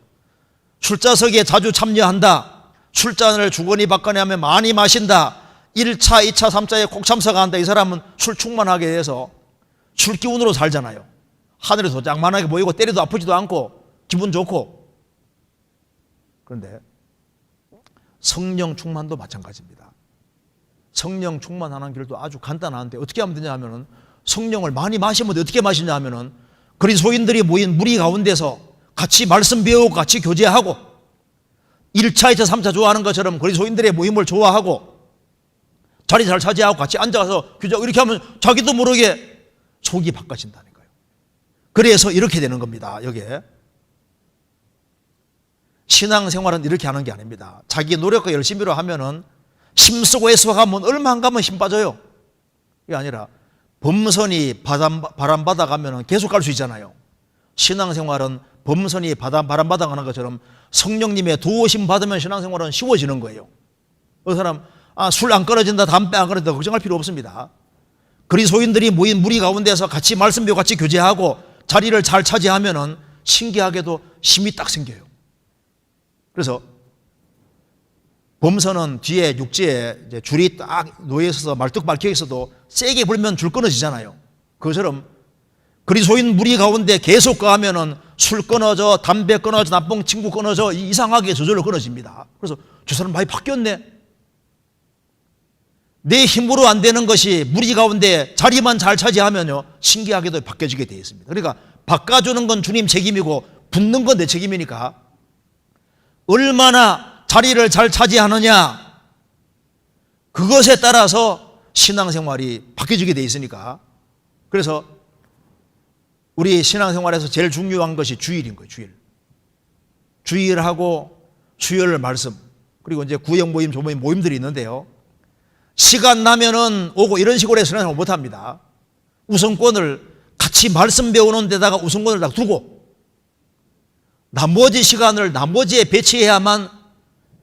술자석에 자주 참여한다. 술잔을 주거니 받거니 하면 많이 마신다. 1차, 2차, 3차에 꼭 참석한다. 이 사람은 술 충만하게 돼서 술 기운으로 살잖아요. 하늘에서 짱만하게 보이고 때려도 아프지도 않고 기분 좋고. 그런데 성령 충만도 마찬가지입니다. 성령 충만하는 길도 아주 간단한데 어떻게 하면 되냐 하면은 성령을 많이 마시면 어떻게 마시냐 하면은 그리스도인들이 모인 무리 가운데서 같이 말씀 배우고 같이 교제하고 1차, 2차, 3차 좋아하는 것처럼 그리스도인들의 모임을 좋아하고 자리 잘 차지하고 같이 앉아서 교제하고 이렇게 하면 자기도 모르게 속이 바꿔진다는 거예요. 그래서 이렇게 되는 겁니다. 여기에 신앙생활은 이렇게 하는 게 아닙니다. 자기 노력과 열심히로 하면은 힘쓰고 애쓰고 가면 얼마 안 가면 힘 빠져요. 이게 아니라 범선이 바람 받아가면 계속 갈 수 있잖아요. 신앙생활은 범선이 바람 받아가는 것처럼 성령님의 도우심 받으면 신앙생활은 쉬워지는 거예요. 그 사람 술 안 끊어진다, 담배 안 끊어진다 걱정할 필요 없습니다. 그리스도인들이 모인 무리 가운데서 같이 말씀 배우고 같이 교제하고 자리를 잘 차지하면은 신기하게도 힘이 딱 생겨요. 그래서 범선은 뒤에 육지에 이제 줄이 딱 놓여 있어서 말뚝 박혀 있어도 세게 불면 줄 끊어지잖아요. 그것처럼 그리스도인 무리 가운데 계속 가면은 술 끊어져, 담배 끊어져, 나쁜 친구 끊어져, 이상하게 저절로 끊어집니다. 그래서 저 사람 많이 바뀌었네. 내 힘으로 안 되는 것이 무리 가운데 자리만 잘 차지하면요 신기하게도 바뀌어지게 되어 있습니다. 그러니까 바꿔주는 건 주님 책임이고 붙는 건 내 책임이니까 얼마나 자리를 잘 차지하느냐 그것에 따라서 신앙생활이 바뀌어지게 되어 있으니까 그래서 우리 신앙생활에서 제일 중요한 것이 주일인 거예요. 주일하고 수요일 말씀 그리고 이제 구역 모임, 조모임 모임들이 있는데요. 시간 나면은 오고 이런 식으로 해서 신앙생활 못합니다. 우선권을 같이 말씀 배우는 데다가 우선권을 딱 두고 나머지 시간을 나머지에 배치해야만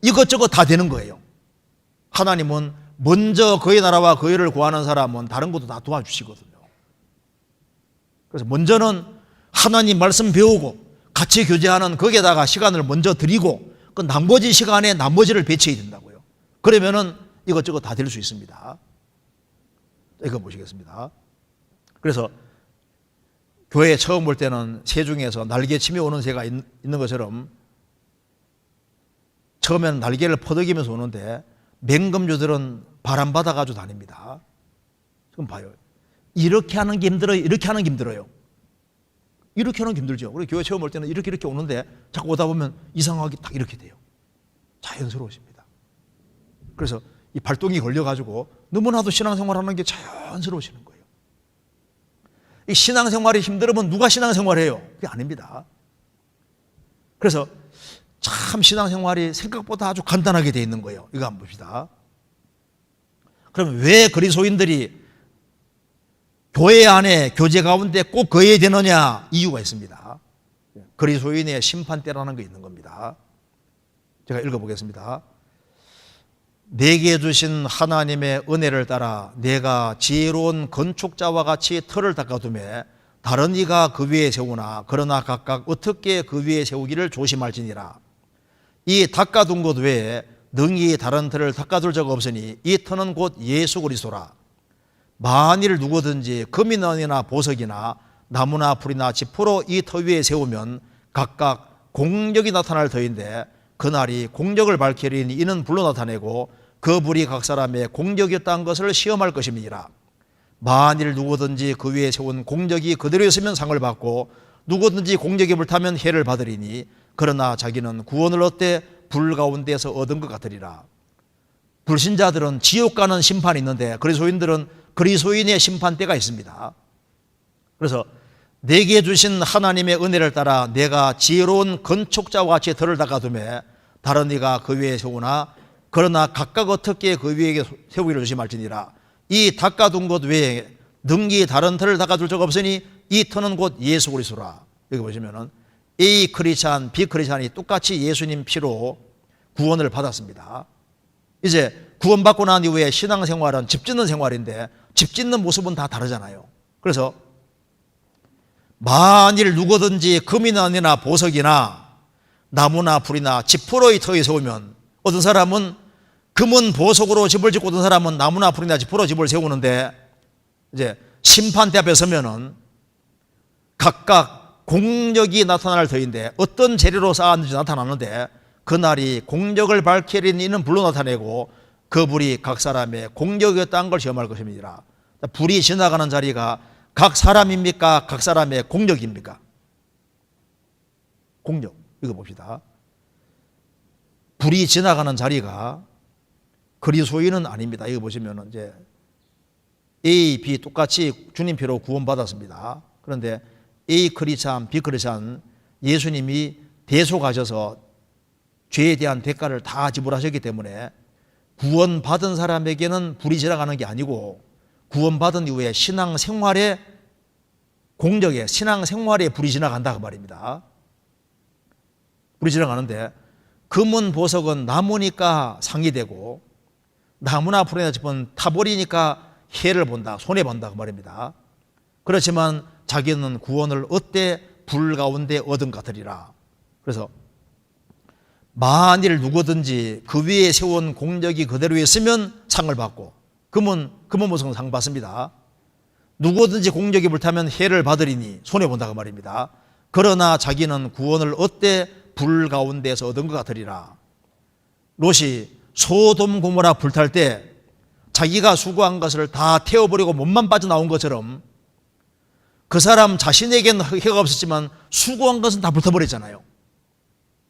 이것저것 다 되는 거예요. 하나님은 먼저 그의 나라와 그의 일을 구하는 사람은 다른 것도 다 도와주시거든요. 그래서 먼저는 하나님 말씀 배우고 같이 교제하는 거기에다가 시간을 먼저 드리고 그 나머지 시간에 나머지를 배치해야 된다고요. 그러면은 이것저것 다 될 수 있습니다. 이거 보시겠습니다. 그래서 교회 처음 올 때는 새 중에서 날개치며 오는 새가 있는 것처럼 처음에는 날개를 퍼덕이면서 오는데 맹금주들은 바람 받아가지고 다닙니다. 지금 봐요. 이렇게 하는 게 힘들어요. 이렇게 하는 게 힘들어요. 이렇게 하는 게 힘들죠. 우리 교회 처음 올 때는 이렇게 오는데 자꾸 오다 보면 이상하게 딱 이렇게 돼요. 자연스러우십니다. 그래서 이 발동이 걸려가지고 너무나도 신앙생활하는 게 자연스러우시는 거예요. 이 신앙생활이 힘들으면 누가 신앙생활해요? 그게 아닙니다. 그래서 참 신앙생활이 생각보다 아주 간단하게 되어 있는 거예요. 이거 한번 봅시다. 그러면 왜 그리스도인들이 교회 안에 교제 가운데 꼭 거해야 되느냐 이유가 있습니다. 그리스도인의 심판대라는 게 있는 겁니다. 제가 읽어보겠습니다. 내게 주신 하나님의 은혜를 따라 내가 지혜로운 건축자와 같이 터를 닦아두매 다른 이가 그 위에 세우나 그러나 각각 어떻게 그 위에 세우기를 조심할지니라. 이 닦아둔 것 외에 능히 다른 터를 닦아둘 적 없으니 이 터는 곧 예수 그리스도라. 만일 누구든지 금이나 보석이나 나무나 풀이나 지포로 이 터 위에 세우면 각각 공력이 나타날 터인데 그날이 공력을 밝히리니 이는 불로 나타내고 그 불이 각 사람의 공력이었다는 것을 시험할 것임이니라. 만일 누구든지 그 위에 세운 공력이 그대로 있으면 상을 받고 누구든지 공력이 불타면 해를 받으리니 그러나 자기는 구원을 얻되 불 가운데서 얻은 것 같으리라. 불신자들은 지옥 가는 심판이 있는데 그리스도인들은 그리스도인의 심판대가 있습니다. 그래서 내게 주신 하나님의 은혜를 따라 내가 지혜로운 건축자와 같이 터를 닦아두매 다른 이가 그 위에 세우나 그러나 각각 어떻게 그 위에 세우기를 조심할지니라. 이 닦아둔 것 외에 능히 다른 터를 닦아둘 적 없으니 이 터는 곧 예수 그리스도라. 여기 보시면은 A 크리스찬, B 크리스찬이 똑같이 예수님 피로 구원을 받았습니다. 이제 구원받고 난 이후에 신앙생활은 집 짓는 생활인데 집 짓는 모습은 다 다르잖아요. 그래서 만일 누구든지 금이나 보석이나 나무나 풀이나 지푸로 이 터에 세우면 어떤 사람은 금은 보석으로 집을 짓고 어떤 사람은 나무나 풀이나 지푸로 집을 세우는데 이제 심판대 앞에 서면은 각각 공력이 나타날 터인데 어떤 재료로 쌓았는지 나타나는데 그날이 공력을 밝히리니 이는 불로 나타내고 그 불이 각 사람의 공력이었다는 걸 시험할 것입니다. 불이 지나가는 자리가 각 사람입니까? 각 사람의 공력입니까? 공력. 이거 봅시다. 불이 지나가는 자리가 그리스도인은 아닙니다. 이거 보시면 이제 A, B 똑같이 주님 피로 구원받았습니다. 그런데 A 크리스찬, B 크리스찬 예수님이 대속하셔서 죄에 대한 대가를 다 지불하셨기 때문에 구원받은 사람에게는 불이 지나가는 게 아니고 구원받은 이후에 신앙생활에 공력에 신앙생활에 불이 지나간다 그 말입니다. 불이 지나가는데 금은 보석은 나무니까 상이 되고 나무나 풀이나 짚은 타버리니까 해를 본다, 손해본다 그 말입니다. 그렇지만 자기는 구원을 얻되 불 가운데 얻은 것 같으리라. 그래서 만일 누구든지 그 위에 세운 공적이 그대로 있으면 상을 받고, 금은 무슨 상 받습니다. 누구든지 공적이 불타면 해를 받으리니 손해본다 그 말입니다. 그러나 자기는 구원을 얻되 불 가운데서 얻은 것 같으리라. 롯이 소돔 고모라 불탈 때 자기가 수고한 것을 다 태워버리고 몸만 빠져나온 것처럼 그 사람 자신에게는 해가 없었지만 수고한 것은 다 불타버렸잖아요.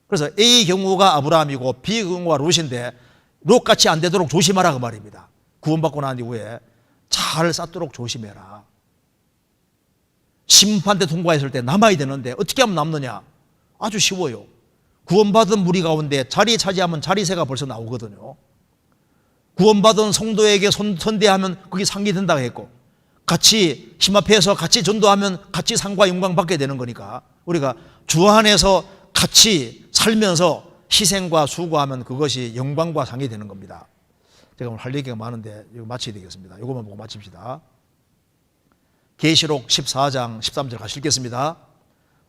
그래서 A 경우가 아브라함이고 B 경우가 롯인데 롯같이 안 되도록 조심하라 그 말입니다. 구원받고 난 이후에 잘 쌓도록 조심해라. 심판대 통과했을 때 남아야 되는데 어떻게 하면 남느냐? 아주 쉬워요. 구원받은 무리 가운데 자리 차지하면 자리세가 벌써 나오거든요. 구원받은 성도에게 선대하면 그게 상이 된다고 했고, 같이 힘 앞에서 같이 전도하면 같이 상과 영광 받게 되는 거니까 우리가 주 안에서 같이 살면서 희생과 수고하면 그것이 영광과 상이 되는 겁니다. 제가 오늘 할 얘기가 많은데 이거 마쳐야 되겠습니다. 이것만 보고 마칩시다. 계시록 14장 13절 같이 읽겠습니다.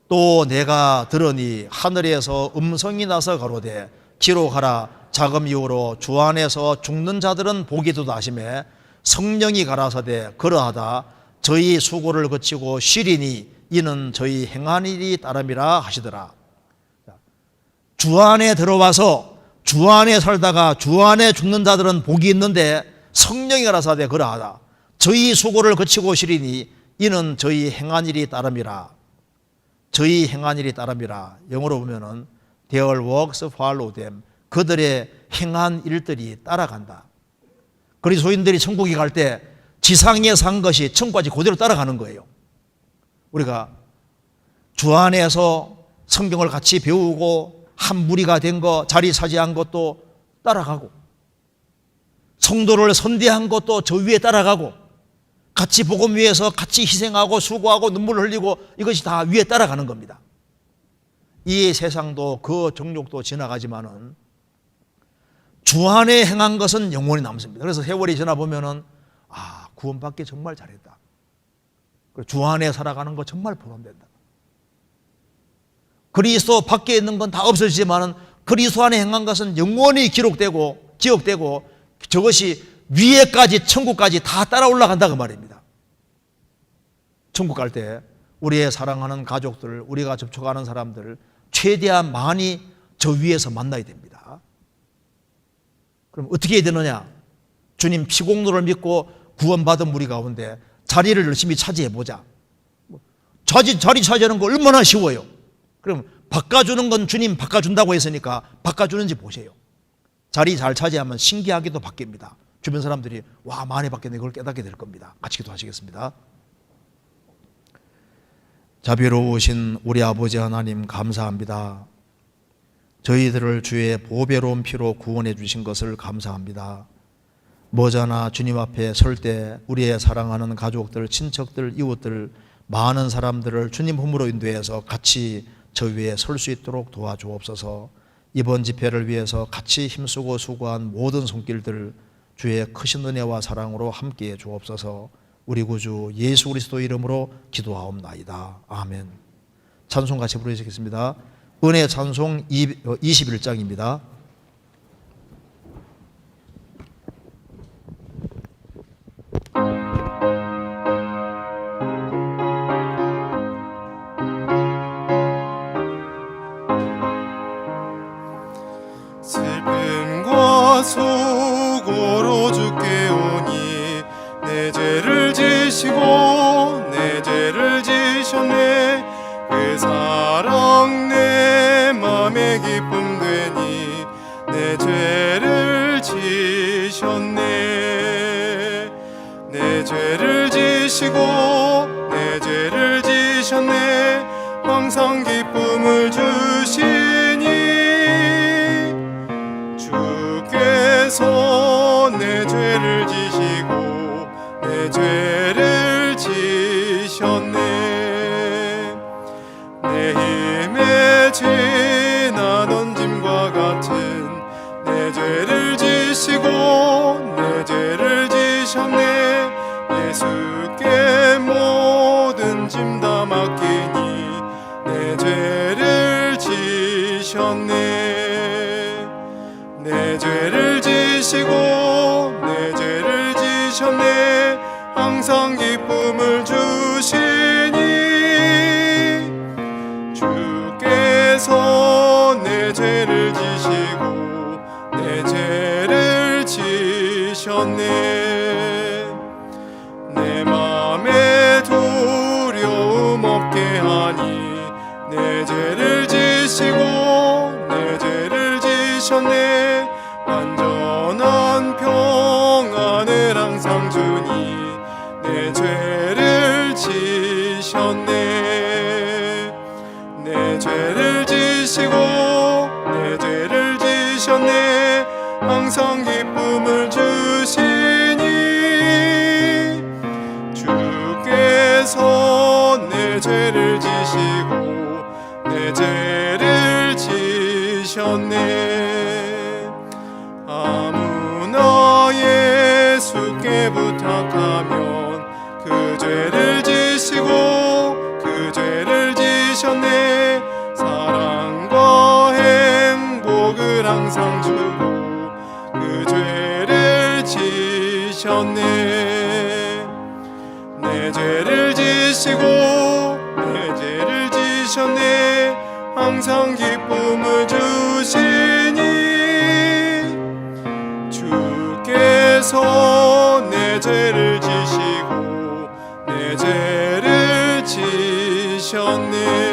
또 내가 들으니 하늘에서 음성이 나서 가로되 기록하라. 자금 이후로 주 안에서 죽는 자들은 복이 있도다 하시매 성령이 가라사대 그러하다. 저희 수고를 거치고 쉬리니 이는 저희 행한 일이 따름이라 하시더라. 주 안에 들어와서 주 안에 살다가 주 안에 죽는 자들은 복이 있는데 성령이 가라사대 그러하다. 저희 수고를 거치고 쉬리니 이는 저희 행한 일이 따름이라. 저희 행한 일이 따름이라. 영어로 보면은 their works follow them. 그들의 행한 일들이 따라간다. 그리스도인들이 천국에 갈 때 지상에 산 것이 천국까지 그대로 따라가는 거예요. 우리가 주 안에서 성경을 같이 배우고 한 무리가 된 거, 자리 차지한 것도 따라가고, 성도를 선대한 것도 저 위에 따라가고, 같이 복음 위해서 같이 희생하고 수고하고 눈물을 흘리고 이것이 다 위에 따라가는 겁니다. 이 세상도 그 정욕도 지나가지만은 주 안에 행한 것은 영원히 남습니다. 그래서 세월이 지나 보면은 구원받기 정말 잘했다. 주 안에 살아가는 거 정말 보람된다. 그리스도 밖에 있는 건 다 없어지지만은 그리스도 안에 행한 것은 영원히 기록되고 기억되고 저것이 위에까지 천국까지 다 따라 올라간다 그 말입니다. 천국 갈 때 우리의 사랑하는 가족들, 우리가 접촉하는 사람들 최대한 많이 저 위에서 만나야 됩니다. 그럼 어떻게 해야 되느냐? 주님 피공로를 믿고 구원받은 무리 가운데 자리를 열심히 차지해보자. 자리 차지하는 거 얼마나 쉬워요. 그럼 바꿔주는 건 주님 바꿔준다고 했으니까 바꿔주는지 보세요. 자리 잘 차지하면 신기하게도 바뀝니다. 주변 사람들이 와 많이 바뀌었네 그걸 깨닫게 될 겁니다. 같이 기도하시겠습니다. 자비로우신 우리 아버지 하나님 감사합니다. 저희들을 주의 보배로운 피로 구원해 주신 것을 감사합니다. 머지않아 주님 앞에 설 때 우리의 사랑하는 가족들, 친척들, 이웃들 많은 사람들을 주님 품으로 인도해서 같이 저 위에 설 수 있도록 도와주옵소서. 이번 집회를 위해서 같이 힘쓰고 수고한 모든 손길들 주의 크신 은혜와 사랑으로 함께해 주옵소서. 우리 구주 예수 그리스도 이름으로 기도하옵나이다. 아멘. 찬송 같이 부르시겠습니다. 은혜 찬송 21장입니다. 슬픔과 수고로 주께 오니 내 죄를 지시고 내 죄를 지셨네. 그 사랑 내 맘에 기쁨 되니 내 죄를 지셨네. 내 죄를 지시고 내 죄를 지셨네. 항상 기쁨을 주시니 주께서 내 죄를 지시고 내 죄를 지셨네. 내 힘에 지나던 짐과 같은 내 죄를 지시고 내 죄를 지셨네. 예수께 모든 짐 다 맡기니 내 죄를 지셨네. 내 죄를 지시고 내 죄를 지셨네. 항상 기쁨을 주시니 주께서 내 죄를 지시고 내 죄를 지셨네. 내 맘에 두려움 없게 하니 내 죄를 지시고 내 죄를 지셨네. 완전한 평안을 항상 주니 내 죄를 지셨네. 내 죄를 지시고 내 죄를 지셨네. 항상 기쁨을 주시니 주께서 내 죄를 지시고 내 죄를 지셨네. 아무나 예수께 부탁하면 그 죄를 지시고 그 죄를 지셨네. 사랑과 행복을 항상 주고 그 죄를 지셨네. 내 죄를 지시고 내 죄를 지셨네. 항상 기쁨을 주시니 주께서 내 죄를 지시고 내 죄를 지셨네.